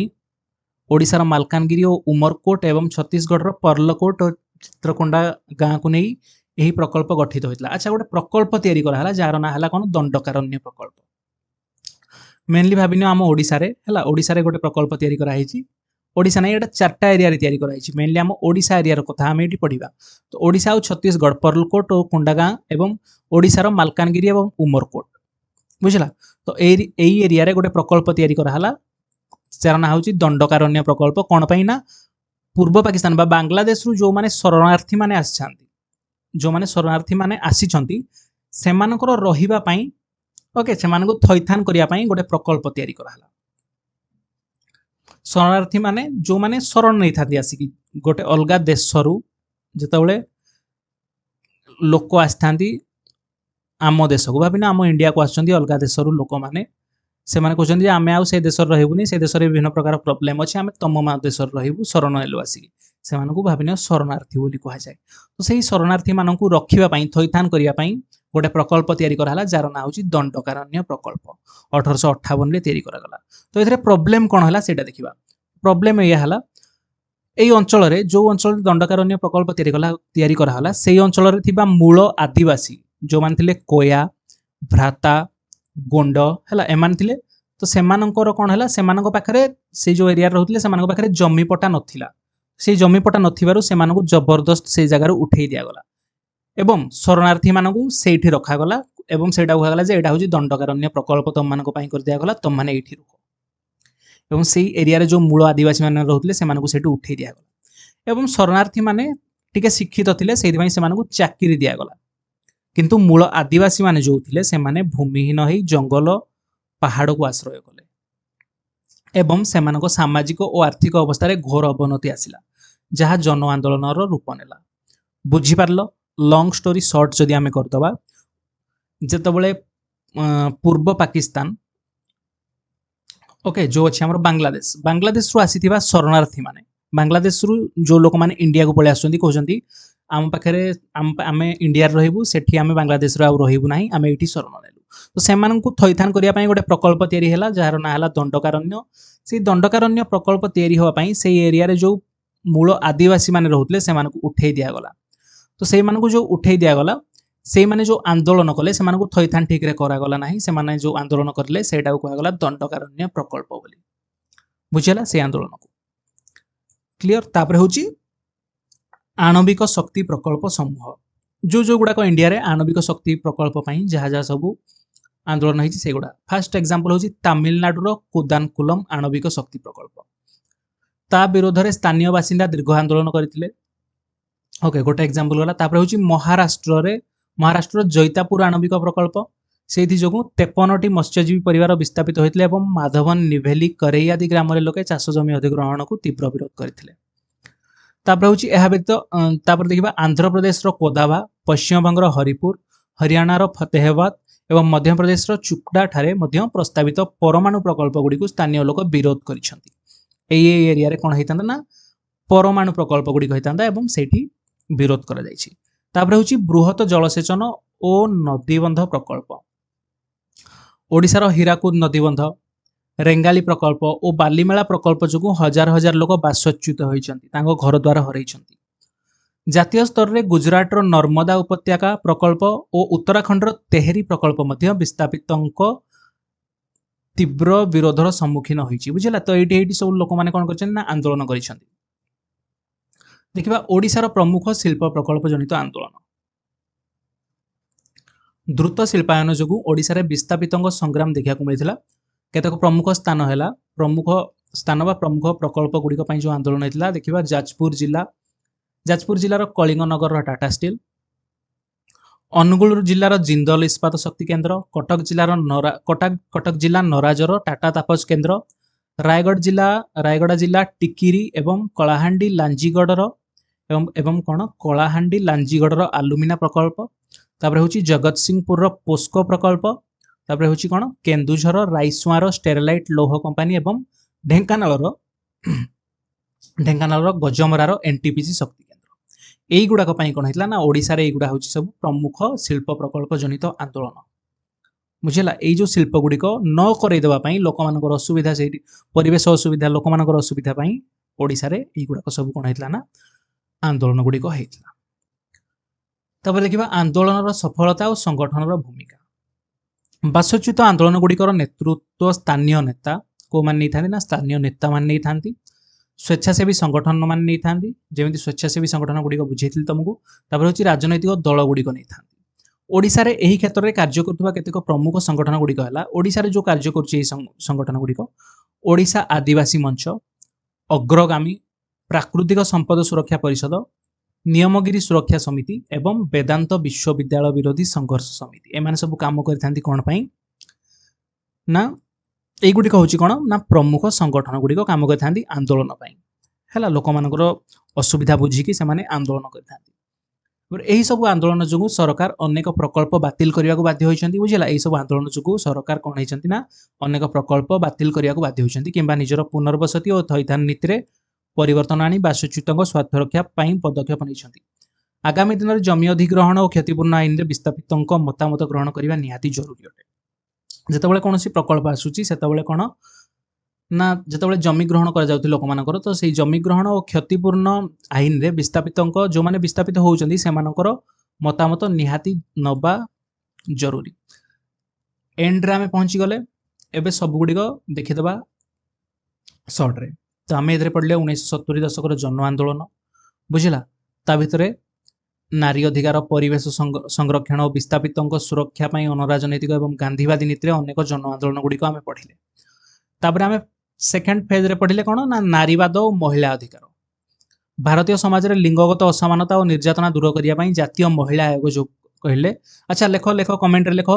ओडिशार मालकानगिरी और उमरकोट एवं छत्तीसगढ़ पर्लकोट और चित्रकोंडा गाँव को नहीं यही प्रकल्प गठित होता अच्छा गोटे प्रकल्प तैयारी कराला जार ना है कौन दंडकारण्य प्रकल्प मेनली भाविन आम ओडिशा रे गोटे प्रकल्प तैयारी कराई ओडिशा नहीं यहाँ 4टा एरिया तैयारी कराई मेनली आम ओडिशा एरिया कथा आम ये पढ़ा तो ओडिशा और छत्तीसगढ़ पर्लकोट और कुंडागाँ एवं ओडिशार मालकानगिरी और उमरकोट बुझला तो यही एरिया गोटे प्रकल्प तैयारी कराला जार ना हूँ दंडकारण्य प्रकल्प कौन पाई ना पूर्व पाकिस्तान बा बांग्लादेश रु जो माने शरणार्थी माने आछंती जो माने शरणार्थी माने आसीछंती सेमानकर रहिबा पई ओके सेमानकु थैथान करिया पई गोटे प्रकल्प तैयारी कराला शरणार्थी माने जो माने शरण नहीं था आसिकी गोटे अलगा देश रु जेतबेले लोक आस्थांती आम देश को भाविना आम इंडिया को आछंती अलगा देश रु लोक माने से माने कहते आम आउ से देश रहबुनी से देश विभिन्न प्रकार प्रॉब्लम अच्छे आम तुम देश रहबू शरण एलु आसिकी से भाविन शरणार्थी बोली कह जाए तो सही शरणार्थी मानक रखापी थैथान करने गोटे प्रकल्प तैयारी कराला जार ना हूँ दंडकारण्य प्रकल्प 1858 तैयारी करागला तो ये प्रॉब्लम कौन है सेटा देखा प्रॉब्लम यह यही अंचल जो अंचल दंडकारण्य प्रकल्प तैयारी कराला से अंचल मूल आदिवासी जो माने कोया भ्राता गोंड है एमान थिले तो सेमानंकर कौन है सेमानक पाखरे से जो एरिया रोते सेमानक पाखरे जमीपटा नथिला से जमीपटा नथिबारु सेमानकु जबरदस्त से जगार उठे दिगला एवं शरणार्थी मानकु सेठी रखागला एवं सेटा कुहागला जे एटा होची दंडकारण्य प्रकल्प तुम मानक पई कर दिया गला तुम माने एठी रुह एवं सेई एरिया रे जो मूल आदिवासी माने रहउतले से मानकु सेठी उठै दिया गला एवं शरणार्थी माने टिके शिक्षित थिले सेहि पई से मानकु चाकरी दिया गला किंतु मूल आदिवासी माने जो थिले से माने भूमिहीन होई जंगल पहाड़ को आश्रय कले एवं सेमानको सामाजिक और आर्थिक अवस्था रे घोर अवनति आसिला जहाँ जन आंदोलन रूप नेला बुझी पारलो लॉन्ग स्टोरी शॉर्ट जदि आमे करदबा जेतबळे पूर्व पाकिस्तान ओके जो अच्छे हमर बांग्लादेश रु आसीथिबा शरणार्थी माने बांग्लादेश रु जो लोक माने इंडिया को पळे आसुंती कहउजंती आम पाखरे आमे इंडिया रे रहइबु सेठी आमे बांग्लादेश रे आ रहइबु नाही आमे एठी शरण नेलु तो सेमाननकु थैथान करिया पई गोटे प्रकल्प तयारी हैला जहार ना हैला दंडकारण्य से दंडकारण्य प्रकल्प तयारी होवा पई से एरिया रे जो मूल आदिवासी माने रहउतले सेमानकु उठै दिया गला तो से मानकु जो उठै दिया गला से माने जो आंदोलन कले से मानकु थैथान ठीक रे करा गला नाही से माने जो आंदोलन करले सेटा को कहला दंडकारण्य प्रकल्प बोली बुझिला से आंदोलन को क्लियर तापर होची आणविक शक्ति प्रकल्प समूह जो गुडा को इंडिया रे आणविक शक्ति प्रकल्प पई जहा जहा सब आंदोलन होईची से गुडा फर्स्ट एग्जांपल होची तमिलनाडु रो कुदानकुलम आणविक शक्ति प्रकल्प ता विरोध रे स्थानीय बासिंदा दीर्घ आंदोलन करथिले ओके गोटे एग्जांपल गला तापर होची महाराष्ट्र जैतापुर आणविक प्रकल्प सेठी जोगु 53टी मत्स्यजीवी परिवार विस्थापित होइतले एवं माधवन निभेली करई आदि ग्राम रे लोके चाष जमी अधिग्रहण को तीव्र विरोध करथिले तापर होची एहा व्यतीत तापर देखिबा आंध्र प्रदेश रो कोदावा पश्चिम बंग रो हरिपुर हरियाणा रो फतेहाबाद एवं मध्य प्रदेश रो चुकड़ा ठारे मध्य प्रस्तावित परमाणु प्रकल्प गुडी को स्थानीय लोक विरोध करिसंती एई एरिया रे कोन हेतांदा ना परमाणु प्रकल्प गुडी होइतांदा एवं सेठी विरोध करा जायछि तापर होची बृहत जलसेचन ओ नदीबंध प्रकल्प ओडिसा रो हीराकुद नदीबंध रेंगाली प्रकल्प और बालीमेला प्रकल्प जो हजार हजार लोक बासच्युत होइछंती तांको घर द्वार हरैछंती जातीय स्तर रे गुजरात रो नर्मदा उपत्यका प्रकल्प और उत्तराखंड रो तेहरी प्रकल्प मध्य विस्थापितंको तीव्र विरोधर सम्मुखीन होइछि बुझिला तो एटी सब लोक माने कोन करछन ना आंदोलन करिछंती देखिबा ओडिसा रो प्रमुख शिल्प प्रकल्प जनित आंदोलन द्रुत शिल्पायन जोगु ओडिसा रे विस्थापितंको संग्राम देखिया को मिलिथिला केतक प्रमुख स्थान है प्रमुख स्थान बा प्रमुख प्रकल्प गुड़िक जो आंदोलन होता देखा जाजपुर जिलार कलिंगनगर टाटा स्टील अनुगुल जिलार जिंदल इस्पात शक्ति केन्द्र कटक जिला नराजर टाटा तापस केन्द्र रायगढ़ जिला टिकिरी एवं कलाहांडी लांजीगढ़ एवं कौन कलाहांडी लांजीगढ़ आलुमिना प्रकल्प तापर होची जगत सिंहपुर पोस्को प्रकल्प तापर होची कोन केन्दुझर राइसुआर स्टेरलाइट लौह कंपनी एवं ढेंकानाल गजमरार एनटीपीसी शक्ति केन्द्र एई गुडा पई कोन हेतला ना ओडिसा रे एई गुडा होची सब प्रमुख शिल्प प्रकल्प जनित आंदोलन बुझिला एई जो शिल्प गुडी को न करई देबा पई लोक मानकर असुविधा सेठी परिवेश असुविधा लोक मानकर असुविधा पई ओडिसा रे एई गुडा सब कोन हेतला ना आंदोलन गुडी को हेतला तब देखिबा आंदोलन सफलता और संगठन भूमिका बासच्युत आंदोलन गुड़िकर नेतृत्व स्थानीय नेता को मान नहीं था ना स्थानीय नेता मान नहीं था स्वेच्छासेवी संगठन मान नहीं था जमी स्वेच्छासेवी संगठन गुड़िक बुझे तुमको तापर हूँ राजनैतिक दल गुड़िक नहीं था ओडिशा रे एही क्षेत्र में कार्य करुवा केतेक प्रमुख संगठन गुड़िक है ओडिशा रे जो कार्य करुचे संगठन गुड़िक ओडिशा आदिवासी मंच अग्रगामी प्राकृतिक संपद सुरक्षा परिषद नियमगिरी सुरक्षा समिति एवं वेदांत विश्वविद्यालय विरोधी संघर्ष समिति एमाने सब काम करथांती कोन पई ना एई गुडी कहूची कोन ना प्रमुख संगठन गुडी को काम करथांती आंदोलन पई हैला लोक मानकर असुविधा बुझी कि से माने आंदोलन करथांती और एही सब आंदोलन जोगु सरकार अनेक प्रकल्प बातिल करिया को बाध्य होइछंती बुझिला एही सब आंदोलन जोगु सरकार कोन हेचंती ना अनेक प्रकल्प बातिल करिया को बाध्य होइछंती किंबा निजर पुनर्वसति और थैथान नीति रे परिवर्तन आनी बासच्युतों स्वार्थ रक्षा पदक्षेप नहीं आगामी दिन में जमी अधिग्रहण और क्षतिपूर्ण आईन में विस्थापितों मतामत ग्रहण करने निहाती जरूरी अटे जितेबाला कौन प्रकल्प आसूची से कौन ना जितेबाला जमी ग्रहण कर लोक मानकर तो से जमी ग्रहण और क्षतिपूर्ण आईन में विस्थापितों जो मैंने विस्थापित होती से मतामत निहाती नबा जरूरी एंड रे आमे पहुंची गले एबे सब गुड़िक देखीदबा सर्ट रे तो आम ए पढ़ले 1970 दशक जन आंदोलन बुझला ता भितर नारी अधिकार परिवेश संरक्षण और विस्थापितों सुरक्षा पाई अनराजनैतिक एवं गांधीवादी नीति अनेक जन आंदोलन गुड़िक आम पढ़िले तापर आम सेकेंड फेज रे पढ़िले कौन ना नारीवाद और महिला अधिकार भारतीय समाज में लिंगगत असमानता और निर्यातना दूर करने जातीय महिला आयोग जो कहले अच्छा लेख लेख कमेंट लेख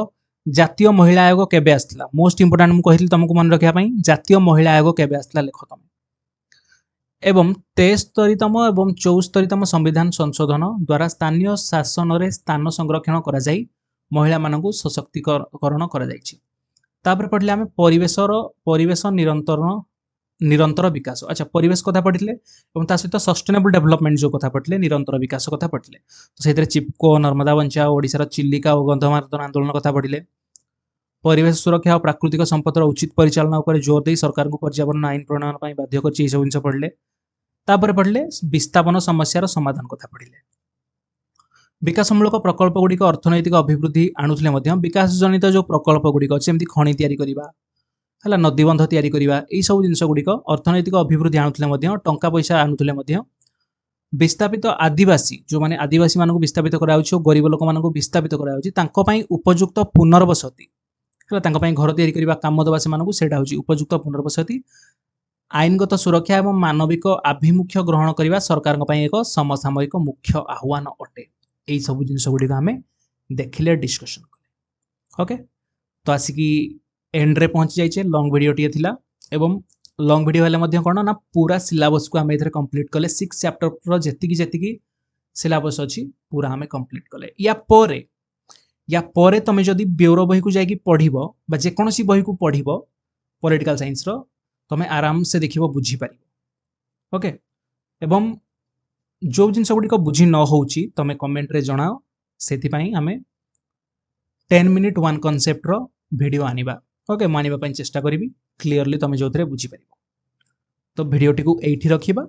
जातीय महिला आयोग केबे आसला मोस्ट इंपोर्टेंट मुझे कहली तुमको मन रखा जातीय महिला आयोग केबे आसला लेख तुम एवं 73तम एवं 74तम संविधान संशोधन द्वारा स्थानीय शासन रे स्थान संरक्षण करा जाई महिला मानकु सशक्तिकरण करा जाईछि तापर पढ़ले आमे परिवेश निरंतर विकास अच्छा परिवेश कथा पढ़िले एवं ता सहित सस्टेनेबल डेवलपमेंट जो कथा पढ़िले निरंतर विकास कथा पढ़िले तो सेतरे चिपको नर्मदा बंचाओ ओडिसा चिल्लिका और गंधमार्दन आंदोलन कथा पढ़िले परिवेश सुरक्षा और प्राकृतिक संपदर उचित परिचालना उपर जोर दे सरकार को पर्यावरण आईन प्रणयन पर बाध्य कर सब जिन पढ़ले तापर पढ़ले विस्थापन समस्यार समाधान कथा पढ़िले विकासमूलक प्रकल्प गुड़िक अर्थनैतिक अभिवृद्धि आणुले विकास जनित जो प्रकल्प गुड़िक अच्छे एमती खଣି तैयारी करवा है नदीबंध तैयारी करवा यही सब जिन गुड़िक अर्थनैतिक अभिवृद्धि आणुले टंका पैसा आणुले विस्थापित आदिवासी जो माने आदिवासी मानक विस्थापित कराउछि गरीब लोक मानक विस्थापित कराउछि उपयुक्त पुनर्वसति है घर तैयारी करवा काम दवा से सेटा होछि उपयुक्त पुनर्वसति आईनगत सुरक्षा एवं मानविक आभिमुख्य ग्रहण करने सरकार एक समसामयिक मुख्य आह्वान अटे यही सब जिन गुड़िक आम देखिले डिस्कशन कले ओके तो आसिकी एंड रे पहुंची जाइए लॉन्ग वीडियो टी थिला एवं लॉन्ग वीडियो हेले कौन ना पूरा सिलेबस को आम ए कंप्लीट कले 6 चैप्टर जी सिलेबस अच्छी पूरा आम कंप्लीट कले या परे तुम जदि ब्यूरो बही को जाकि पढ़ जेकोसी बही को पढ़ पॉलिटिकल साइंस रो तुम आराम से देख बुझीपार ओके एवं जो जिन गुड़िक बुझी न हो तुम कमेंट रे जनाओ से आम 10 मिनिट वन कॉन्सेप्ट रो वीडियो आनिबा ओके मानिबा चेष्टा करी क्लीयरली तुम जो बुझीपार तो वीडियोटी को एठी रखिबा